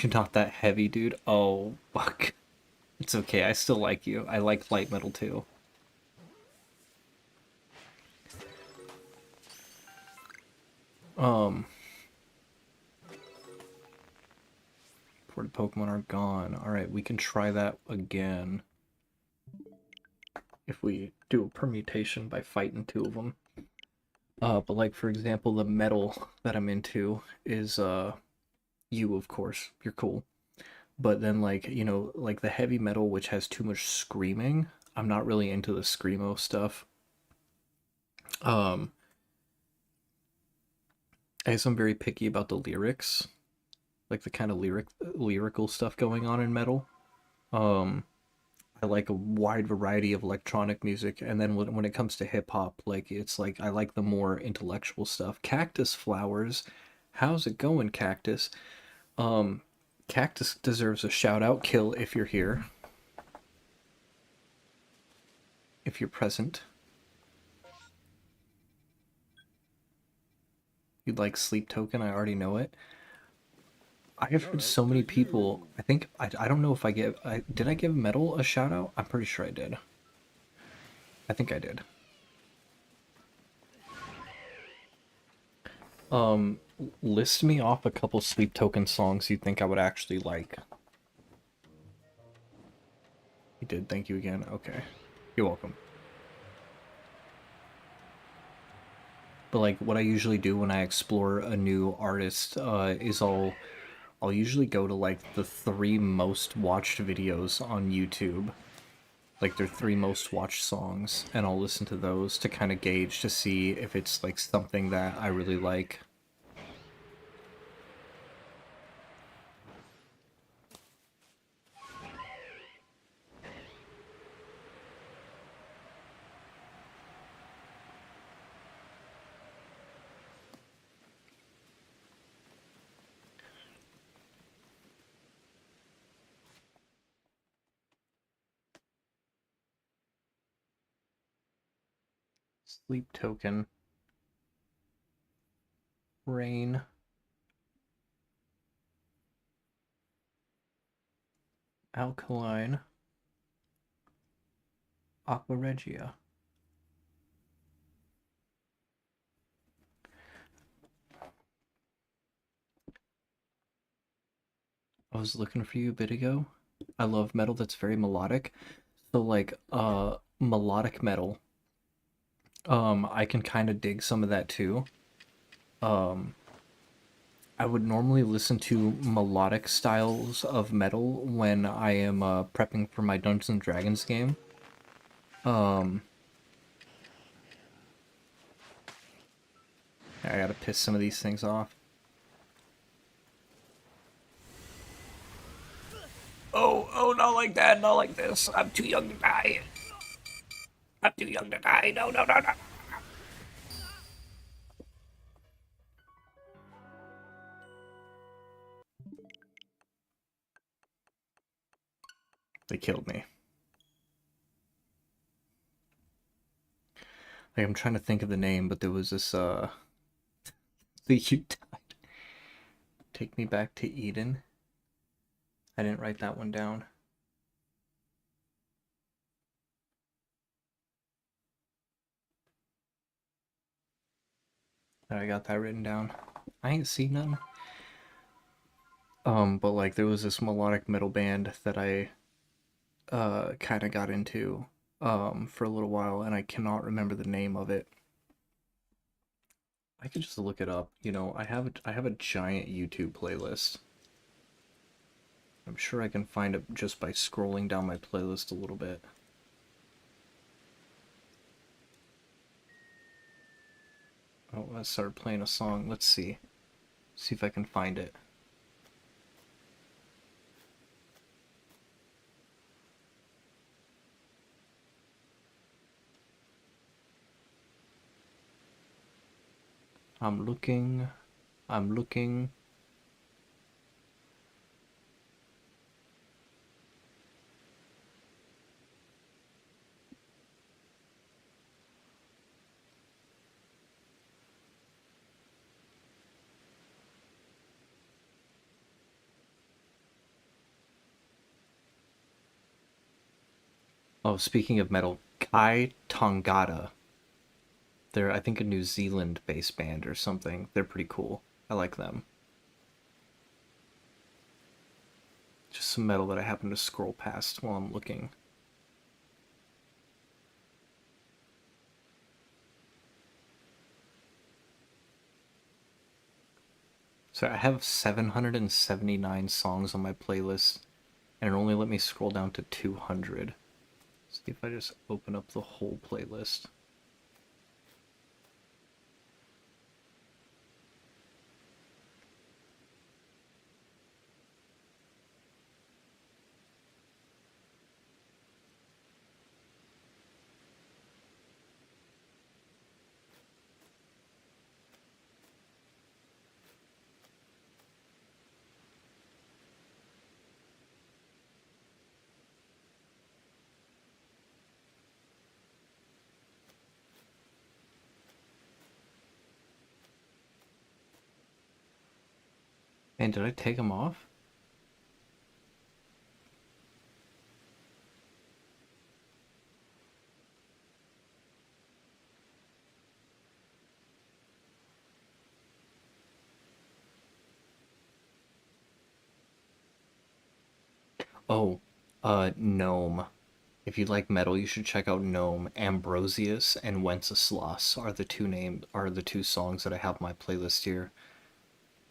You're not that heavy, dude. Oh, fuck. It's okay, I still like you. I like light metal too. Ported Pokemon are gone. Alright, we can try that again. If we do a permutation by fighting two of them. But like, for example, the metal that I'm into is, you, of course. You're cool. But then, like, you know, like the heavy metal, which has too much screaming, I'm not really into the screamo stuff. I guess I'm very picky about the lyrics, like the kind of lyrical stuff going on in metal. I like a wide variety of electronic music, and then when it comes to hip hop, like it's like I like the more intellectual stuff. Cactus Flowers, how's it going, Cactus? Cactus deserves a shout out. Kill if you're here, if you're present. You'd like Sleep Token? I already know it. I have heard so many people. I think I don't know if did I give Metal a shout out? I'm pretty sure I did. I think I did. List me off a couple Sleep Token songs you think I would actually like. You did. Thank you again. Okay, you're welcome. But like what I usually do when I explore a new artist is I'll usually go to like the 3 most watched videos on YouTube. like their 3 most watched songs, and I'll listen to those to kind of gauge to see if it's like something that I really like. Sleep Token, Rain, Alkaline, Aqua Regia. I was looking for you a bit ago. I love metal that's very melodic. So like melodic metal. I can kind of dig some of that too. Um I would normally listen to melodic styles of metal when I am prepping for my Dungeons and Dragons game. Um I gotta piss some of these things off. Oh, not like that, not like this. I'm too young to die. I'm too young to die. No, no, no, no. They killed me. Like, I'm trying to think of the name, but there was this, you died. Take me back to Eden. I didn't write that one down. I got that written down. I ain't seen none. But like there was this melodic metal band that I kind of got into for a little while, and I cannot remember the name of it. I could just look it up. You know, I have a giant YouTube playlist. I'm sure I can find it just by scrolling down my playlist a little bit. Oh, I started playing a song. Let's see. See if I can find it. I'm looking. I'm looking. Oh, speaking of metal, Kai Tongata. They're, I think, a New Zealand-based band or something. They're pretty cool. I like them. Just some metal that I happen to scroll past while I'm looking. So I have 779 songs on my playlist, and it only let me scroll down to 200. See if I just open up the whole playlist. And did I take them off? Oh, Gnome. If you like metal, you should check out Gnome. Ambrosius and Wenceslas are the two songs that I have on my playlist here.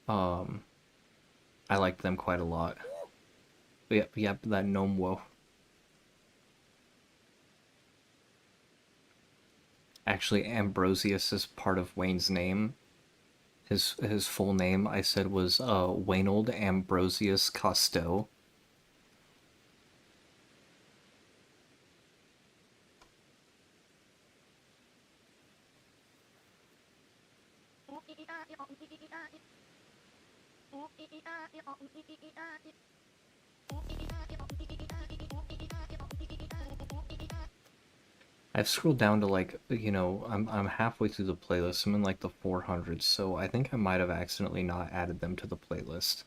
Um, I like them quite a lot. But yeah, that Gnome Woe. Actually, Ambrosius is part of Wayne's name. His full name, I said, was Waynold Ambrosius Costeau. I've scrolled down to like, I'm halfway through the playlist. I'm in like the 400s, so I think I might have accidentally not added them to the playlist.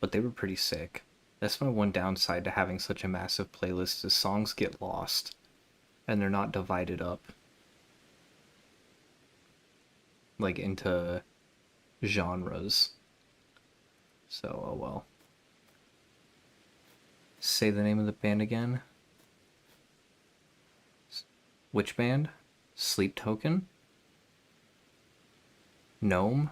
But they were pretty sick. That's my one downside to having such a massive playlist is songs get lost and they're not divided up like into genres. So, oh well. Say the name of the band again. Which band? Sleep Token? Gnome?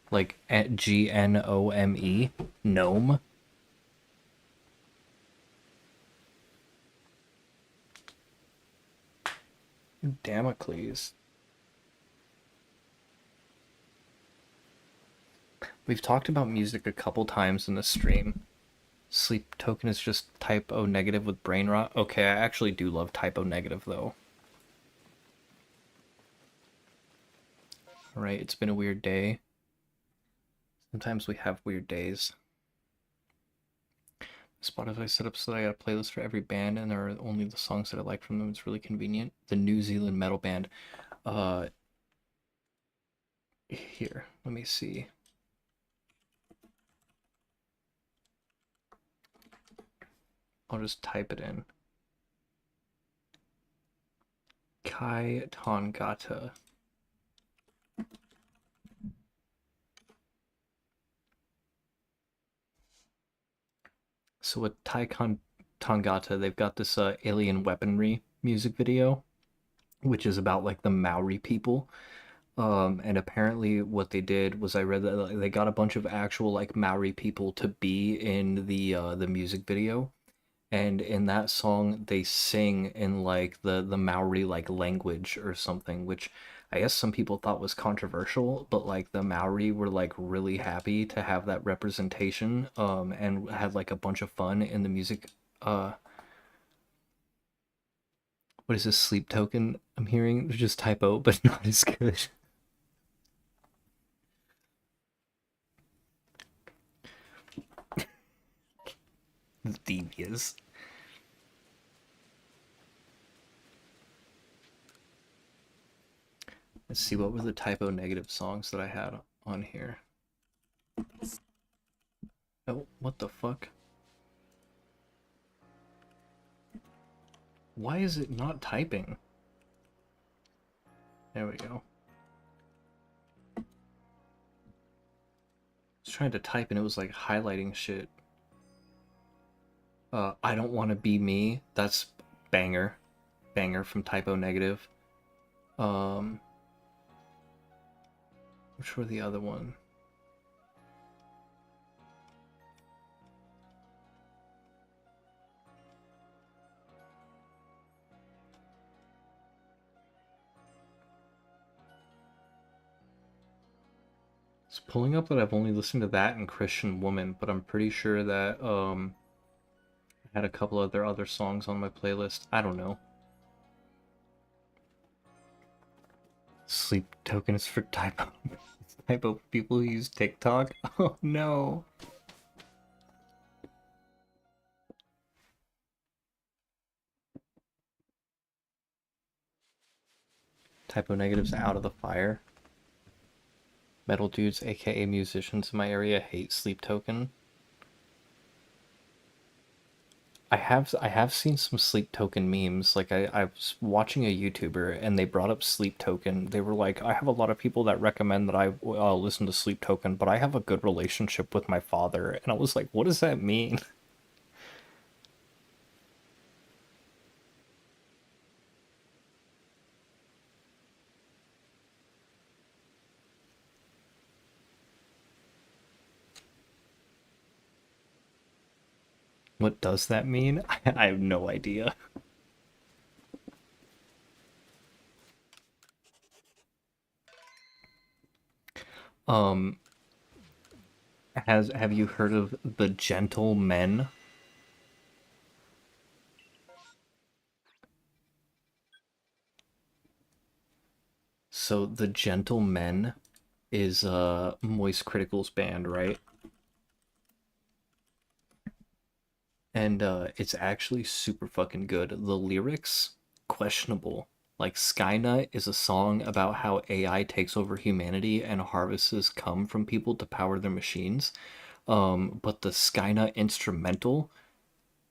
Like at Gnome? Gnome? Damocles. We've talked about music a couple times in the stream. Sleep Token is just type O negative with brain rot. Okay, I actually do love type O negative though. Alright, it's been a weird day. Sometimes we have weird days. Spotify set up so that I got a playlist for every band and there are only the songs that I like from them. It's really convenient. The New Zealand metal band. Here, let me see. I'll just type it in. Kai Tongata. So with Tongata, they've got this alien weaponry music video, which is about like the Maori people. And apparently what they did was I read that they got a bunch of actual like Maori people to be in the music video. And in that song they sing in like the Maori like language or something, which I guess some people thought was controversial, but like the Maori were like really happy to have that representation, and had like a bunch of fun in the music. What is this Sleep Token I'm hearing? They're just typo, but not as good. Devious. Let's see, what were the typo negative songs that I had on here? Oh, what the fuck? Why is it not typing? There we go. I was trying to type and it was like highlighting shit. I Don't Want to Be Me. That's banger. Banger from Typo Negative. Which were the other one? It's pulling up that I've only listened to that and Christian Woman, but I'm pretty sure that I had a couple of their other songs on my playlist. I don't know. Sleep tokens for typo typo people who use TikTok. Oh no. Typo negatives out of the fire. Metal dudes, aka musicians in my area, hate Sleep Token. I have seen some Sleep Token memes. Like I was watching a YouTuber and they brought up Sleep Token. They were like, I have a lot of people that recommend that I listen to Sleep Token, but I have a good relationship with my father. And I was like, what does that mean? What does that mean? I have no idea. Um, have you heard of the Gentlemen? So the Gentlemen is Moist Critical's band, right? And it's actually super fucking good. The lyrics, questionable. Like Skynet is a song about how AI takes over humanity and harvests come from people to power their machines. But the Skynet instrumental,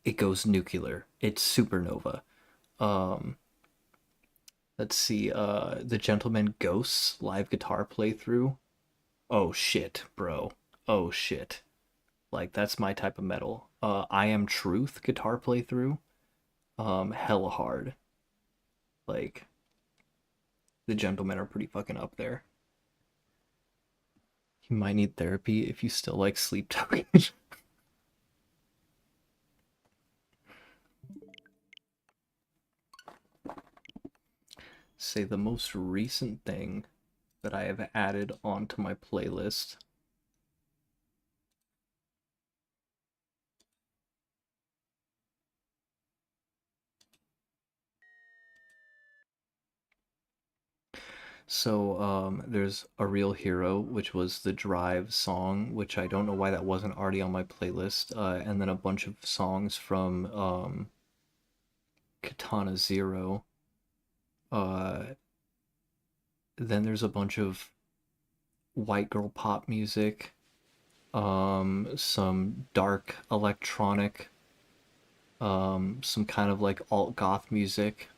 it goes nuclear. It's supernova. Um, let's see, the Gentleman Ghosts live guitar playthrough. Oh shit, bro. Oh shit. Like that's my type of metal. I Am Truth guitar playthrough. Hella hard. Like the Gentlemen are pretty fucking up there. You might need therapy if you still like Sleep Token. Say the most recent thing that I have added onto my playlist. So there's A Real Hero, which was the Drive song, which I don't know why that wasn't already on my playlist, and then a bunch of songs from Katana Zero. Uh, then there's a bunch of white girl pop music, some dark electronic, some kind of like alt goth music,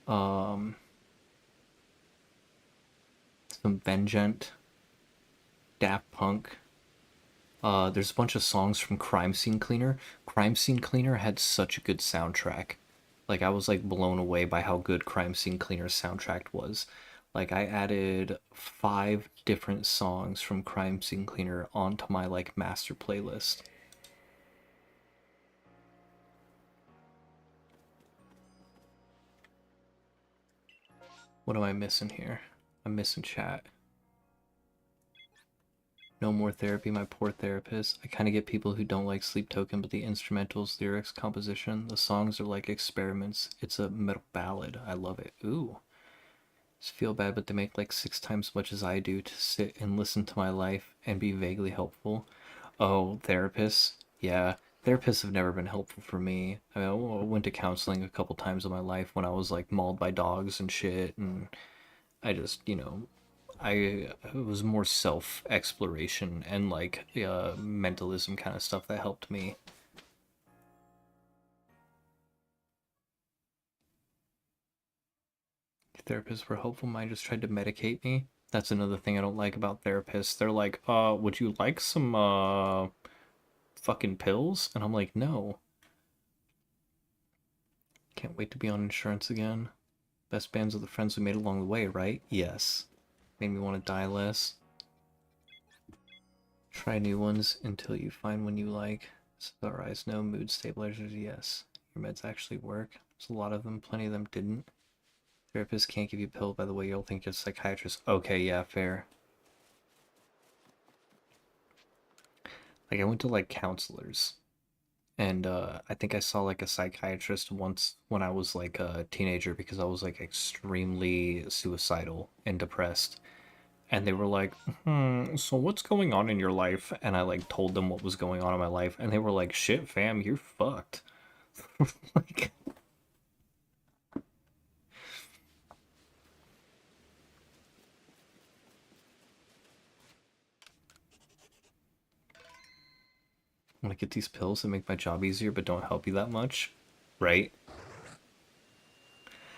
um, some Vengeant, Daft Punk. There's a bunch of songs from Crime Scene Cleaner. Crime Scene Cleaner had such a good soundtrack. Like I was like blown away by how good Crime Scene Cleaner's soundtrack was. Like I added 5 different songs from Crime Scene Cleaner onto my like master playlist. What am I missing here? I'm missing chat. No more therapy, my poor therapist. I kind of get people who don't like Sleep Token, but the instrumentals, lyrics, composition, the songs are like experiments. It's a metal ballad. I love it. Ooh. Just feel bad, but they make like 6 times as much as I do to sit and listen to my life and be vaguely helpful. Oh, therapists? Yeah, therapists have never been helpful for me. I mean, I went to counseling a couple times in my life when I was like mauled by dogs and shit, and I just, I it was more self exploration and like mentalism kind of stuff that helped me. Therapists were helpful. Mine just tried to medicate me. That's another thing I don't like about therapists. They're like, would you like some fucking pills? And I'm like, no. Can't wait to be on insurance again. Best bands are the friends we made along the way, right? Yes. Made me want to die less. Try new ones until you find one you like. Sunrise, no. Mood stabilizers, yes. Your meds actually work. There's a lot of them. Plenty of them didn't. Therapists can't give you pills, by the way. You'll think you're a psychiatrist. Okay, yeah, fair. Like, I went to, like, counselors. And I think I saw, like, a psychiatrist once when I was, like, a teenager because I was, like, extremely suicidal and depressed. And they were like, so what's going on in your life? And I, like, told them what was going on in my life. And they were like, shit, fam, you're fucked. Like, I'm gonna get these pills that make my job easier but don't help you that much, right?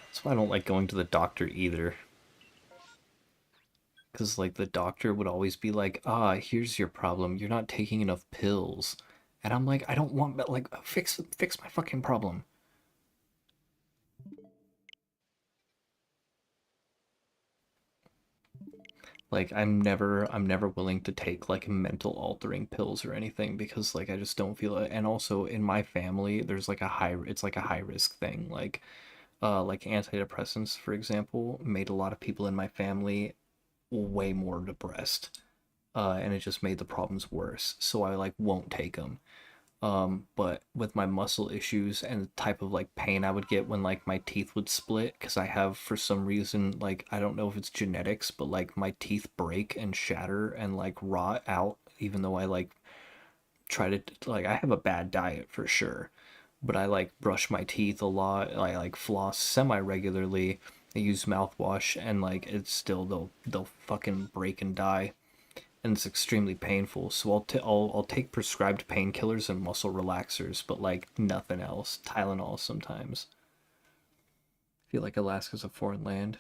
That's why I don't like going to the doctor either. Because, like, the doctor would always be like, here's your problem. You're not taking enough pills. And I'm like, I don't want, like, fix my fucking problem. Like I'm never willing to take like mental altering pills or anything because like I just don't feel it. And also in my family, there's like it's like a high risk thing. Like antidepressants, for example, made a lot of people in my family way more depressed. And it just made the problems worse. So I like won't take them. But with my muscle issues and the type of like pain I would get when like my teeth would split, because I have for some reason, like I don't know if it's genetics, but like my teeth break and shatter and like rot out, even though I like try to like I have a bad diet for sure, but I like brush my teeth a lot. I like floss semi regularly. I use mouthwash and like it's still they'll fucking break and die, and it's extremely painful. So I'll take prescribed painkillers and muscle relaxers, but like nothing else. Tylenol sometimes. I feel like Alaska's a foreign land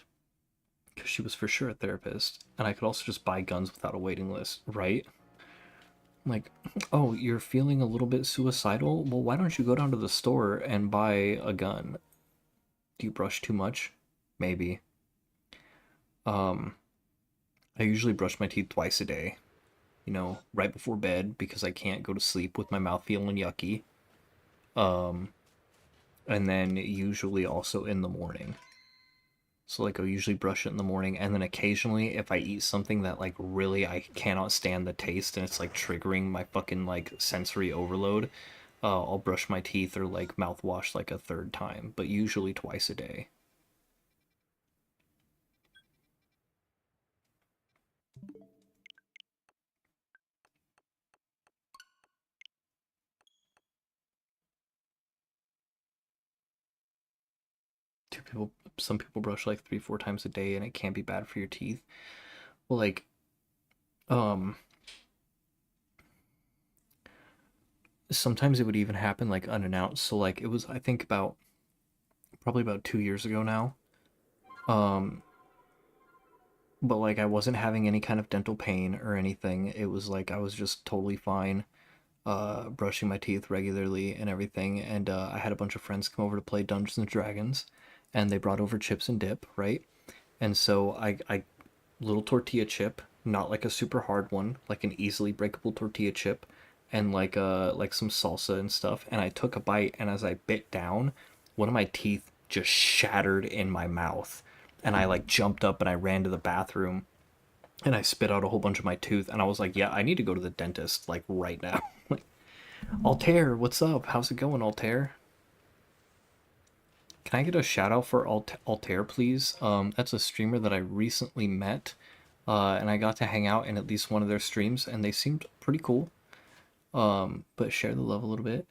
because she was for sure a therapist, and I could also just buy guns without a waiting list, right? Like, oh, you're feeling a little bit suicidal? Well, why don't you go down to the store and buy a gun? Do you brush too much? Maybe. Um, I usually brush my teeth twice a day, right before bed because I can't go to sleep with my mouth feeling yucky. Um, and then usually also in the morning. So like I'll usually brush it in the morning, and then occasionally if I eat something that like really I cannot stand the taste and it's like triggering my fucking like sensory overload, I'll brush my teeth or like mouthwash like a third time, but usually twice a day. Two people, some people brush like 3, 4 times a day, and it can be bad for your teeth. Well, like, um, sometimes it would even happen like unannounced. So like it was, I think about probably about 2 years ago now. Um, but like I wasn't having any kind of dental pain or anything. It was like I was just totally fine, brushing my teeth regularly and everything. And I had a bunch of friends come over to play Dungeons and Dragons, and they brought over chips and dip, right? And so I little tortilla chip, not like a super hard one, like an easily breakable tortilla chip, and like some salsa and stuff. And I took a bite, and as I bit down, one of my teeth just shattered in my mouth, and I like jumped up and I ran to the bathroom, and I spit out a whole bunch of my tooth, and I was like, yeah, I need to go to the dentist like right now. Like, Altair, what's up? How's it going, Altair? Can I get a shout out for Altair, please? That's a streamer that I recently met, and I got to hang out in at least one of their streams, and they seemed pretty cool. But share the love a little bit.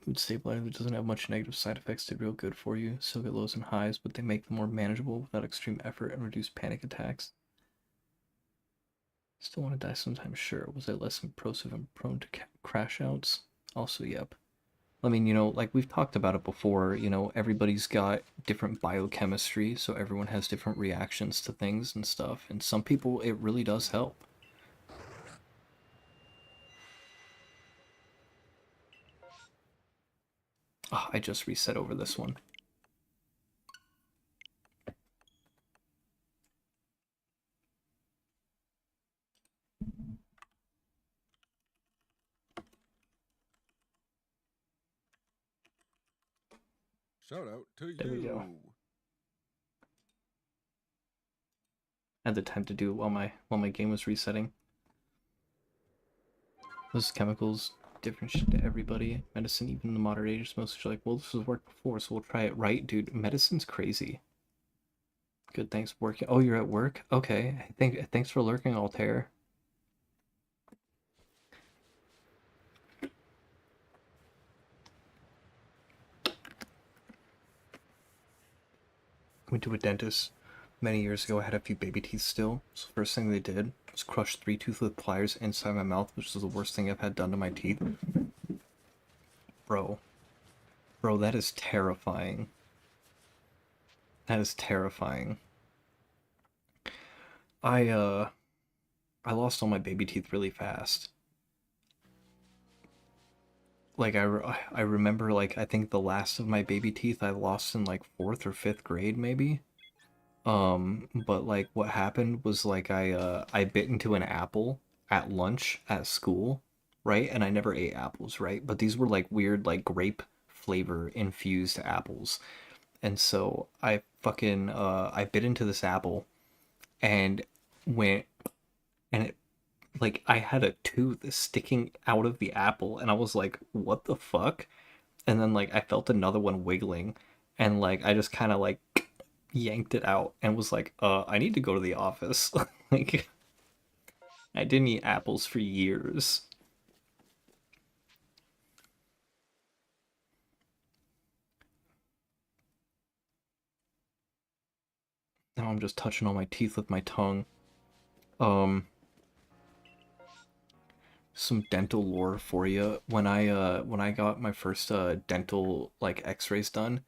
Mood stabilizer doesn't have much negative side effects. They're real good for you. Still get lows and highs, but they make them more manageable without extreme effort and reduce panic attacks. Still want to die sometimes, sure. Was I less impressive and prone to crash outs? Also, yep. I mean, like we've talked about it before, everybody's got different biochemistry, so everyone has different reactions to things and stuff. And some people, it really does help. Oh, I just reset over this one. Shout out to There we you. go. I had the time to do it while my game was resetting. Those chemicals, different shit to everybody. Medicine, even the moderate age, most are like, well, this has worked before, so we'll try it, right? Dude, medicine's crazy. Good, thanks for working. Oh, you're at work? Okay. Thanks for lurking, Altair. Went to a dentist many years ago. I had a few baby teeth still. So the first thing they did was crush 3 tooth with pliers inside my mouth, which is the worst thing I've had done to my teeth. Bro. Bro, that is terrifying. That is terrifying. I I lost all my baby teeth really fast. Like I remember like I think the last of my baby teeth I lost in like 4th or 5th grade maybe. But like what happened was like I bit into an apple at lunch at school, right? And I never ate apples, right? But these were like weird like grape flavor infused apples. And so I bit into this apple and went and it like I had a tooth sticking out of the apple and I was like, what the fuck? And then like I felt another one wiggling and like I just kind of like yanked it out and was like, I need to go to the office. Like I didn't eat apples for years. Now I'm just touching all my teeth with my tongue. Um some dental lore for you. When I got my first dental like x-rays done,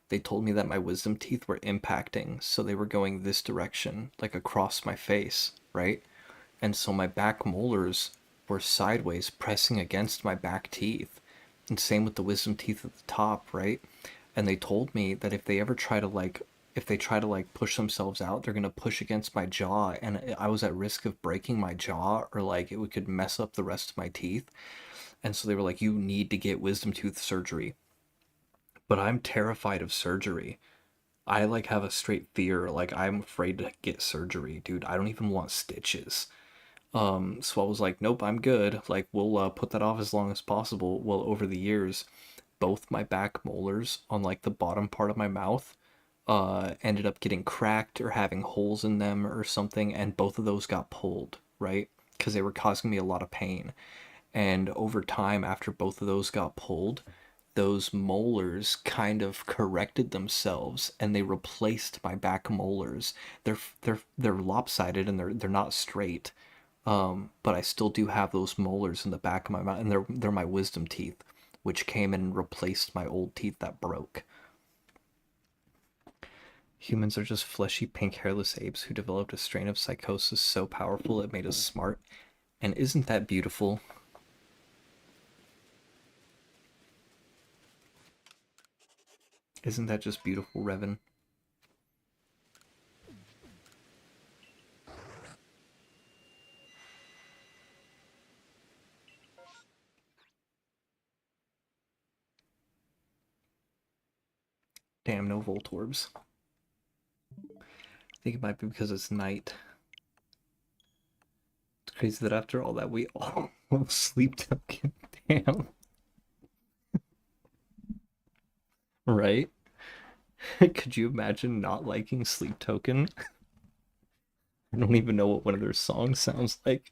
they told me that my wisdom teeth were impacting, so they were going this direction, like across my face, right? And so my back molars were sideways pressing against my back teeth. And same with the wisdom teeth at the top, right? And they told me that if they try to like push themselves out, they're gonna push against my jaw, and I was at risk of breaking my jaw or like it could mess up the rest of my teeth. And so they were like, you need to get wisdom tooth surgery. But I'm terrified of surgery. I like have a straight fear. Like I'm afraid to get surgery, dude. I don't even want stitches. So I was like, nope, I'm good. Like, we'll put that off as long as possible. Well, over the years, both my back molars on like the bottom part of my mouth ended up getting cracked or having holes in them or something, and both of those got pulled, right? Because they were causing me a lot of pain. And over time, after both of those got pulled, those molars kind of corrected themselves and they replaced my back molars. They're lopsided and they're not straight. But I still do have those molars in the back of my mouth, and they're my wisdom teeth, which came in and replaced my old teeth that broke. Humans are just fleshy, pink, hairless apes who developed a strain of psychosis so powerful it made us smart. And isn't that beautiful? Isn't that just beautiful, Revan? Damn, no Voltorbs. I think it might be because it's night. It's crazy that after all that we all sleep token. Damn. Right? Could you imagine not liking Sleep Token? I don't even know what one of their songs sounds like.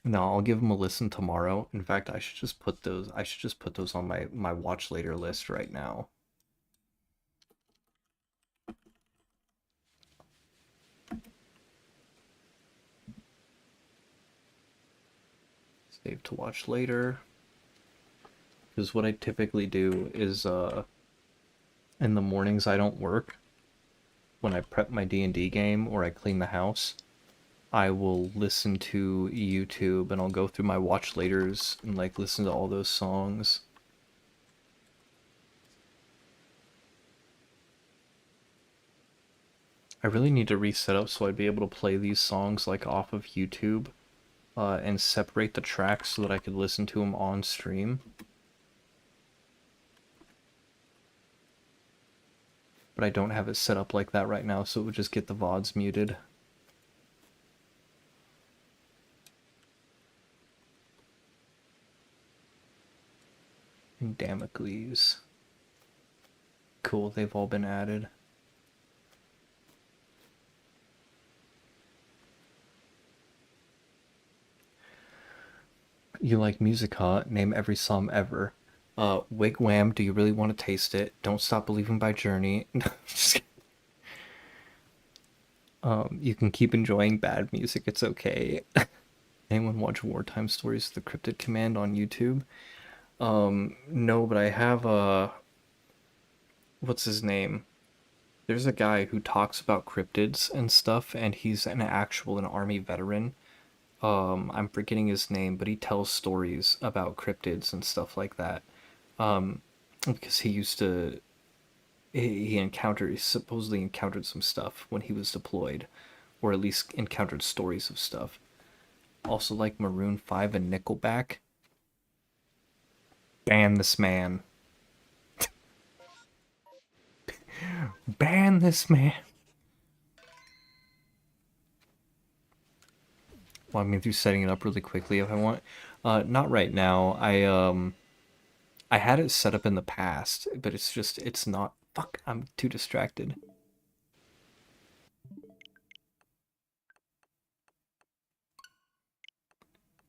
No, I'll give them a listen tomorrow. In fact, I should just put those on my watch later list right now. Save to watch later. Because what I typically do is in the mornings I don't work. When I prep my D&D game or I clean the house, I will listen to YouTube and I'll go through my watch laters and like listen to all those songs. I really need to reset up so I'd be able to play these songs like off of YouTube and separate the tracks so that I could listen to them on stream. But I don't have it set up like that right now, so it would just get the VODs muted. And Damocles. Cool, they've all been added. You like music, huh? Name every song ever. Wigwam, do you really want to taste it? Don't Stop Believing by Journey. You can keep enjoying bad music, it's okay. Anyone watch Wartime Stories of the Cryptid Command on YouTube? No, but I have what's his name? There's a guy who talks about cryptids and stuff, and he's an army veteran. I'm forgetting his name, but he tells stories about cryptids and stuff like that. Because he used to he supposedly encountered some stuff when he was deployed, or at least encountered stories of stuff. Also like Maroon 5 and Nickelback. Ban this man. Ban this man. Well, I mean, through setting it up really quickly if I want. Not right now. I had it set up in the past, but it's not. Fuck, I'm too distracted.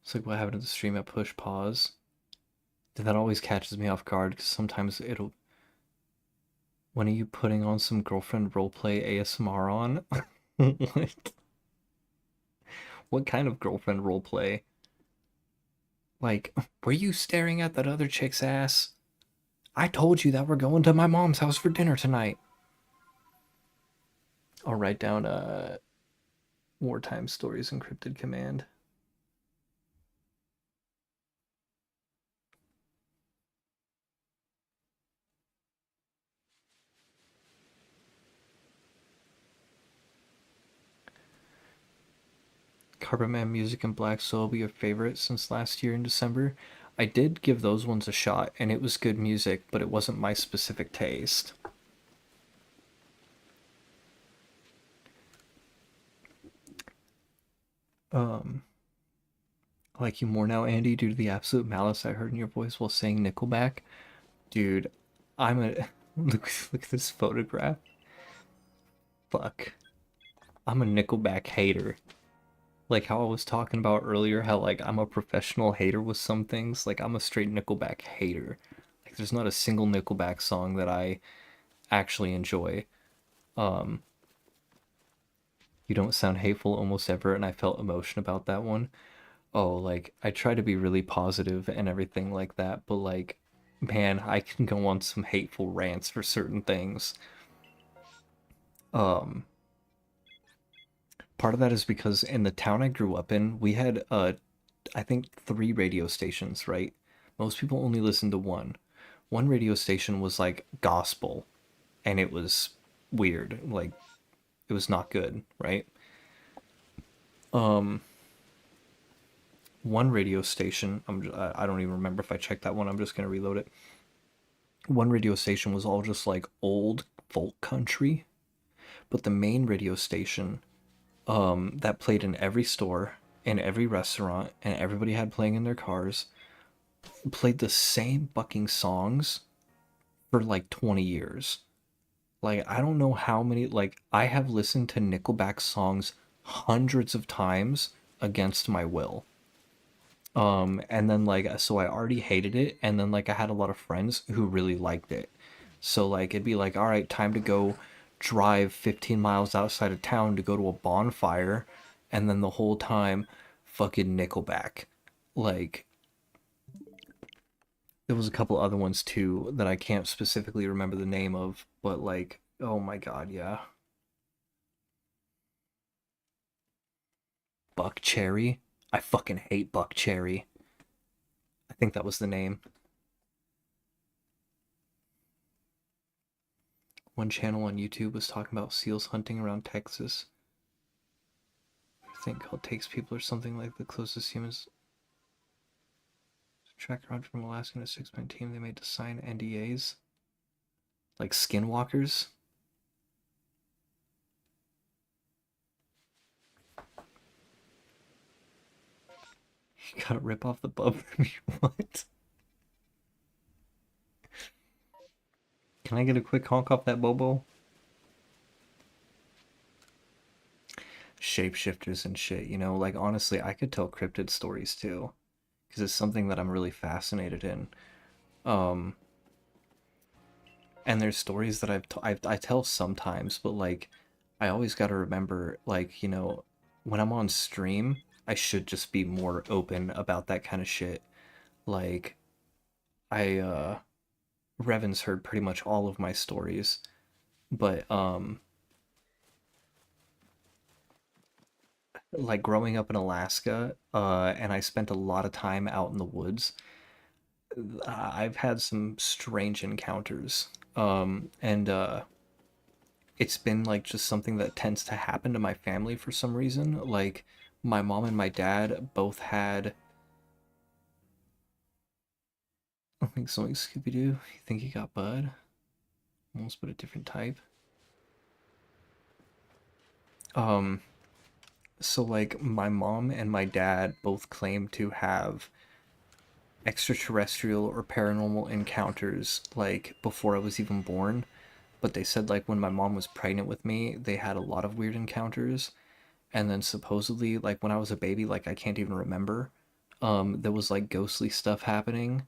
It's like what happened to the stream at push pause. That always catches me off guard because sometimes it'll. When are you putting on some girlfriend roleplay ASMR on? What? What kind of girlfriend roleplay? Like, were you staring at that other chick's ass? I told you that we're going to my mom's house for dinner tonight. I'll write down wartime stories encrypted command. Carpetman Music and Black Soul be your favorite since last year in December. I did give those ones a shot, and it was good music, but it wasn't my specific taste. I like you more now, Andy, due to the absolute malice I heard in your voice while saying Nickelback. Dude, I'm a look at this photograph. Fuck. I'm a Nickelback hater. Like how I was talking about earlier, how like I'm a professional hater with some things. Like I'm a straight Nickelback hater. Like there's not a single Nickelback song that I actually enjoy. Um, you don't sound hateful almost ever, and I felt emotion about that one. Oh, like I try to be really positive and everything like that, but like, man, I can go on some hateful rants for certain things. Um, Part of that is because in the town I grew up in, we had I think 3 radio stations, right? Most people only listened to one. One radio station was like gospel, and it was weird. Like it was not good, right? Um, One radio station. I don't even remember if I checked that one. I'm just gonna reload it. One radio station was all just like old folk country, but the main radio station that played in every store, in every restaurant, and everybody had playing in their cars, played the same fucking songs for like 20 years. Like, I don't know how many, like, I have listened to Nickelback songs hundreds of times against my will. And then, like, so I already hated it, and then, like, I had a lot of friends who really liked it. So, like, it'd be like, all right, time to go drive 15 miles outside of town to go to a bonfire, and then the whole time, fucking Nickelback. Like, there was a couple other ones too that I can't specifically remember the name of, but like, oh my god, yeah. Buck Cherry. I fucking hate Buck Cherry. I think that was the name. One channel on YouTube was talking about seals hunting around Texas. I think called Takes People or something like the closest humans. Track around from Alaska in a 6-man team. They made to sign NDAs. Like skinwalkers. You gotta rip off the bub. What? Can I get a quick honk off that Bobo? Shapeshifters and shit, you know, like honestly, I could tell cryptid stories too, because it's something that I'm really fascinated in. Um, and there's stories that I tell sometimes, but like, I always got to remember, like, you know, when I'm on stream, I should just be more open about that kind of shit. Like, I Revan's heard pretty much all of my stories, but like growing up in Alaska, and I spent a lot of time out in the woods. I've had some strange encounters. And it's been like just something that tends to happen to my family for some reason. Like my mom and my dad both had, I think something Scooby Doo. You think he got Bud? Almost but a different type. Um, so like my mom and my dad both claim to have extraterrestrial or paranormal encounters like before I was even born. But they said like when my mom was pregnant with me, they had a lot of weird encounters. And then supposedly like when I was a baby, like I can't even remember, there was like ghostly stuff happening.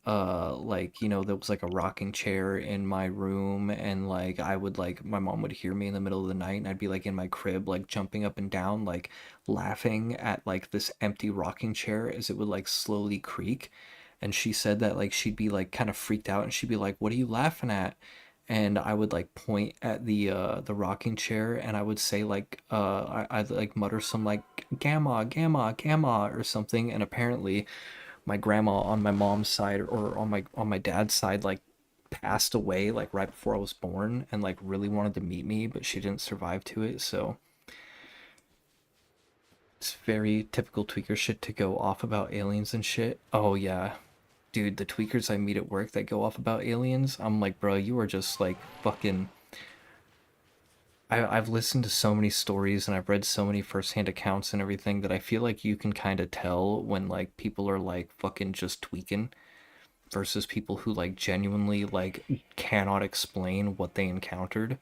Like there was like a rocking chair in my room, and like I would like my mom would hear me in the middle of the night, and I'd be like in my crib like jumping up and down, like laughing at like this empty rocking chair as it would like slowly creak. And she said that like she'd be like kind of freaked out, and she'd be like, "What are you laughing at?" And I would like point at the rocking chair, and I would say like I'd like mutter some like gamma gamma gamma or something. And apparently my grandma on my mom's side or on my dad's side like passed away like right before I was born, and like really wanted to meet me, but she didn't survive to it. So it's very typical tweaker shit to go off about aliens and shit. Oh yeah, dude, the tweakers I meet at work that go off about aliens, I'm like, bro, you are just like fucking. I've listened to so many stories and I've read so many firsthand accounts and everything that I feel like you can kind of tell when like people are like fucking just tweaking versus people who like genuinely like cannot explain what they encountered.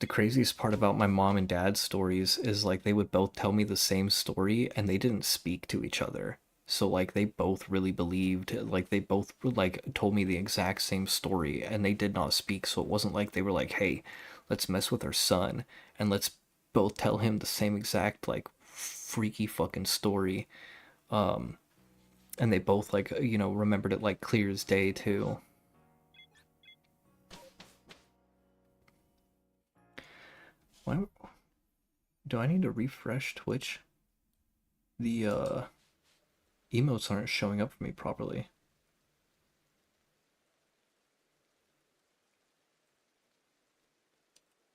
The craziest part about my mom and dad's stories is like they would both tell me the same story and they didn't speak to each other. So like they both really believed, like they both like told me the exact same story and they did not speak. So it wasn't like they were like, "Hey, let's mess with our son and let's both tell him the same exact like freaky fucking story." And they both like remembered it like clear as day too. Why do I need to refresh Twitch? The emotes aren't showing up for me properly.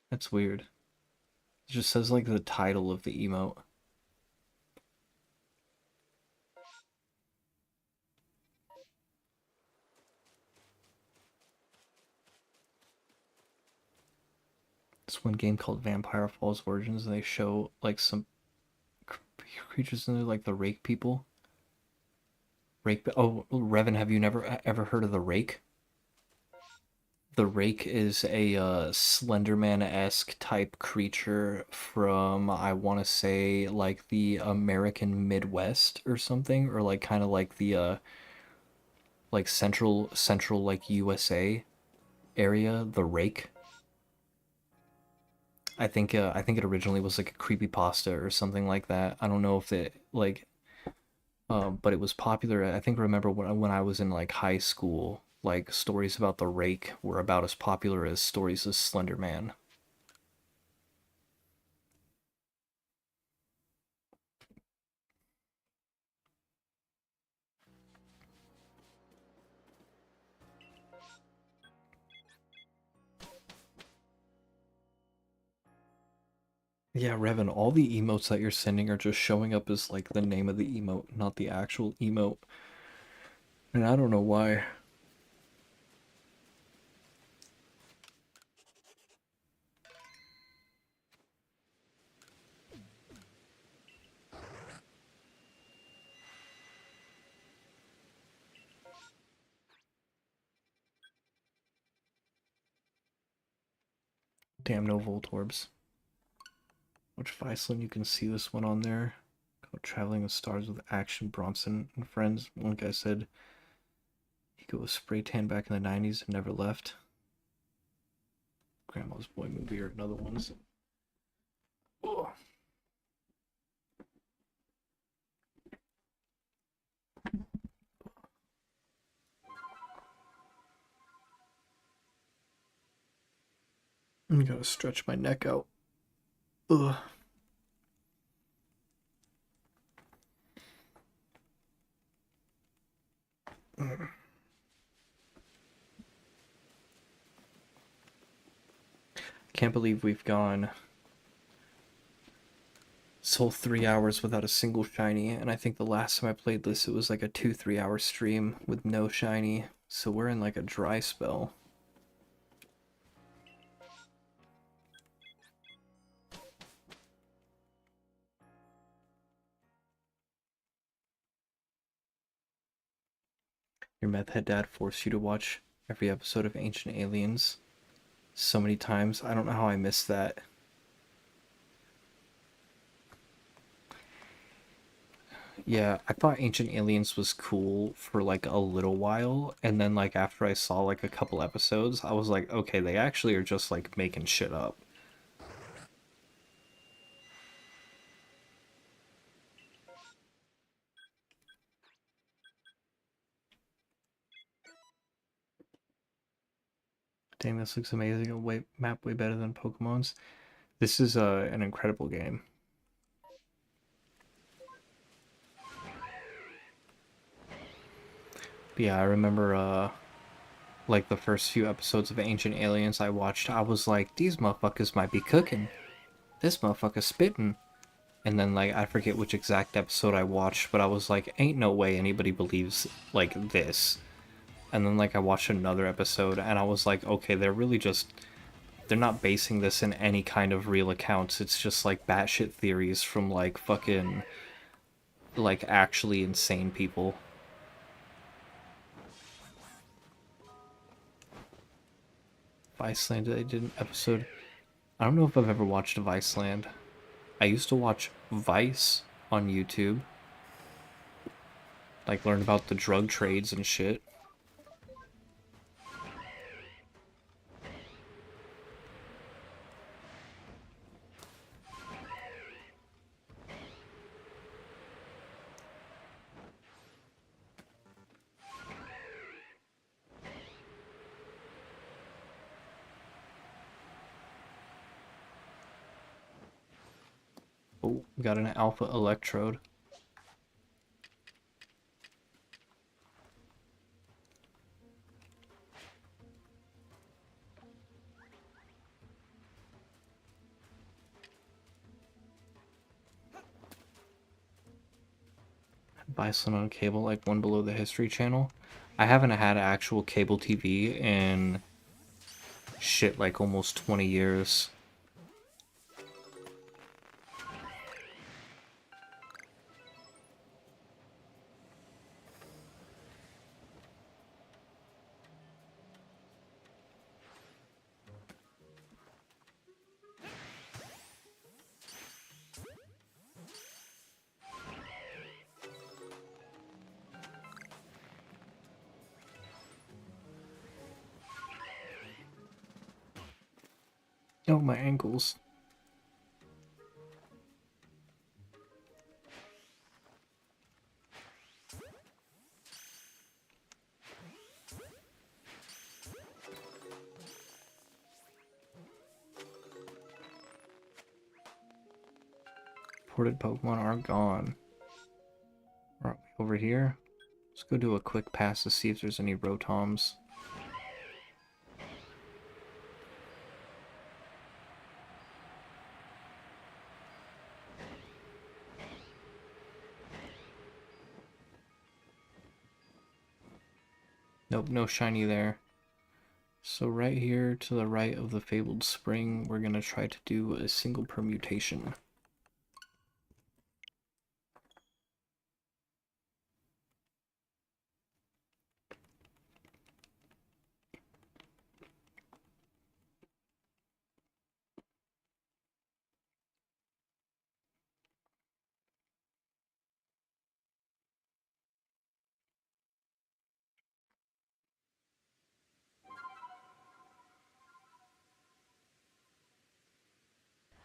That's weird. It just says like the title of the emote. It's one game called Vampire Falls Origins, and they show like some creatures in there, like the Rake people. Rake. Oh, Revan, have you never ever heard of the Rake? The Rake is a Slenderman-esque type creature from, I want to say, like the American Midwest or something, or like kind of like the like central like USA area. The Rake. I think it originally was like a creepy pasta or something like that. I don't know if it like but it was popular. I think remember when I was in like high school, like stories about the Rake were about as popular as stories of Slender Man. Yeah, Revan, all the emotes that you're sending are just showing up as like the name of the emote, not the actual emote. And I don't know why. Damn, no Voltorbs. Which Viceland, you can see this one on there. Called Traveling with Stars with Action Bronson and Friends. One guy said he was spray tan back in the 90s and never left. Grandma's Boy movie or another ones. Oh. I gotta stretch my neck out. Ugh. Can't believe we've gone this whole 3 hours without a single shiny, and I think the last time I played this, it was like a 2-3 hour stream with no shiny, so we're in like a dry spell. Your meth head dad forced you to watch every episode of Ancient Aliens so many times. I don't know how I missed that. Yeah, I thought Ancient Aliens was cool for like a little while, and then like after I saw like a couple episodes, I was like, okay, they actually are just like making shit up. Dang, this looks amazing. A map way better than Pokemon's. This is an incredible game. But yeah, I remember like the first few episodes of Ancient Aliens I watched, I was like, these motherfuckers might be cooking. This motherfucker's spitting. And then like I forget which exact episode I watched, but I was like, ain't no way anybody believes like this. And then like I watched another episode and I was like, okay, they're not basing this in any kind of real accounts. It's just like batshit theories from like fucking like actually insane people. Viceland, I did an episode. I don't know if I've ever watched Viceland. I used to watch Vice on YouTube. Like learn about the drug trades and shit. Oh, we got an alpha electrode. Viceland on cable, like one below the History Channel. I haven't had actual cable TV in shit like almost 20 years. Oh, my ankles. Ported Pokemon are gone. Are we over here? Let's go do a quick pass to see if there's any Rotoms. Nope, no shiny there. So right here to the right of the Fabled Spring, we're gonna try to do a single permutation.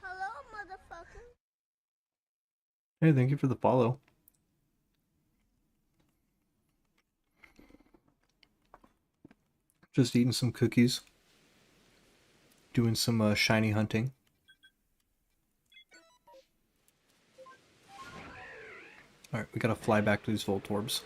Hello, motherfucker. Hey, thank you for the follow. Just eating some cookies. Doing some shiny hunting. Alright, we gotta fly back to these Voltorbs.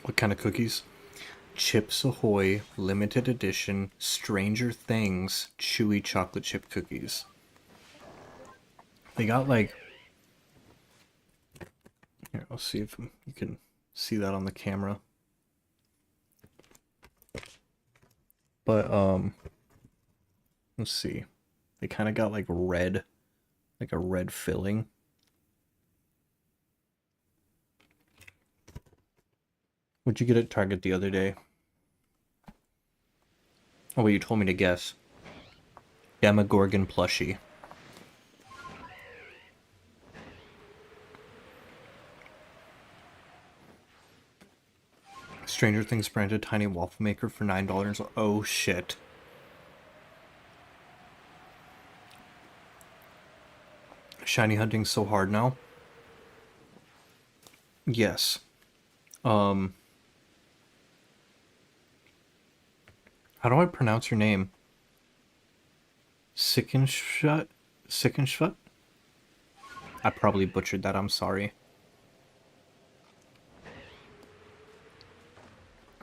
What kind of cookies? Chips Ahoy, limited edition, Stranger Things, chewy chocolate chip cookies. They got like... Here, I'll see if you can see that on the camera. But, let's see. They kind of got like red, like a red filling. What'd you get at Target the other day? Oh, wait, you told me to guess. Demogorgon plushie. Stranger Things branded tiny waffle maker for $9. Oh, shit. Shiny hunting's so hard now. Yes. How do I pronounce your name? Sickenschut? Sickenschut? I probably butchered that, I'm sorry.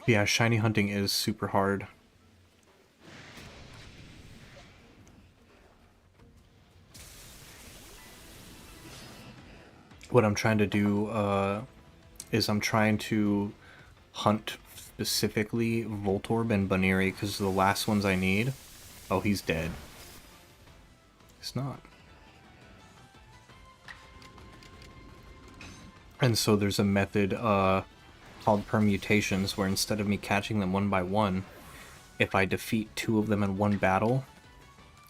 Yeah, shiny hunting is super hard. What I'm trying to do, is I'm trying to hunt specifically Voltorb and Baneri, because the last ones I need... Oh, he's dead. He's not. And so there's a method called permutations, where instead of me catching them one by one, if I defeat 2 of them in one battle,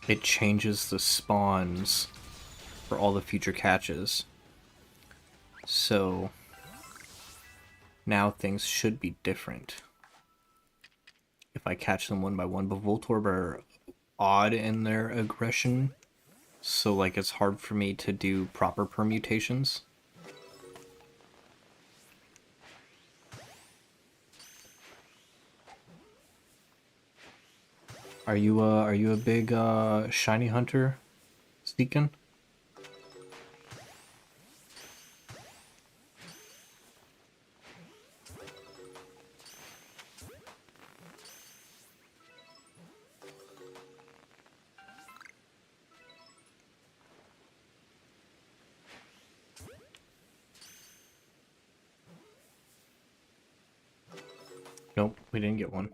it changes the spawns for all the future catches. So now things should be different if I catch them one by one, but Voltorb are odd in their aggression, so like it's hard for me to do proper permutations. Are you a big shiny hunter, Steakin? Nope, we didn't get one.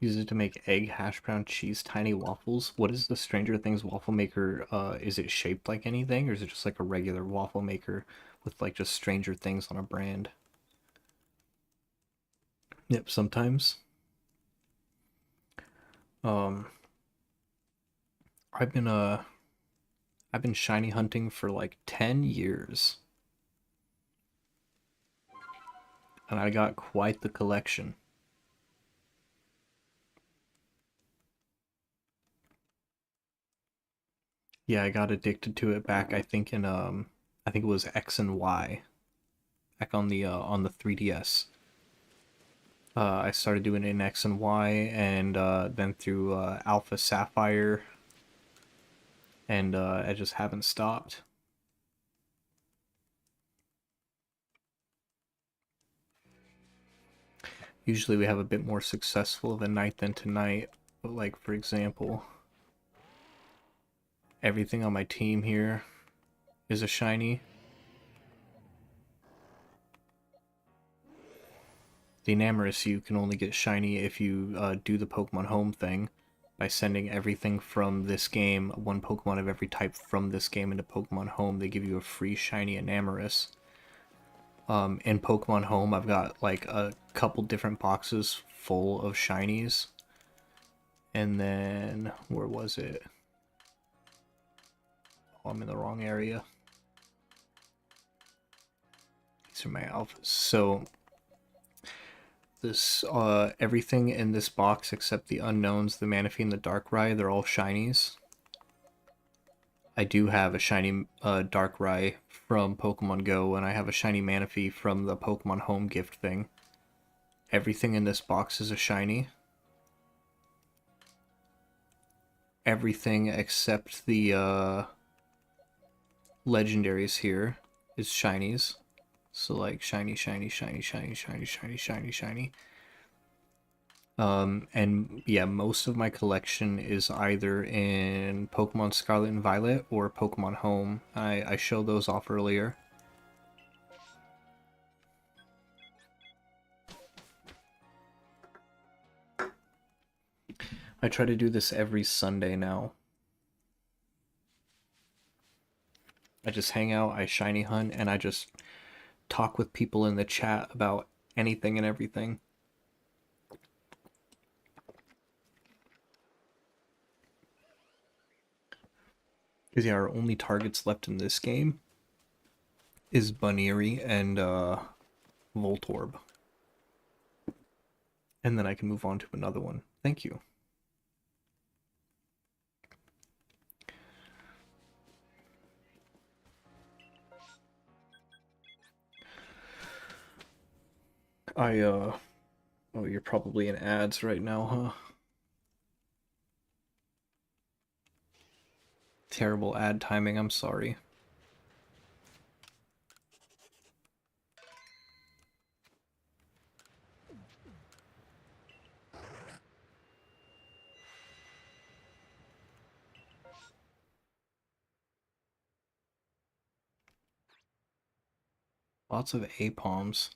Use it to make egg, hash brown, cheese, tiny waffles. What is the Stranger Things waffle maker? Is it shaped like anything, or is it just like a regular waffle maker with like just Stranger Things on a brand? Yep, sometimes. I've been shiny hunting for like 10 years. And I got quite the collection. Yeah, I got addicted to it back, I think in I think it was X and Y. Back on the 3DS. I started doing it in X and Y, and then through Alpha Sapphire, and I just haven't stopped. Usually we have a bit more successful of a night than tonight, but like for example, everything on my team here is a shiny. The Enamorous you can only get shiny if you do the Pokemon Home thing by sending everything from this game, one Pokemon of every type from this game into Pokemon Home. They give you a free shiny Enamorous. In Pokemon Home, I've got like a couple different boxes full of shinies. And then, where was it? Oh, I'm in the wrong area. These are my alphas. So, this, everything in this box except the Unknowns, the Manaphy, and the Darkrai, they're all shinies. I do have a shiny Darkrai from Pokemon Go, and I have a shiny Manaphy from the Pokemon Home gift thing. Everything in this box is a shiny. everything except the legendaries here is shinies. So like shiny, shiny, shiny, shiny, shiny, shiny, shiny, shiny. And yeah, most of my collection is either in Pokemon Scarlet and Violet or Pokemon Home. I showed those off earlier. I try to do this every Sunday now. I just hang out, I shiny hunt, and I just talk with people in the chat about anything and everything. Because yeah, our only targets left in this game is Buneary and Voltorb. And then I can move on to another one. Thank you. Oh, you're probably in ads right now, huh? Terrible ad timing, I'm sorry. Lots of A-palms.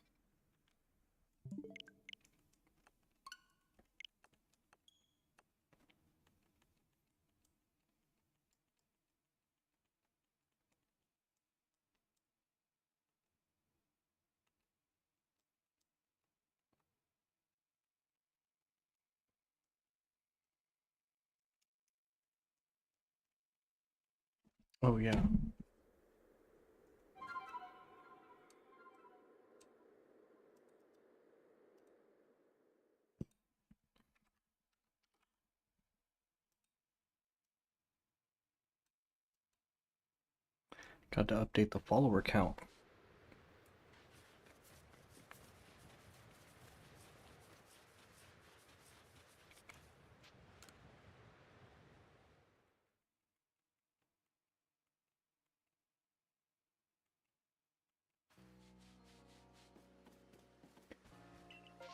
Oh yeah. Got to update the follower count.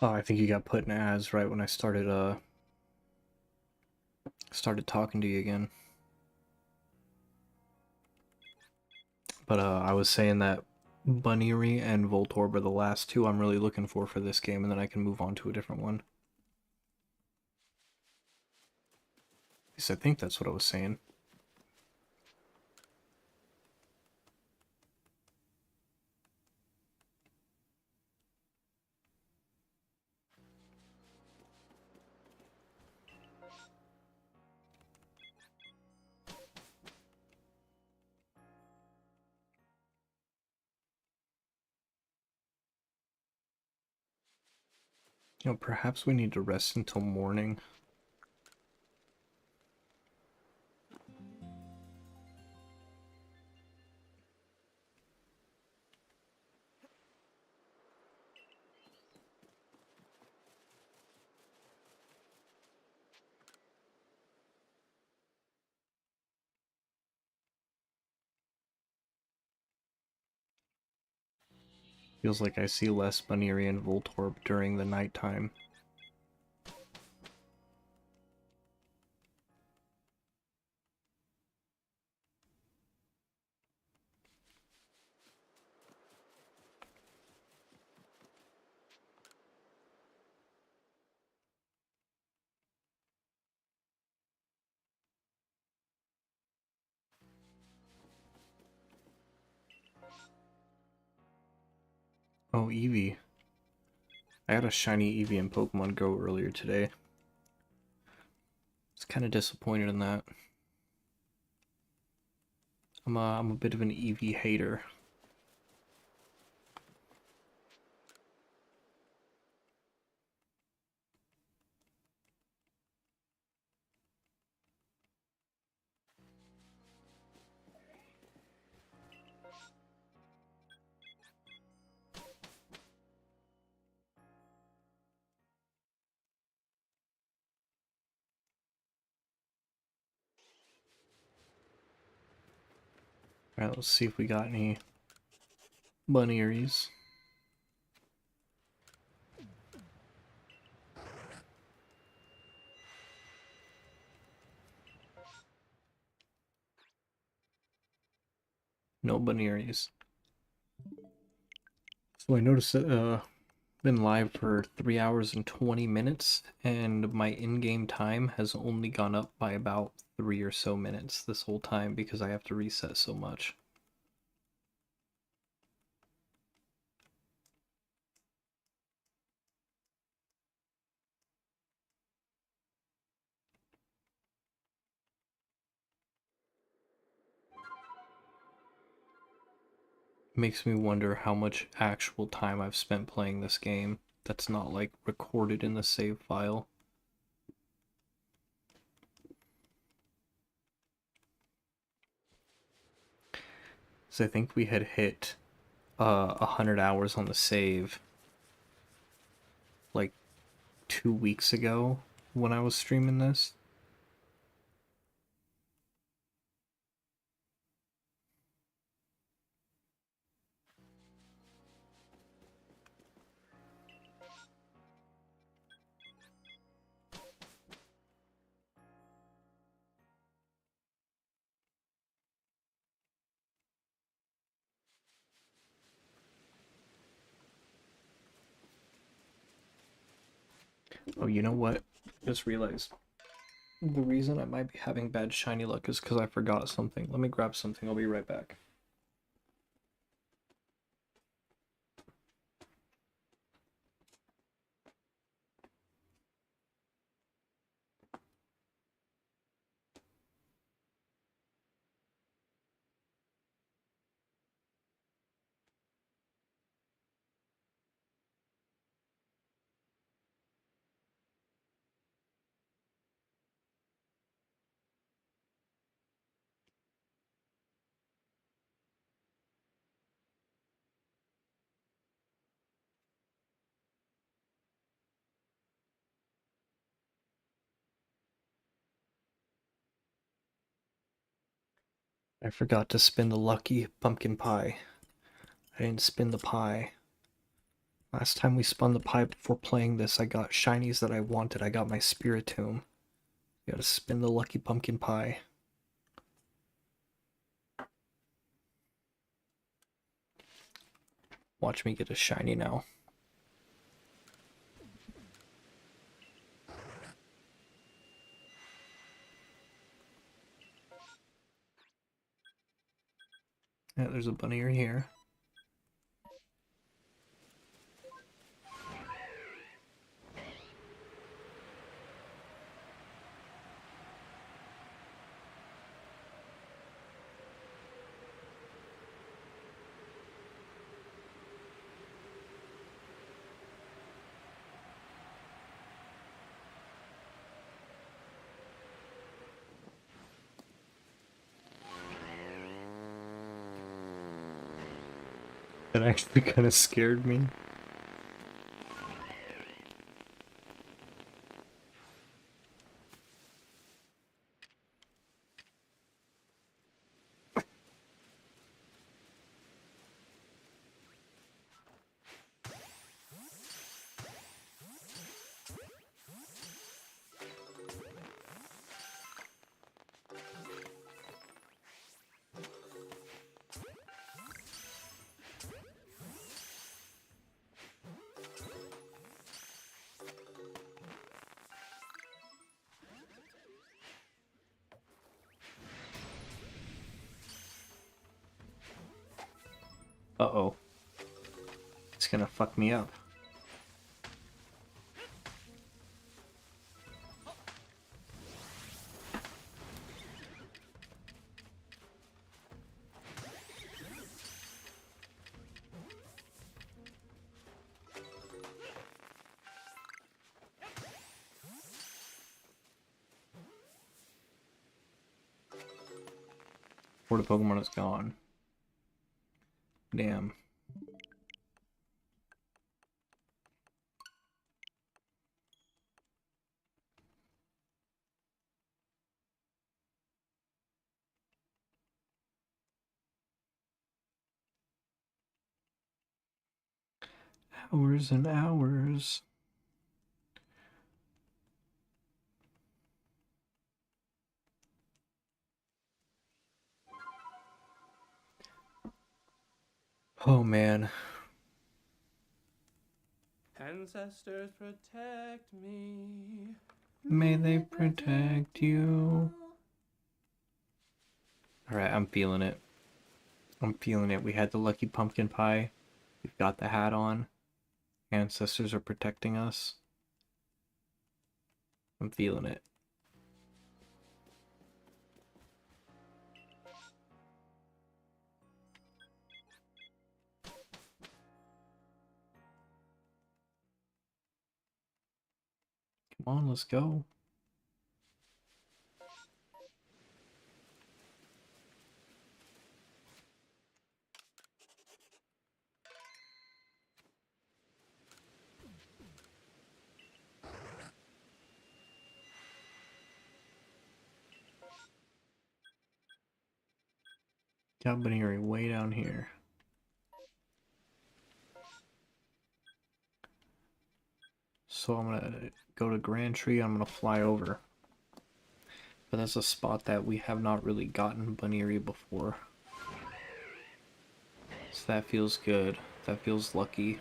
Oh, I think you got put in ads right when I started talking to you again. But I was saying that Buneary and Voltorb are the last two I'm really looking for this game, and then I can move on to a different one. At least I think that's what I was saying. You know, perhaps we need to rest until morning. Feels like I see less Buneary and Voltorb during the nighttime. Oh, Eevee. I had a shiny Eevee in Pokemon Go earlier today. I was kind of disappointed in that. I'm a bit of an Eevee hater. Alright, let's see if we got any bunnieries. No bunnieries. So I noticed that been live for 3 hours and 20 minutes, and my in-game time has only gone up by about 3 or so minutes this whole time because I have to reset so much. Makes me wonder how much actual time I've spent playing this game that's not like recorded in the save file. So I think we had hit 100 hours on the save like 2 weeks ago when I was streaming this. Oh, you know what? Just realized. The reason I might be having bad shiny luck is because I forgot something. Let me grab something. I'll be right back. I forgot to spin the lucky pumpkin pie. I didn't spin the pie. Last time we spun the pie before playing this, I got shinies that I wanted. I got my Spiritomb. You gotta spin the lucky pumpkin pie. Watch me get a shiny now. Yeah, there's a bunny right here. That actually kind of scared me. Uh-oh. It's gonna fuck me up. Before the Pokemon is gone. Damn. Hours and hours. Oh man. Ancestors protect me. May they protect you. Alright, I'm feeling it. I'm feeling it. We had the lucky pumpkin pie. We've got the hat on. Ancestors are protecting us. I'm feeling it. Come on, let's go. Got Bunny way down here. So I'm gonna go to Grand Tree. I'm gonna fly over. But that's a spot that we have not really gotten Bunny before. So that feels good. That feels lucky.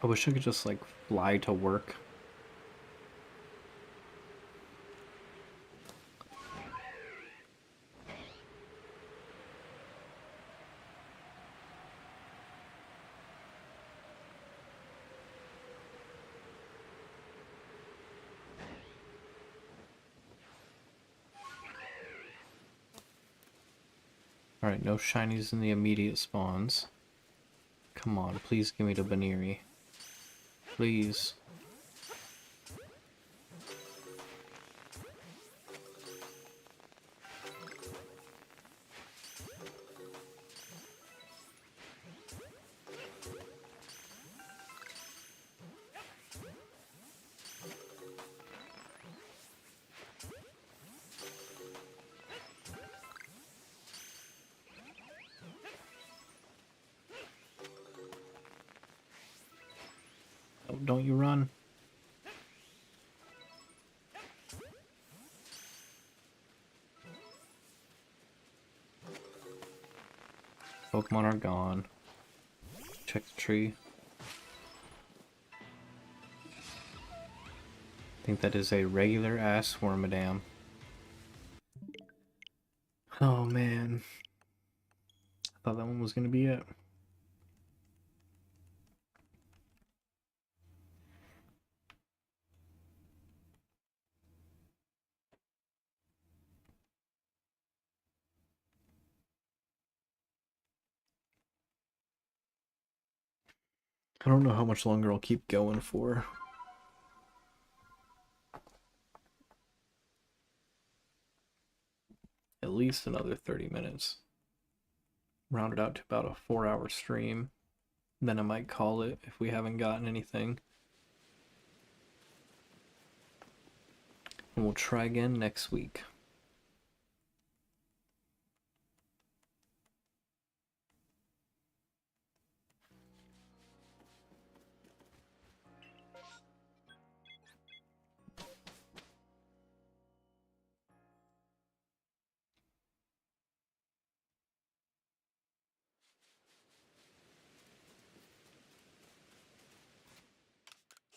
I wish I could just like fly to work. Alright, no shinies in the immediate spawns. Come on, please give me the Baniri. Please. Oh, don't you run. Pokemon are gone. Check the tree. I think that is a regular ass Wormadam. Oh man. I thought that one was gonna be it. I don't know how much longer I'll keep going for. At least another 30 minutes. Round it out to about a 4-hour stream. Then I might call it if we haven't gotten anything. And we'll try again next week.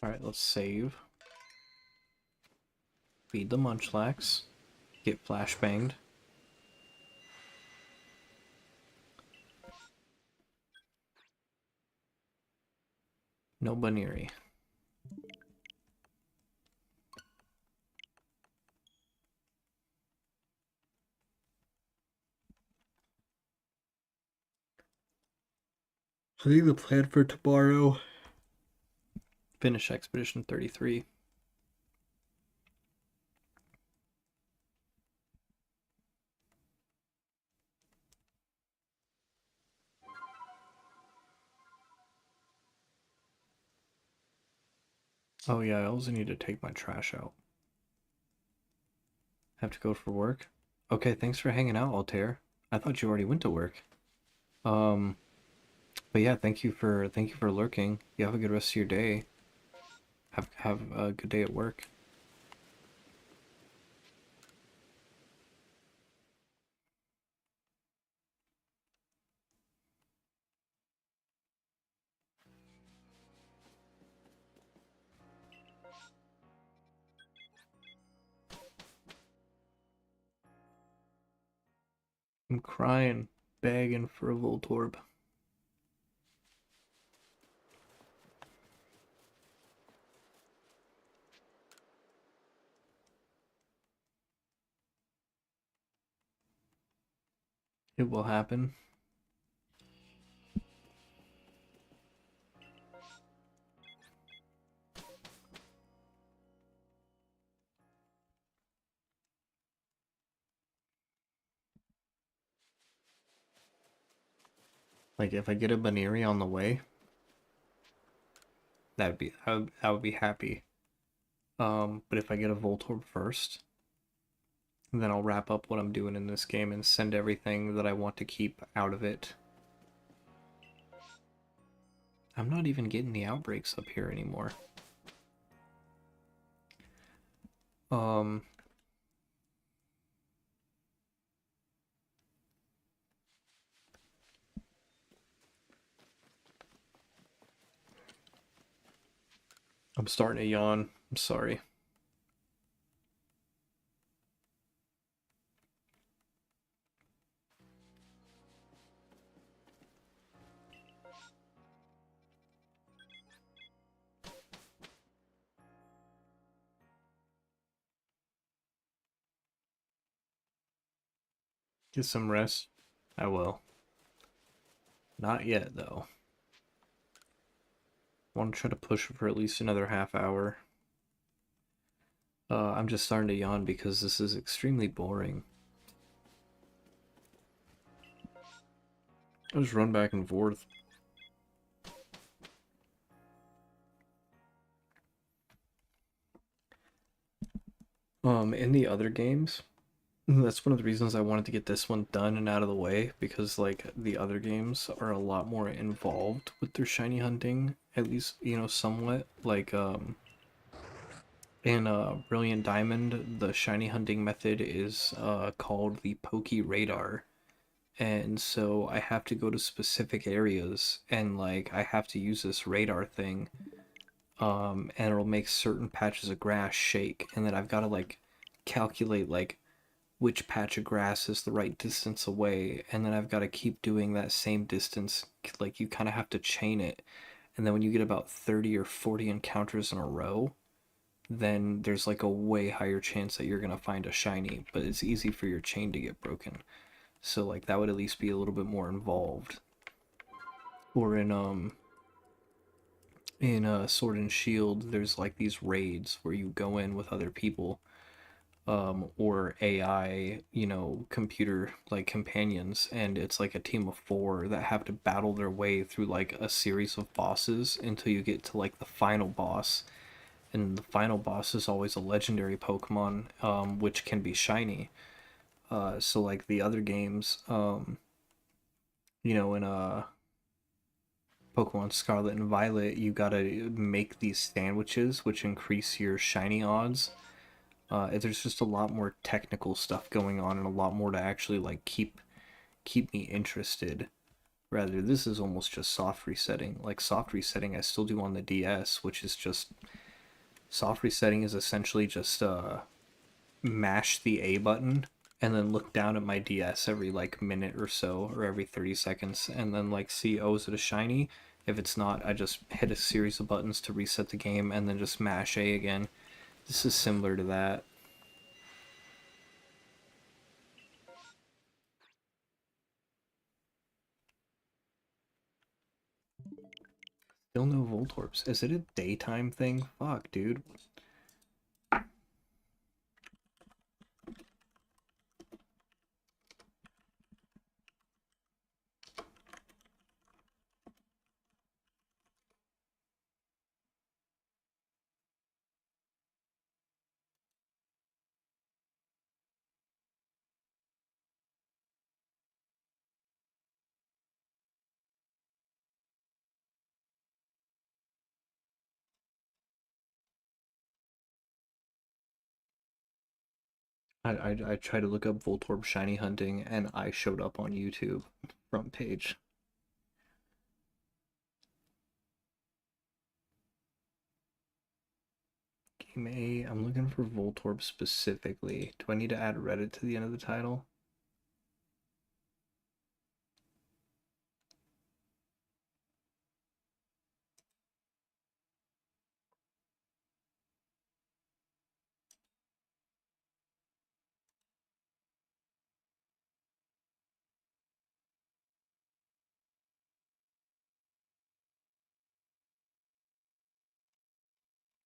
Alright, let's save. Feed the Munchlax. Get flashbanged. No Baniri. I think the plan for tomorrow. Finish Expedition 33. Oh yeah, I also need to take my trash out. Have to go for work? Okay, thanks for hanging out, Altair. I thought you already went to work. Um, but yeah, thank you for lurking. You have a good rest of your day. Have a good day at work. I'm crying, begging for a Voltorb. It will happen. Like if I get a Baneri on the way, I would be happy. But if I get a Voltorb first, then I'll wrap up what I'm doing in this game and send everything that I want to keep out of it. I'm not even getting the outbreaks up here anymore. Um, I'm starting to yawn. I'm sorry. Get some rest. I will. Not yet, though. I want to try to push for at least another half hour. I'm just starting to yawn because this is extremely boring. I just run back and forth. In the other games, that's one of the reasons I wanted to get this one done and out of the way, because like the other games are a lot more involved with their shiny hunting, at least, you know, somewhat. Like in Brilliant Diamond, the shiny hunting method is called the Poke Radar. And so I have to go to specific areas and like I have to use this radar thing, and it'll make certain patches of grass shake, and then I've got to like calculate like which patch of grass is the right distance away, and then I've got to keep doing that same distance. Like you kind of have to chain it, and then when you get about 30 or 40 encounters in a row, then there's like a way higher chance that you're gonna find a shiny, but it's easy for your chain to get broken. So like that would at least be a little bit more involved. Or in Sword and Shield, there's like these raids where you go in with other people, or AI, you know, computer like companions, and it's like a team of four that have to battle their way through like a series of bosses until you get to like the final boss. And the final boss is always a legendary Pokemon, which can be shiny. So like the other games, you know, in Pokemon Scarlet and Violet, you gotta make these sandwiches, which increase your shiny odds. There's just a lot more technical stuff going on, and a lot more to actually like keep me interested. Rather, this is almost just soft resetting. Like soft resetting, I still do on the DS, which is just soft resetting is essentially just mash the A button and then look down at my DS every like minute or so, or every 30 seconds, and then like see, oh, is it a shiny? If it's not, I just hit a series of buttons to reset the game and then just mash A again. This is similar to that. Still no Voltorbs. Is it a daytime thing? Fuck, dude. I tried to look up Voltorb shiny hunting and I showed up on YouTube front page. Game A, I'm looking for Voltorb specifically. Do I need to add Reddit to the end of the title?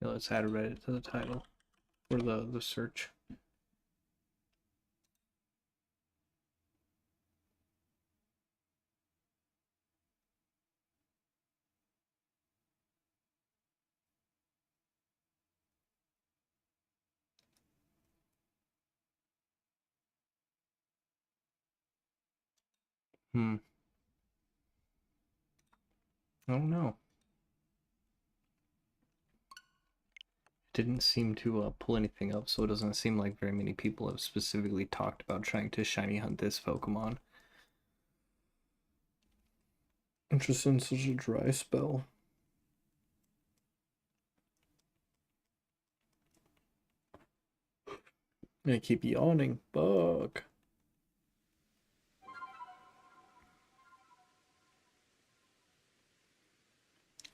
Yeah, let's add Reddit to the title or the search. Hmm. I don't know. Didn't seem to pull anything up, so it doesn't seem like very many people have specifically talked about trying to shiny hunt this Pokemon. Interesting, such a dry spell. I keep yawning. Fuck.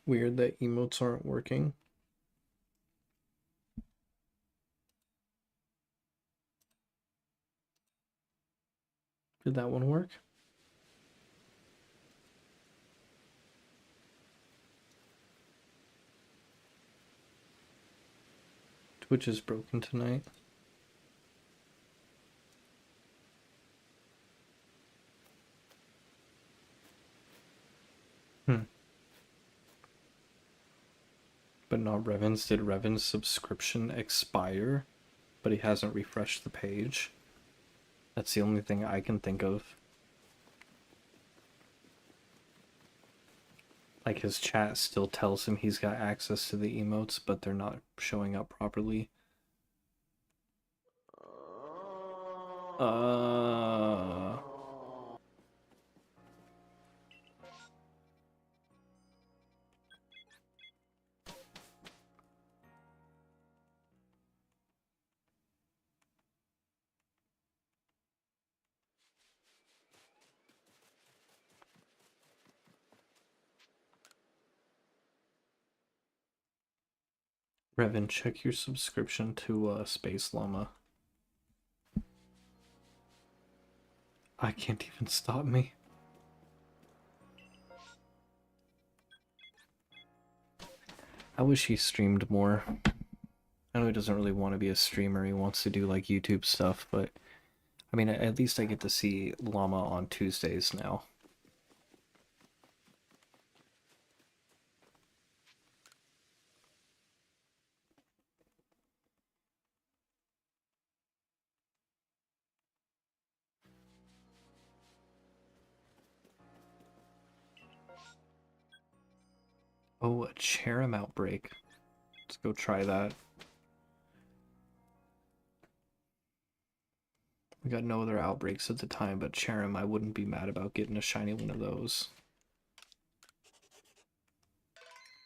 Weird that emotes aren't working. Did that one work? Twitch is broken tonight. But not Revan's. Did Revan's subscription expire? But he hasn't refreshed the page. That's the only thing I can think of. Like his chat still tells him he's got access to the emotes, but they're not showing up properly. Revan, check your subscription to Space Llama. I can't even stop me. I wish he streamed more. I know he doesn't really want to be a streamer, he wants to do like YouTube stuff, but I mean, at least I get to see Llama on Tuesdays now. Oh, a Cherim outbreak. Let's go try that. We got no other outbreaks at the time, but Cherim, I wouldn't be mad about getting a shiny one of those.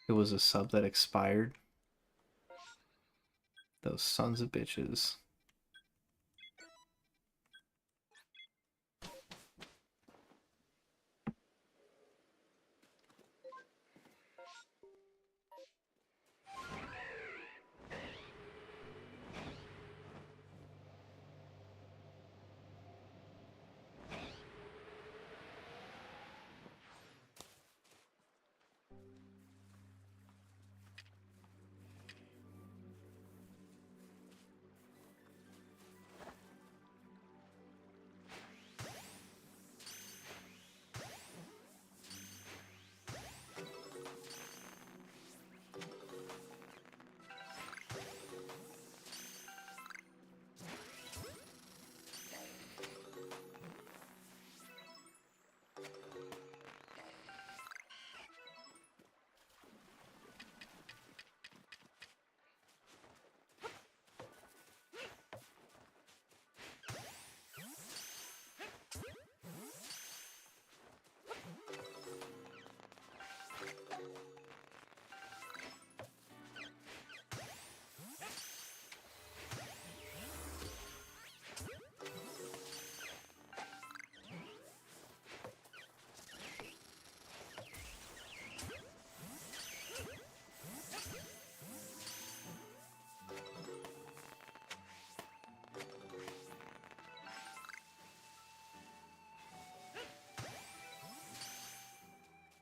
It was a sub that expired. Those sons of bitches.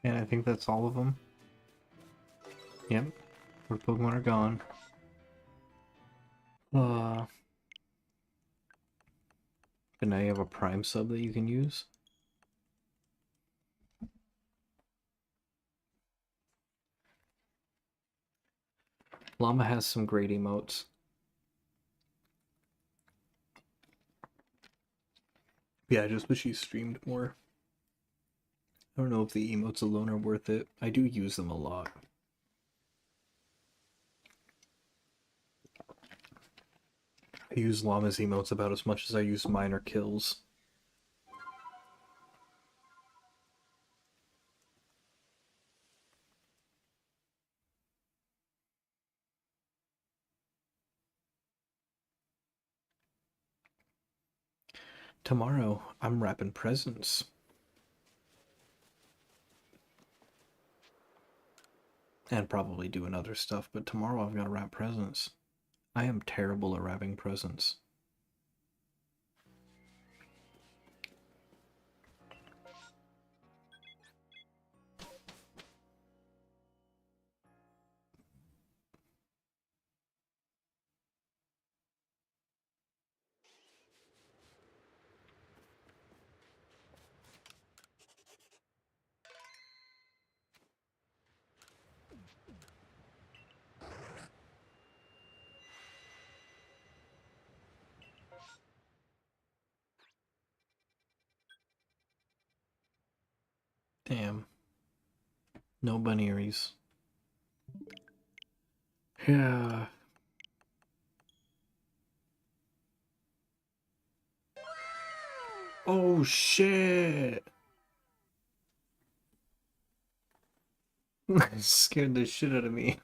And I think that's all of them. Yep. Our Pokemon are gone. But now you have a Prime sub that you can use. Llama has some great emotes. Yeah, I just wish he streamed more. I don't know if the emotes alone are worth it. I do use them a lot. I use Llama's emotes about as much as I use minor kills. Tomorrow, I'm wrapping presents. And probably doing other stuff, but tomorrow I've got to wrap presents. I am terrible at wrapping presents. Damn. No bunnies. Yeah. Oh shit! Scared the shit out of me.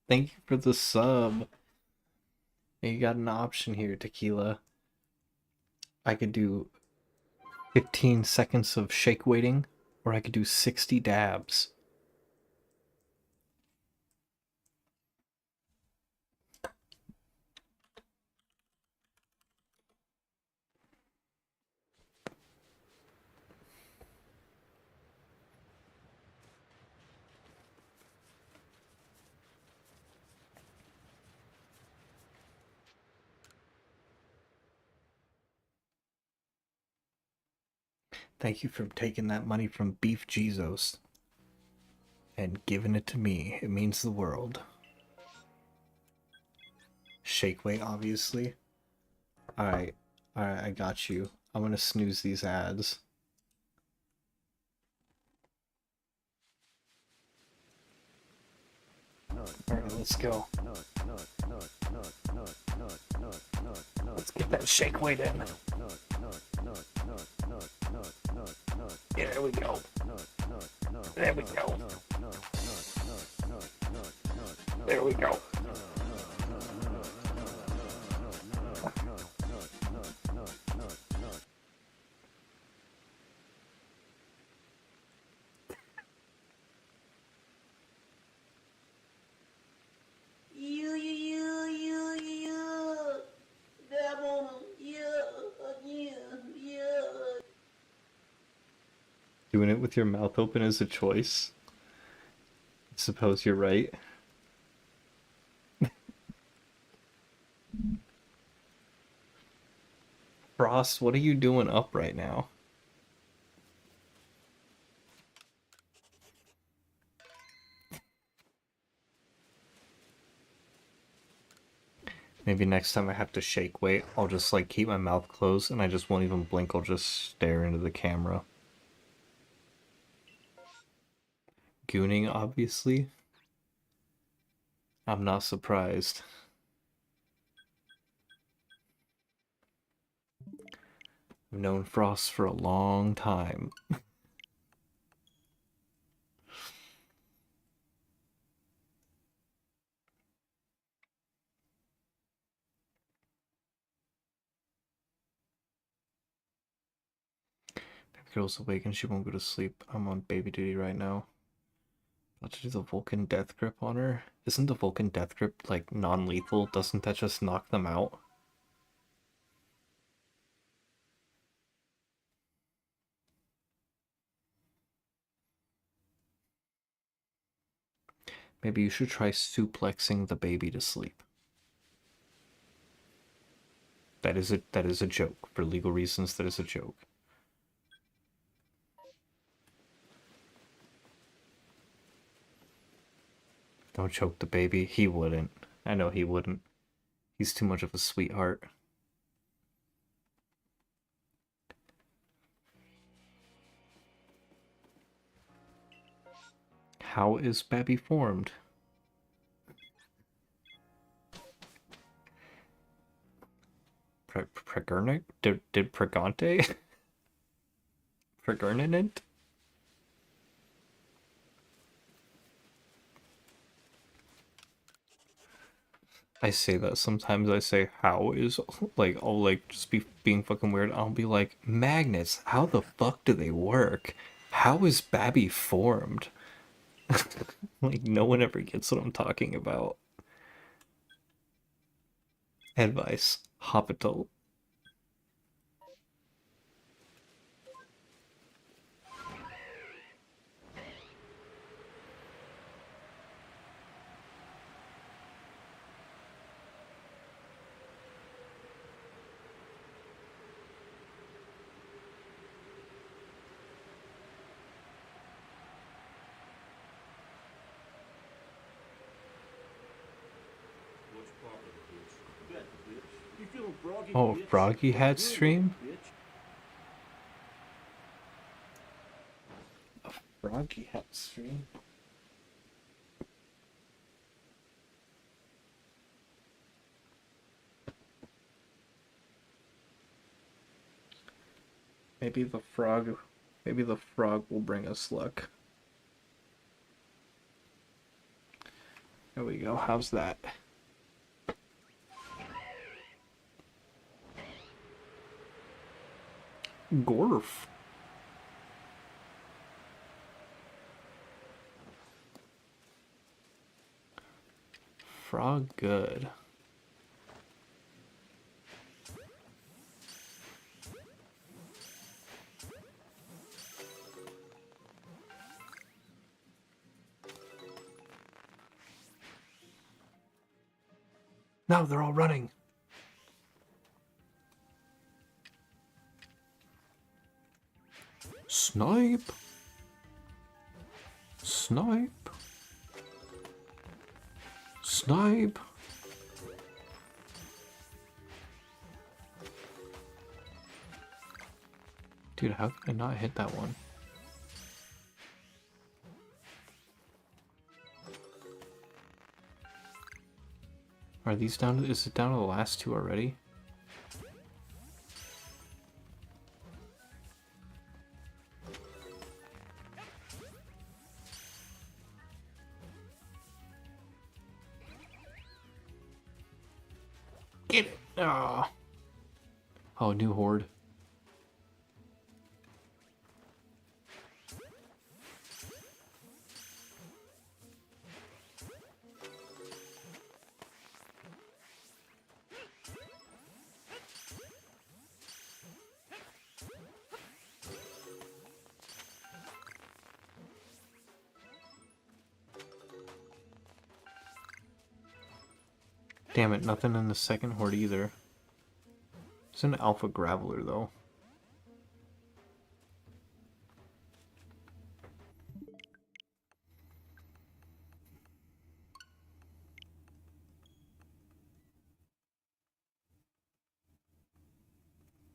Thank you for the sub. You got an option here, Tequila. I could do 15 seconds of shake weighting, or I could do 60 dabs. Thank you for taking that money from Beef Jesus and giving it to me. It means the world. Shake weight, obviously. Alright, I got you. I'm gonna snooze these ads. Alright, let's go. Let's get that shake weight in. Yeah, there we go. There we go. There we go. Doing it with your mouth open is a choice. I suppose you're right. Frost, what are you doing up right now? Maybe next time I have to shake weight, I'll just like keep my mouth closed and I just won't even blink, I'll just stare into the camera. Gooning, obviously. I'm not surprised. I've known Frost for a long time. Baby girl's awake and she won't go to sleep. I'm on baby duty right now. About to do the Vulcan Death Grip on her. Isn't the Vulcan Death Grip like non-lethal? Doesn't that just knock them out? Maybe you should try suplexing the baby to sleep. That is a joke. For legal reasons, that is a joke. Don't choke the baby. He wouldn't. I know he wouldn't. He's too much of a sweetheart. How is Babby formed? Pregurnant? Did Pregante? Pregurnant? I say that sometimes. I say how is, like, I'll like just be being fucking weird. I'll be like, magnets, how the fuck do they work? How is Babby formed? Like, no one ever gets what I'm talking about. Advice. Hospital. Oh, Froggy had stream? A Froggy had stream? Maybe the frog will bring us luck. There we go. How's that? Gorf. Frog good. No, they're all running. Snipe. Snipe. Snipe. Dude, how could I not hit that one? Are these down to, is it down to the last two already? Get it! Ah. Oh, new horde. Damn it, nothing in the second horde either. It's an alpha graveler though.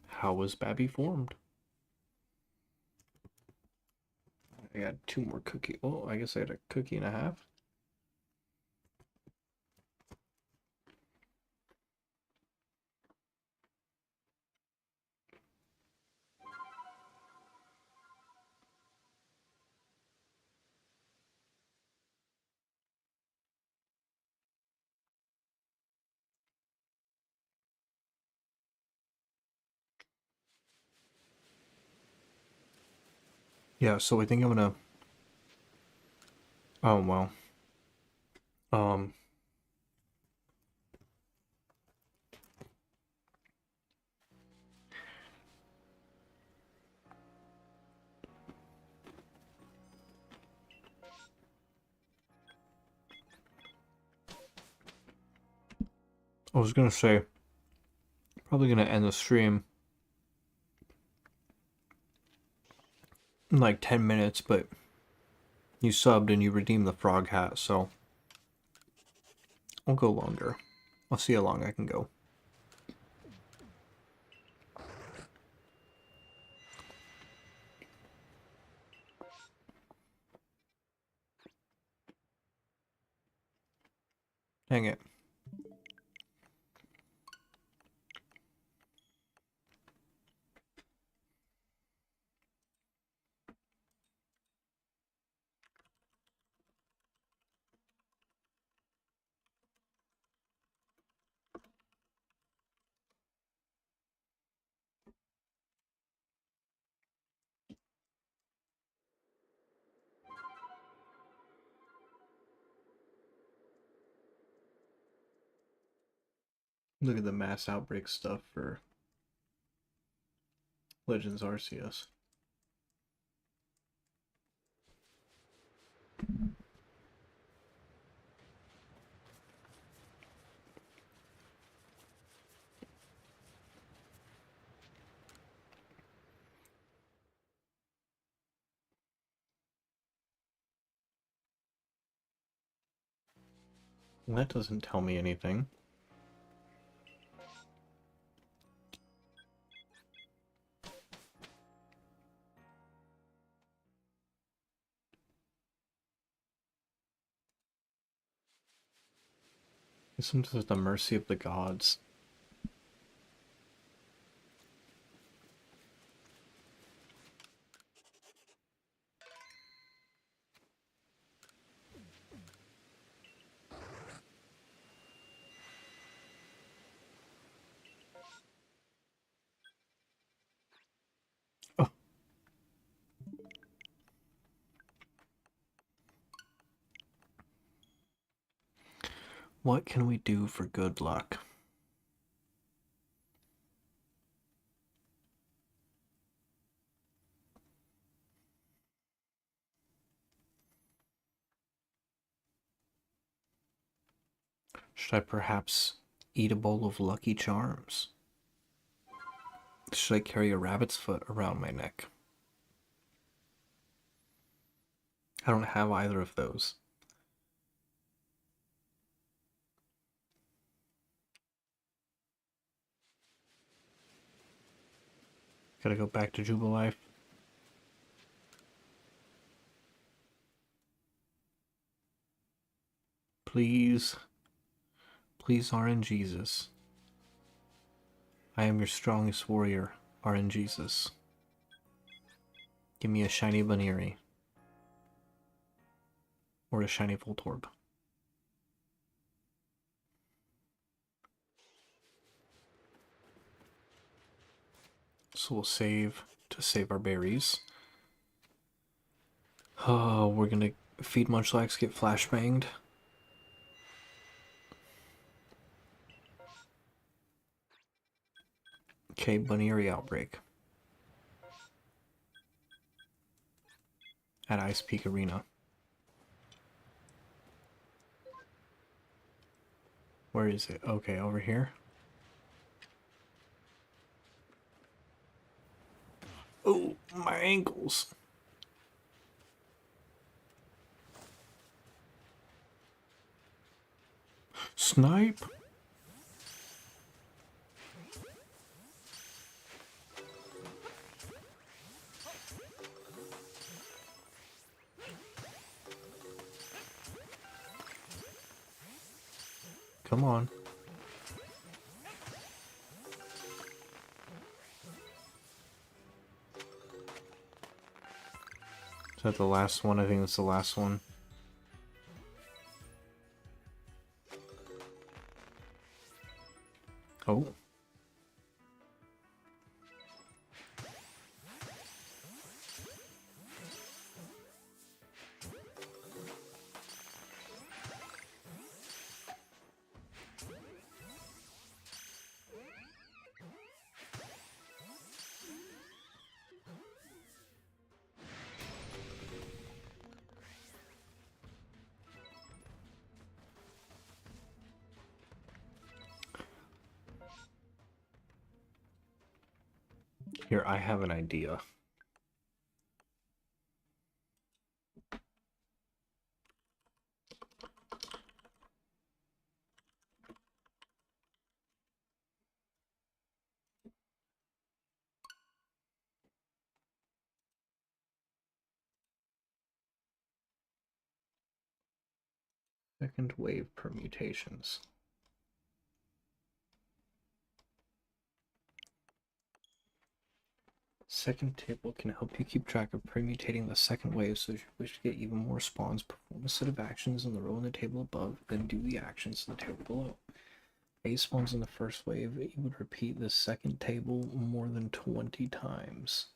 How was Babby formed? I got two more cookie. Oh, I guess I had a cookie and a half. Yeah, so I think I'm gonna. Oh well. Um. I was gonna say, probably gonna end the stream in like 10 minutes, but you subbed and you redeemed the frog hat, so I'll go longer. I'll see how long I can go. Dang it. Look at the mass outbreak stuff for Legends Arceus. That doesn't tell me anything. Guess I'm just at the mercy of the gods. Oh. What can we do for good luck? Should I perhaps eat a bowl of Lucky Charms? Should I carry a rabbit's foot around my neck? I don't have either of those. Gotta go back to Jubilife. Please. Please, RN Jesus. I am your strongest warrior, RN Jesus. Give me a shiny Baneri. Or a shiny Voltorb. So we'll save to save our berries. Oh, we're gonna feed Munchlax, get flashbanged. Okay, Baneri outbreak. At Ice Peak Arena. Where is it? Okay, over here. Oh, my ankles. Snipe. Come on. Is that the last one? I think that's the last one. Oh. Here, I have an idea. Second wave permutations. Second table can help you keep track of permutating the second wave, so if you wish to get even more spawns, perform a set of actions in the row in the table above, then do the actions in the table below. 8 spawns in the first wave, you would repeat the second table more than 20 times.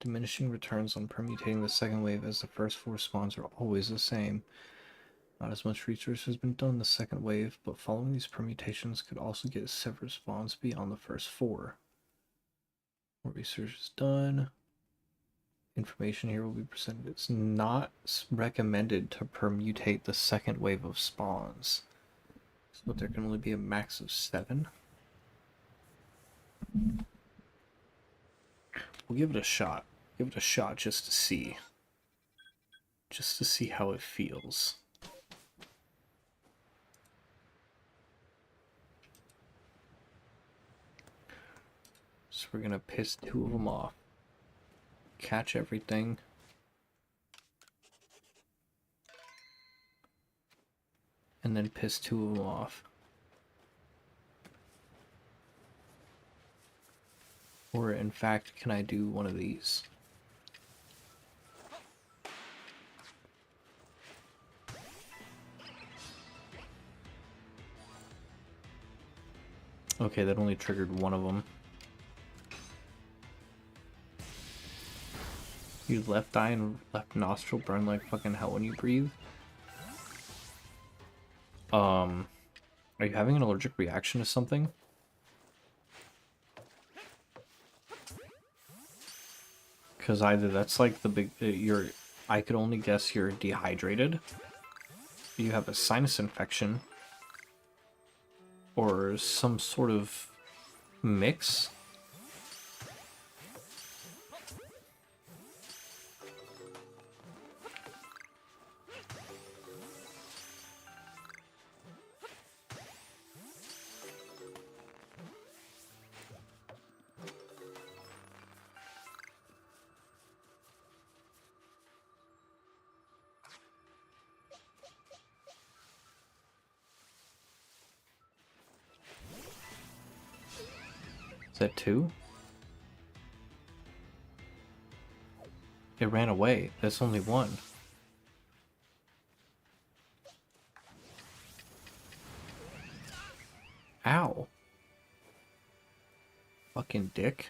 Diminishing returns on permutating the second wave, as the first 4 spawns are always the same. Not as much research has been done in the second wave, but following these permutations could also get separate spawns beyond the first 4. More research is done. Information here will be presented. It's not recommended to permutate the second wave of spawns. So there can only be a max of 7. We'll give it a shot. Give it a shot just to see. Just to see how it feels. So we're gonna piss 2 of them off. Catch everything. And then piss 2 of them off. Or in fact, can I do one of these? Okay, that only triggered one of them. Your left eye and left nostril burn like fucking hell when you breathe. Are you having an allergic reaction to something? Because either that's like the big, I could only guess you're dehydrated, you have a sinus infection, or some sort of mix. Is that 2? It ran away. That's only 1. Ow. Fucking dick.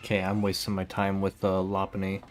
Okay, I'm wasting my time with Lopunny.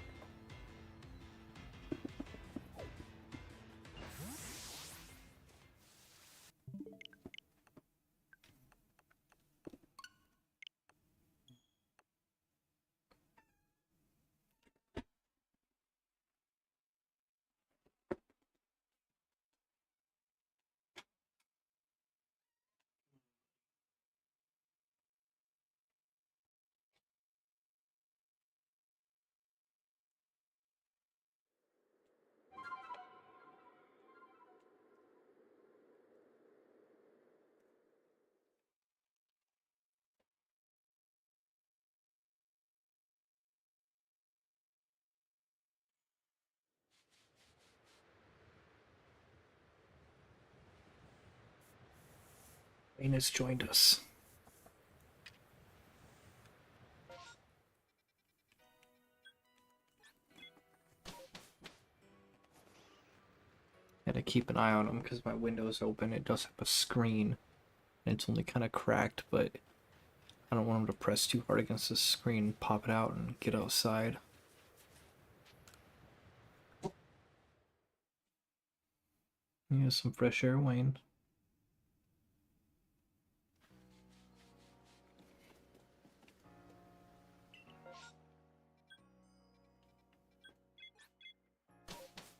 Rain has joined us. Gotta keep an eye on him because my window's open. It does have a screen. And it's only kind of cracked, but I don't want him to press too hard against the screen, pop it out, and get outside. Yeah, some fresh air, Wayne.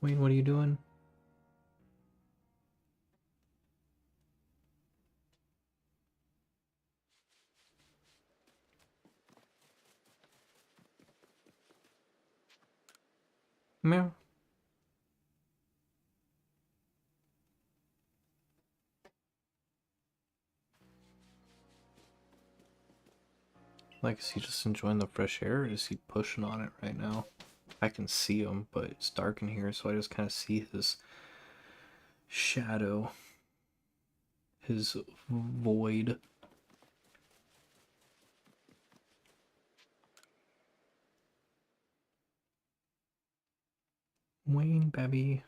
Wayne, what are you doing? Meow. Like, is he just enjoying the fresh air, or is he pushing on it right now? I can see him, but it's dark in here, so I just kind of see his shadow, his void. Wayne, baby.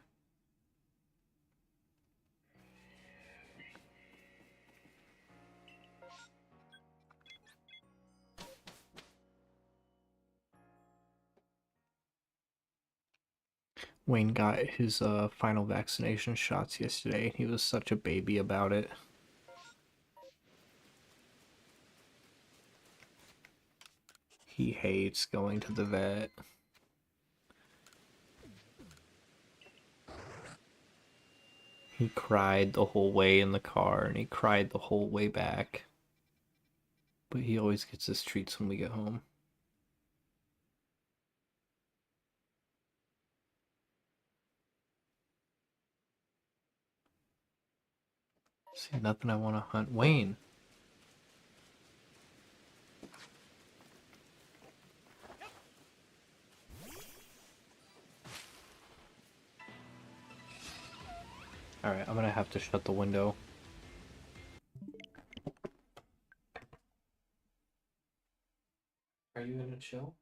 Wayne got his final vaccination shots yesterday. He was such a baby about it. He hates going to the vet. He cried the whole way in the car, and he cried the whole way back. But he always gets his treats when we get home. See, nothing I want to hunt. Wayne! Alright, I'm gonna have to shut the window. Are you gonna chill?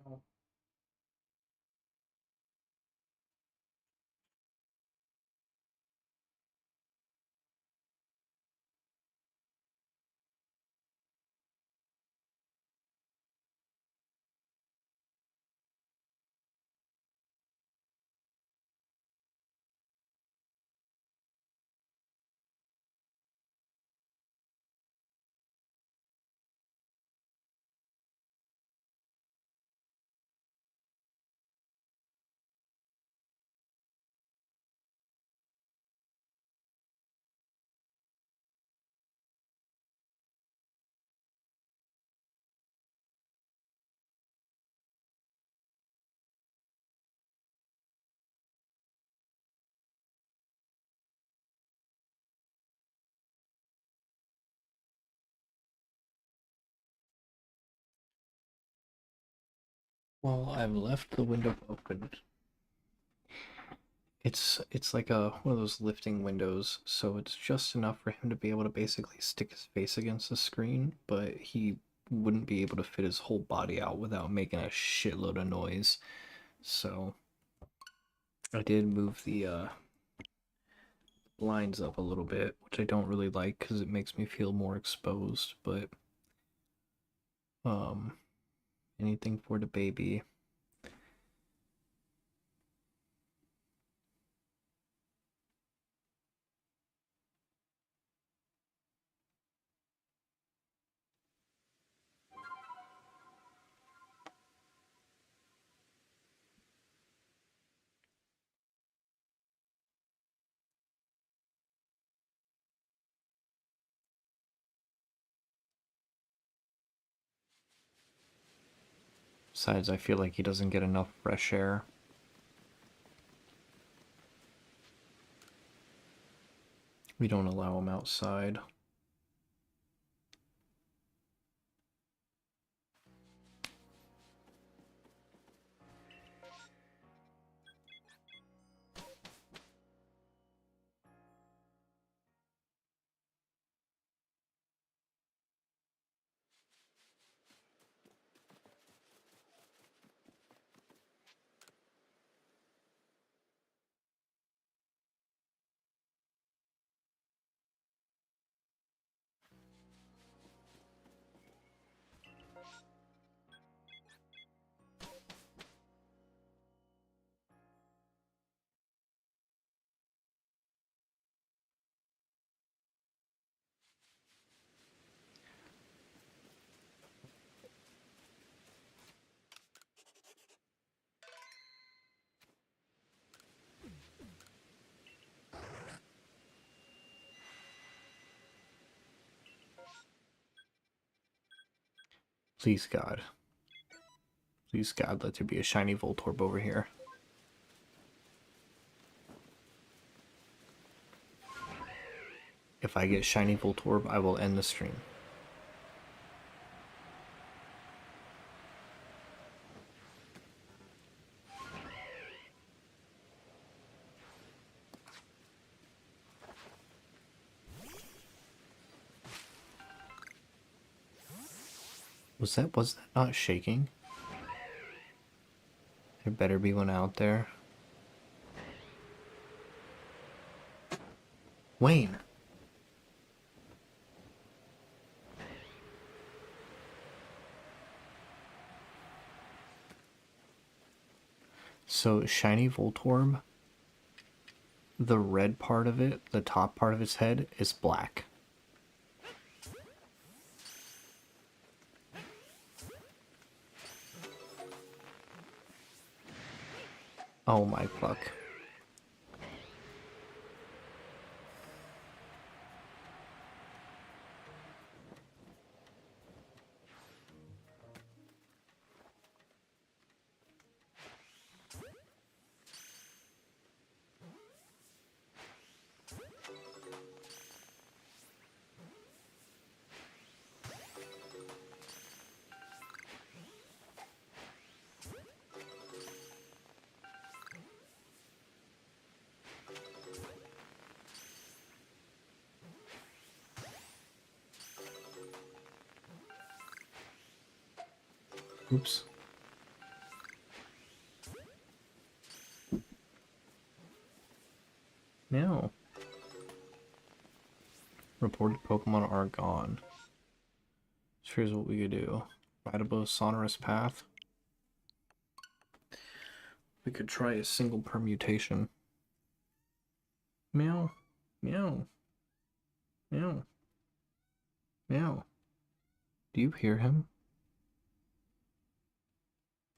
No. Well, I've left the window open. It's like one of those lifting windows, so it's just enough for him to be able to basically stick his face against the screen, but he wouldn't be able to fit his whole body out without making a shitload of noise. So I did move the blinds up a little bit, which I don't really like because it makes me feel more exposed, but um anything for the baby. Besides, I feel like he doesn't get enough fresh air. We don't allow him outside. Please God. Please God, let there be a shiny Voltorb over here. If I get shiny Voltorb, I will end the stream. Was that not shaking? There better be one out there. Wayne. So, shiny Voltorb, the red part of it, the top part of its head, is black. Oh my fuck. Oops. No. Reported Pokemon are gone. So here's what we could do. Rideable sonorous path. We could try a single permutation. Meow. Meow. Meow. Meow. Do you hear him?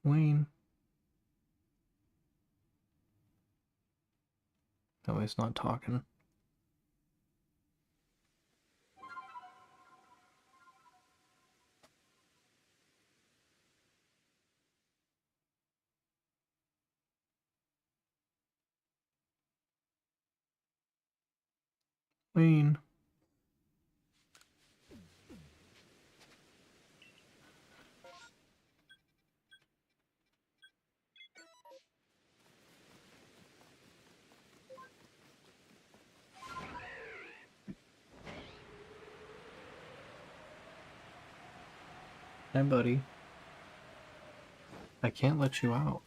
Wayne. No, he's not talking. Wayne. Hi, buddy. I can't let you out.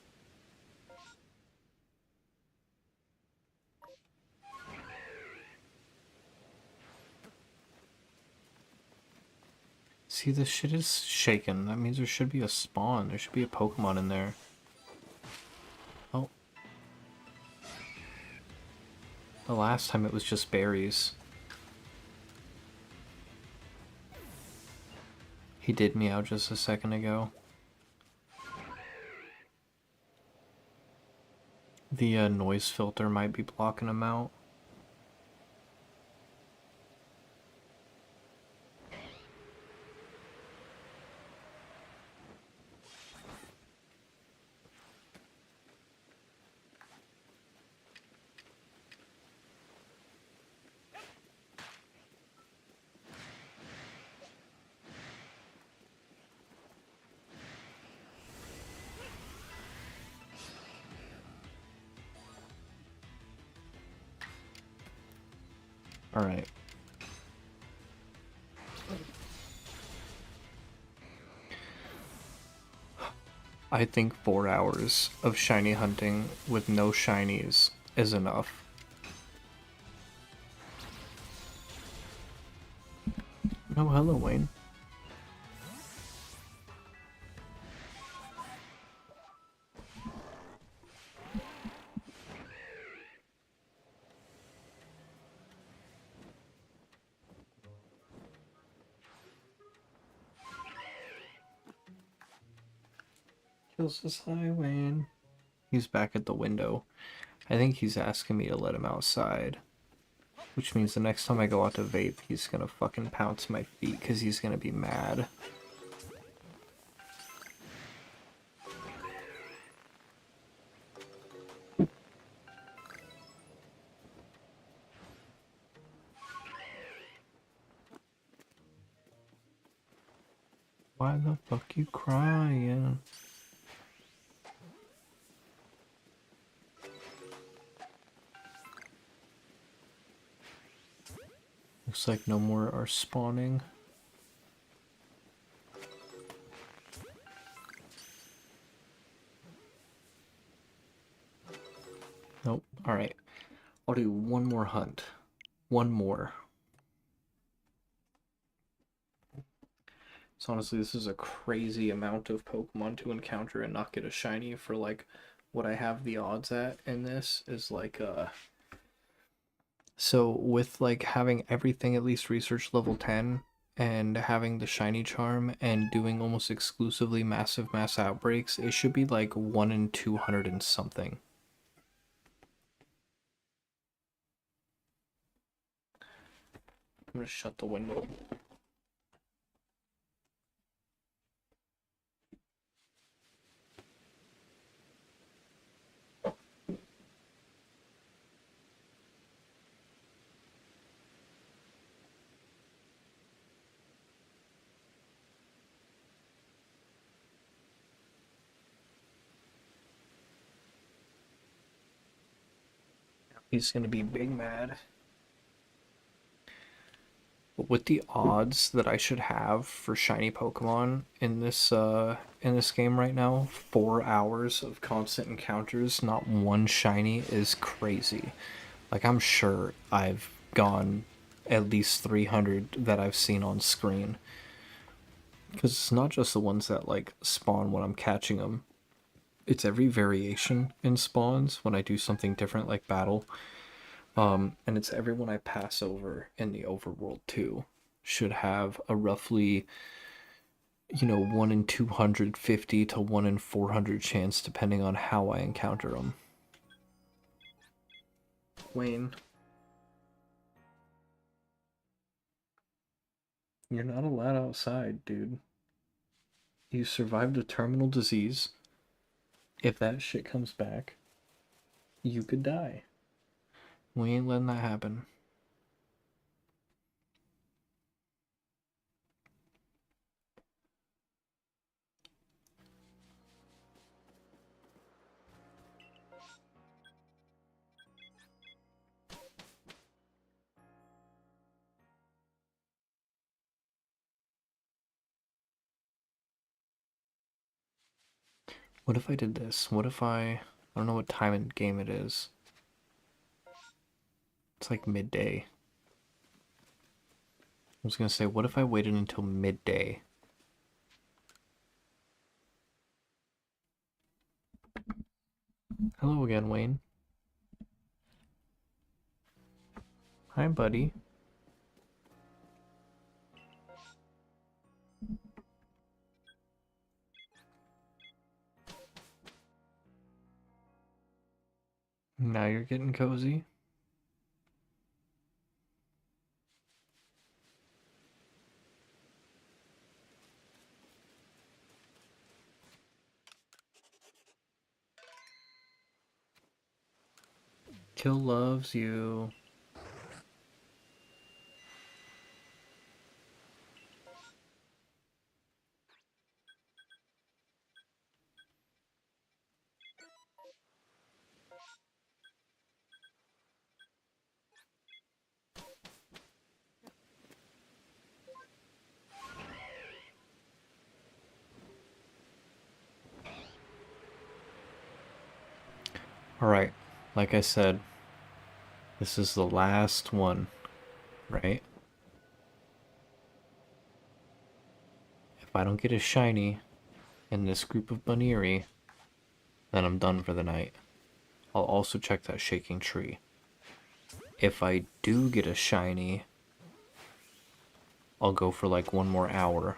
See, this shit is shaken. That means there should be a spawn. There should be a Pokemon in there. Oh. The last time it was just berries. He did meow just a second ago. The noise filter might be blocking him out. Alright. I think 4 hours of shiny hunting with no shinies is enough. Oh, hello, Wayne. Kills us high, Wayne. He's back at the window. I think he's asking me to let him outside. Which means the next time I go out to vape, he's gonna fucking pounce my feet because he's gonna be mad. Why the fuck you crying? Looks like no more are spawning. Nope. Alright. I'll do one more hunt. One more. So honestly, this is a crazy amount of Pokemon to encounter and not get a shiny for like what I have the odds at in this is like so with like having everything at least research level 10 and having the shiny charm and doing almost exclusively massive mass outbreaks, it should be like 1 in 200 and something. I'm gonna shut the window. He's gonna be big mad. But with the odds that I should have for shiny Pokemon in this game right now, 4 hours of constant encounters, not one shiny is crazy. Like I'm sure I've gone at least 300 that I've seen on screen. Because it's not just the ones that like spawn when I'm catching them. It's every variation in spawns when I do something different like battle. And it's everyone I pass over in the overworld too should have a roughly, 1 in 250 to 1 in 400 chance depending on how I encounter them. Wayne, you're not allowed outside, dude. You survived a terminal disease. If that shit comes back, you could die. We ain't letting that happen. What if I did this? What if I don't know what time in game it is. It's like midday. I was gonna say, what if I waited until midday? Hello again, Wayne. Hi, buddy. Now you're getting cozy. Kill loves you. Alright, like I said, this is the last one, right? If I don't get a shiny in this group of Baniri, then I'm done for the night. I'll also check that shaking tree. If I do get a shiny, I'll go for like 1 more hour.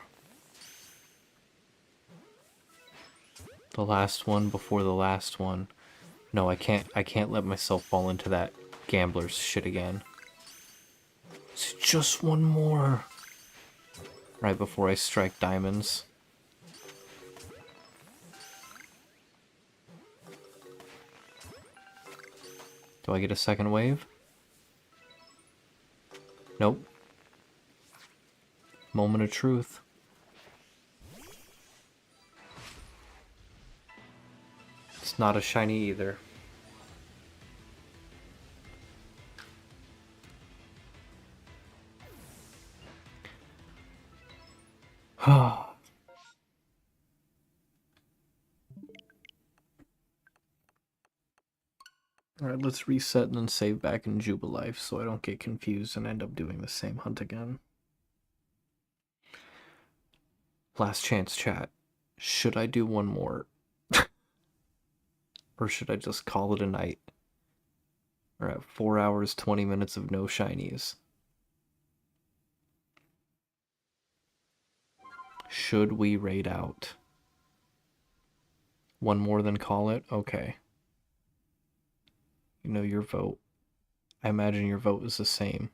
The last one before the last one. No, I can't let myself fall into that gambler's shit again. It's just 1 more. Right before I strike diamonds. Do I get a second wave? Nope. Moment of truth. Not a shiny either. Alright, let's reset and then save back in Jubilife so I don't get confused and end up doing the same hunt again. Last chance, chat. Should I do one more? Or should I just call it a night? We're at 4 hours, 20 minutes of no shinies. Should we raid out? One more than call it? Okay. You know your vote. I imagine your vote is the same.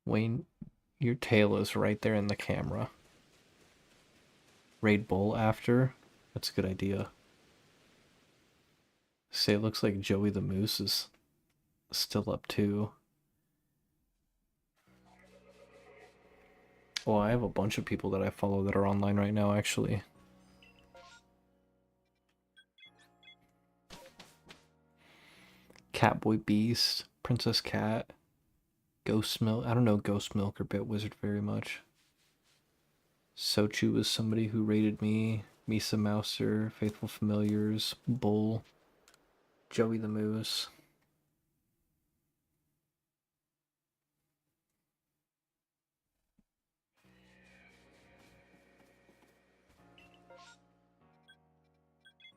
Wayne, your tail is right there in the camera. Raid Bull after? That's a good idea. Say it looks like Joey the Moose is still up too. Well, I have a bunch of people that I follow that are online right now, actually. Catboy Beast, Princess Cat, Ghost Milk. I don't know Ghost Milk or Bit Wizard very much. Sochu is somebody who rated me. Misa Mouser, Faithful Familiars, Bull, Joey the Moose.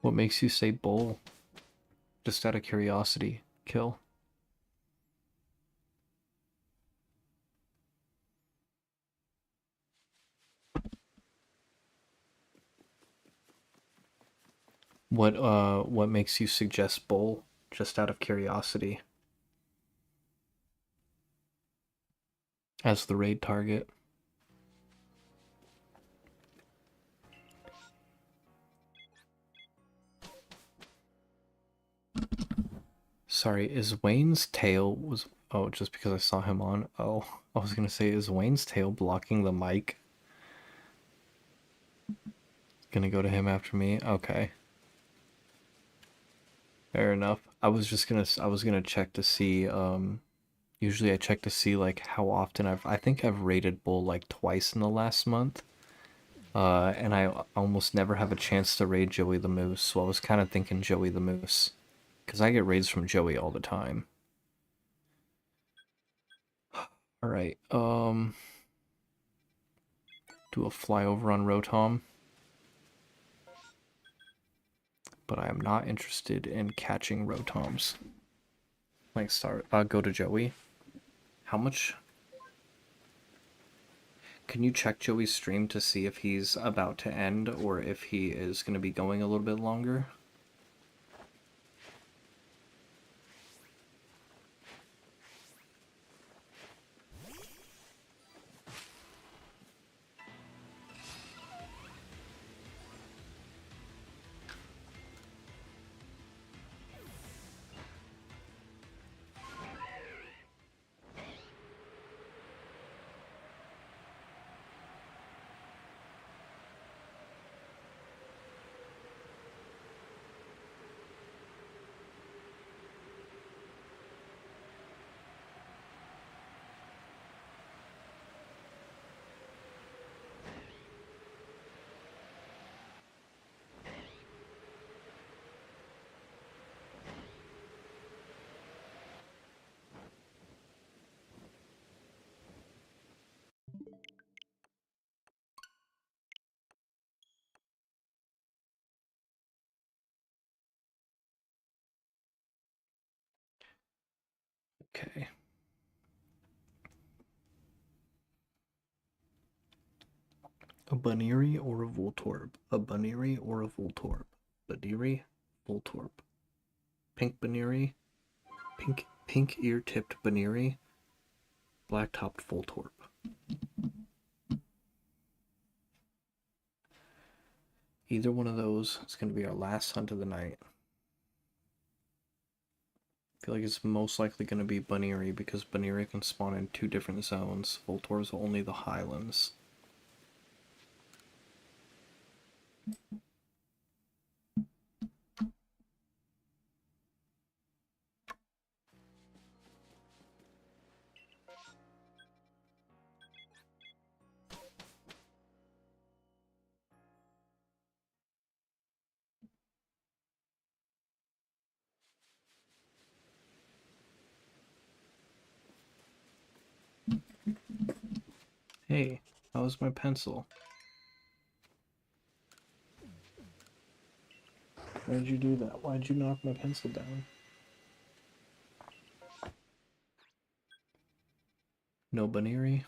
What makes you say Bull? Just out of curiosity. Kill. What makes you suggest Bull? Just out of curiosity. As the raid target. Sorry, is Wayne's tail was... Oh, just because I saw him on... Oh, I was gonna say, is Wayne's tail blocking the mic? Gonna go to him after me? Okay. Fair enough. I was gonna check to see, usually I check to see, like, how often I think I've raided Bull, like, twice in the last month. And I almost never have a chance to raid Joey the Moose, so I was kind of thinking Joey the Moose. Because I get raids from Joey all the time. Alright, do a flyover on Rotom. But I am not interested in catching Rotoms. Like, go to Joey. How much? Can you check Joey's stream to see if he's about to end or if he is going to be going a little bit longer? Okay. A Bunnery or a Voltorb? A Bunnery or a Voltorb? Bunnery, Voltorb. Pink Bunnery, pink ear-tipped Bunnery, black-topped Voltorb. Either one of those is going to be our last hunt of the night. I feel like it's most likely going to be Bunnery because Bunnery can spawn in 2 different zones. Voltorb's only the Highlands. Hey, how's my pencil? Why'd you do that? Why'd you knock my pencil down? No Baneri?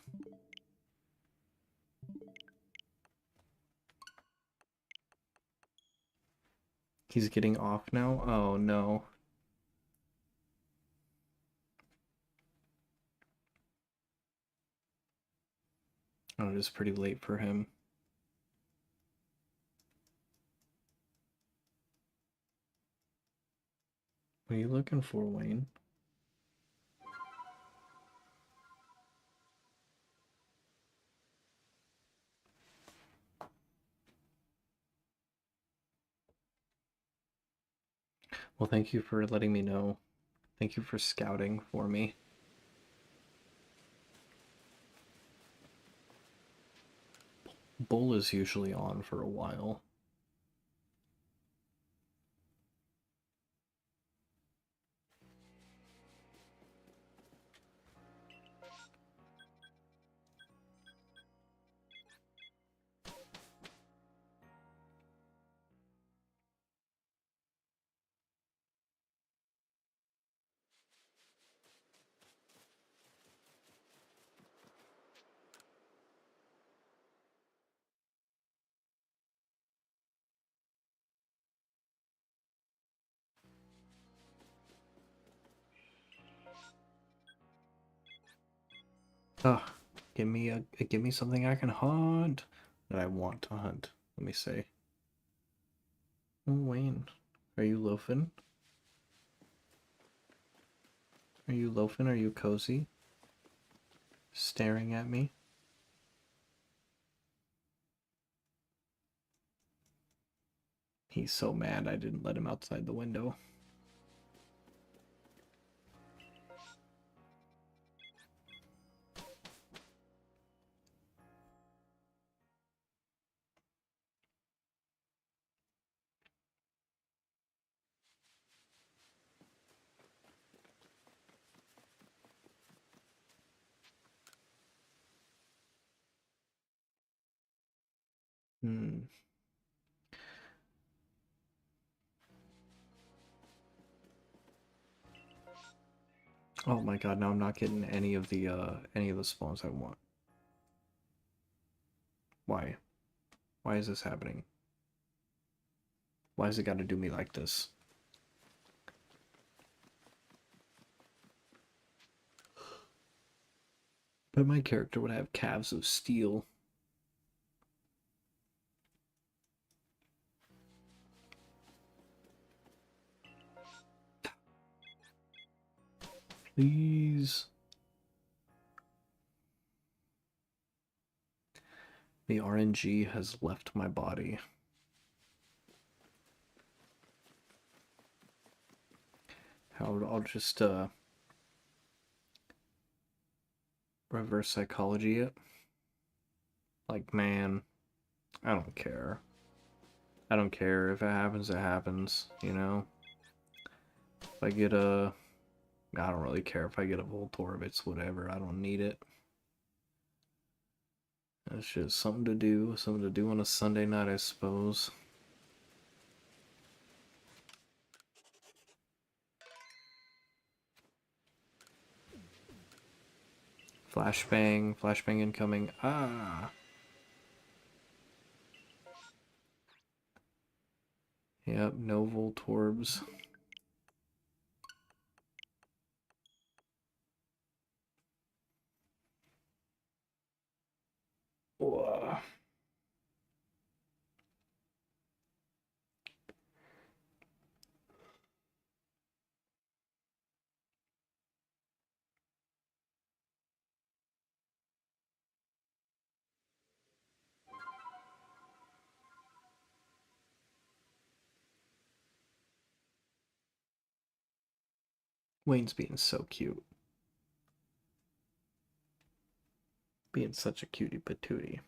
He's getting off now? Oh no. Oh, it is pretty late for him. What are you looking for, Wayne? Well, thank you for letting me know. Thank you for scouting for me. Bull is usually on for a while. Ugh, give me something I can hunt that I want to hunt. Let me say. Oh, Wayne, are you loafing? Are you loafing? Are you cozy? Staring at me? He's so mad I didn't let him outside the window. Hmm. Oh my god, now I'm not getting any of the spawns I want. Why? Why is this happening? Why has it got to do me like this? But my character would have calves of steel. Please. The RNG has left my body. I'll just reverse psychology it. Like, man, I don't care. I don't care. If it happens, it happens, you know? If I get a... I don't really care if I get a VOLTORB, it's whatever, I don't need it. It's just something to do on a Sunday night, I suppose. Flashbang incoming. Ah! Yep, no VOLTORBs. Whoa. Wayne's being so cute. Being such a cutie patootie.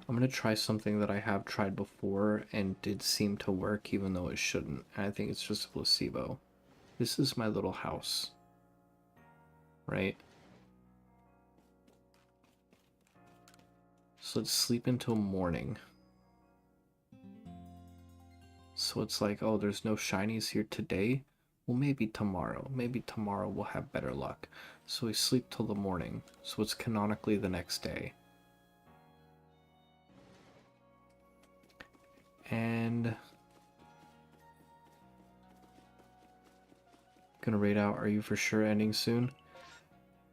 I'm gonna try something that I have tried before and did seem to work even though it shouldn't. And I think it's just a placebo. This is my little house. Right? So let's sleep until morning. So it's like, oh, there's no shinies here today? Well, maybe tomorrow. Maybe tomorrow we'll have better luck. So we sleep till the morning. So it's canonically the next day. And gonna raid out, are you for sure ending soon?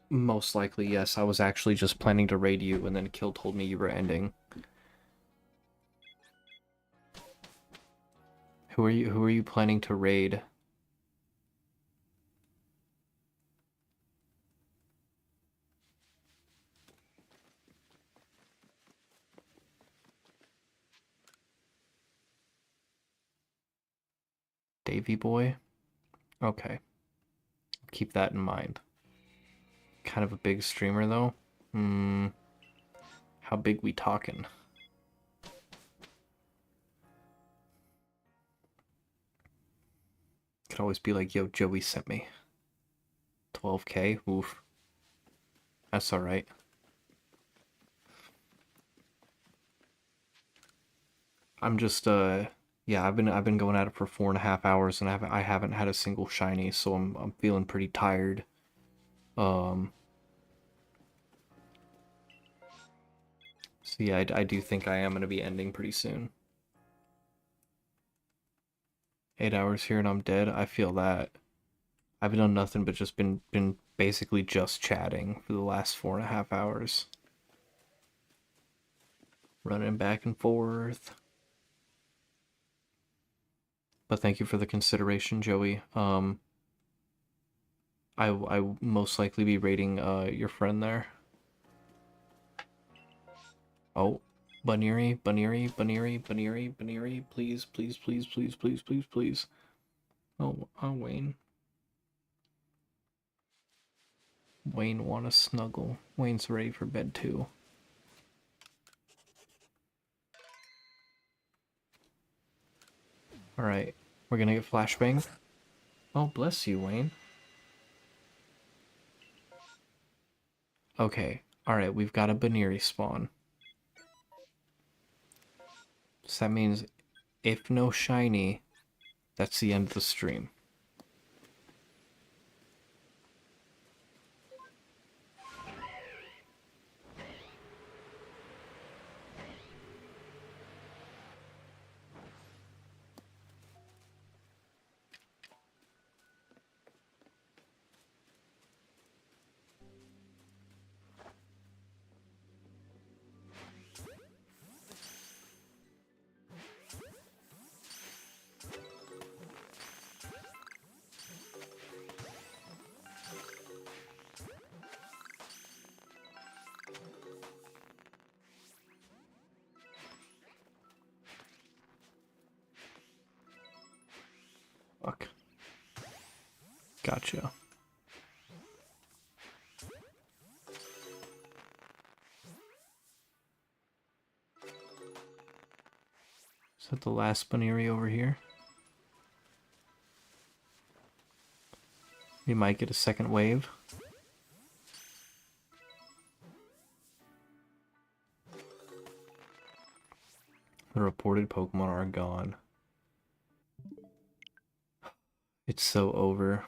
Most likely, yes. I was actually just planning to raid you, and then Kill told me you were ending. Who are you planning to raid? Davy Boy? Okay. Keep that in mind. Kind of a big streamer, though. How big we talking? Could always be like, yo, Joey sent me 12K. Oof. That's alright. I'm just yeah, I've been going at it for 4.5 hours and I haven't had a single shiny, so I'm feeling pretty tired. So yeah, I do think I am gonna be ending pretty soon. 8 hours here and I'm dead. I feel that. I've done nothing but just been basically just chatting for the last 4.5 hours. Running back and forth. But thank you for the consideration, Joey. I will most likely be raiding your friend there. Oh, Baneri, Baneri, Baneri, Baneri, Baneri, please, please, please, please, please, please, please. Oh, Wayne. Wayne wanna snuggle. Wayne's ready for bed too. Alright, we're gonna get flashbang. Oh, bless you, Wayne. Okay, alright, we've got a Baneri spawn. So that means if no shiny, that's the end of the stream. Fuck. Gotcha. Is that the last Baneri over here? We might get a second wave. The reported Pokemon are gone. It's so over.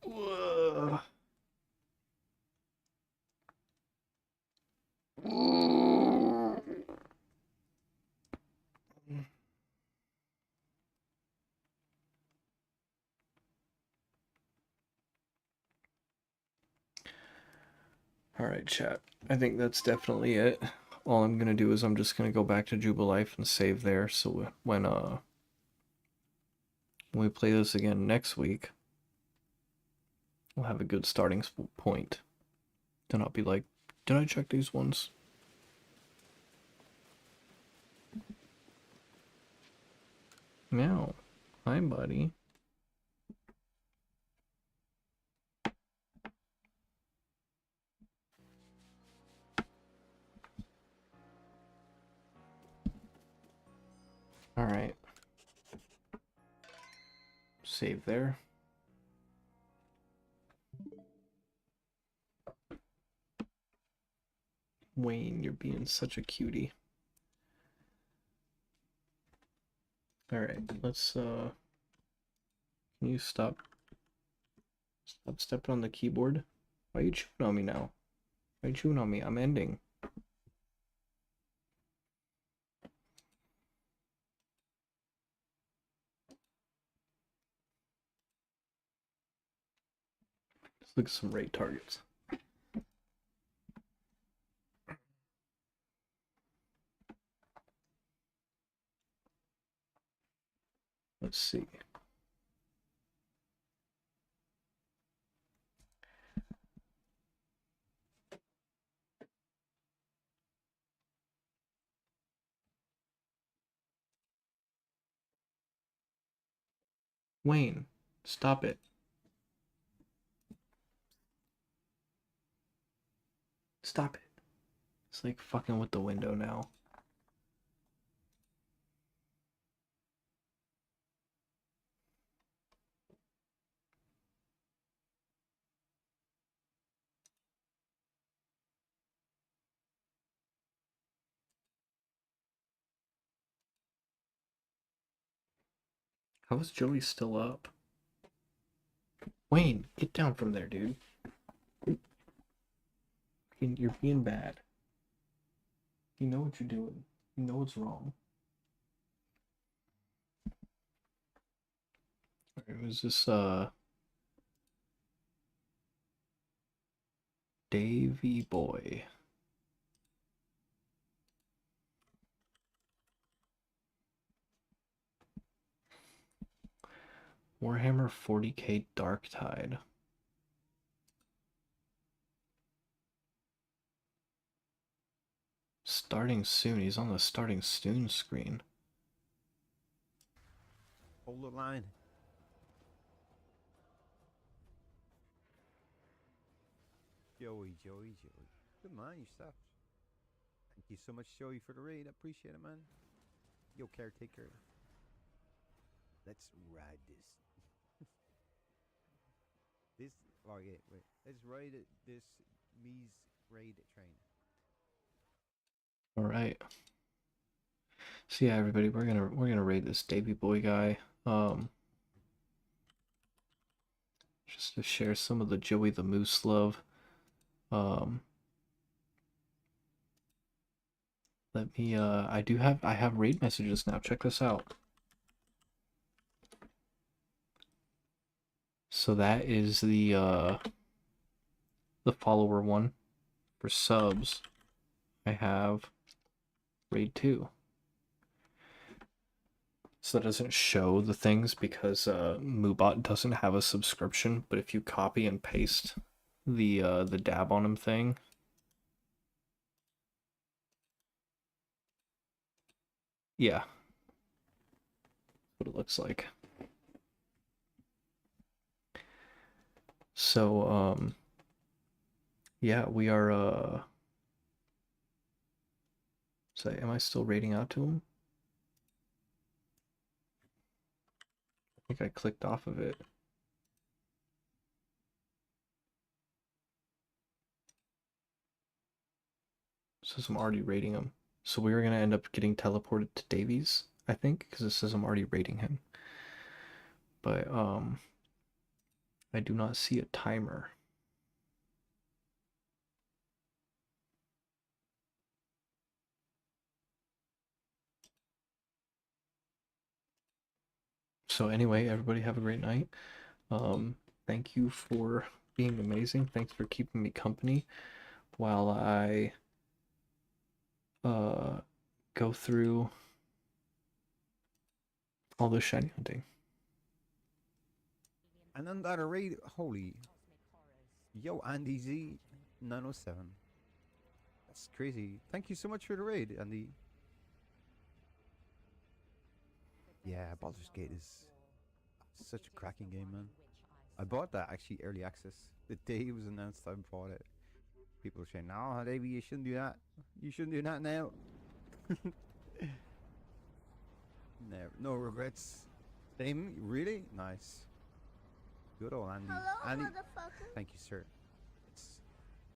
Ugh. Alright, chat. I think that's definitely it. All I'm gonna do is I'm just gonna go back to Jubilife and save there, so when we play this again next week, we'll have a good starting point. Then I'll be like, did I check these ones? Meow. Hi, buddy. All right. Save there. Wayne, you're being such a cutie. All right, let's can you stop stepping on the keyboard? Why are you chewing on me now? Why are you chewing on me? I'm ending. Let's look at some raid targets. Let's see. Wayne, stop it. Stop it. It's like fucking with the window now. How is Joey still up? Wayne, get down from there, dude. You're being bad. You know what you're doing. You know what's wrong. It was this Davy Boy. Warhammer 40k Dark Tide. Starting soon. He's on the starting soon screen. Hold the line. Joey. Good man, you stopped. Thank you so much, Joey, for the raid. I appreciate it, man. Yo, caretaker. Let's ride this. Oh, yeah, wait. Let's ride this Mies raid train. All right. So yeah, everybody, we're gonna raid this Davy Boy guy. Just to share some of the Joey the Moose love. Let me I have raid messages now. Check this out. So that is the follower one. For subs, I have raid 2. So that doesn't show the things because Moobot doesn't have a subscription, but if you copy and paste the dab on him thing, yeah, what it looks like. So yeah, we are say, am I still raiding out to him? I think I clicked off of it. It says I'm already raiding him. So we were gonna end up getting teleported to Davies, I think, because it says I'm already raiding him. But I do not see a timer. So anyway, everybody have a great night. Thank you for being amazing. Thanks for keeping me company while I go through all this shiny hunting. And then that raid, holy. Yo, Andy Z 907. That's crazy. Thank you so much for the raid, Andy. Yeah, Baldur's Gate is such a cracking game, man. I bought that actually early access. The day it was announced, I bought it. People were saying, "No, Davey, you shouldn't do that. You shouldn't do that now." Never. No regrets. Same. Really nice. Good old Andy. Hello, Andy. motherfucker. Thank you, sir.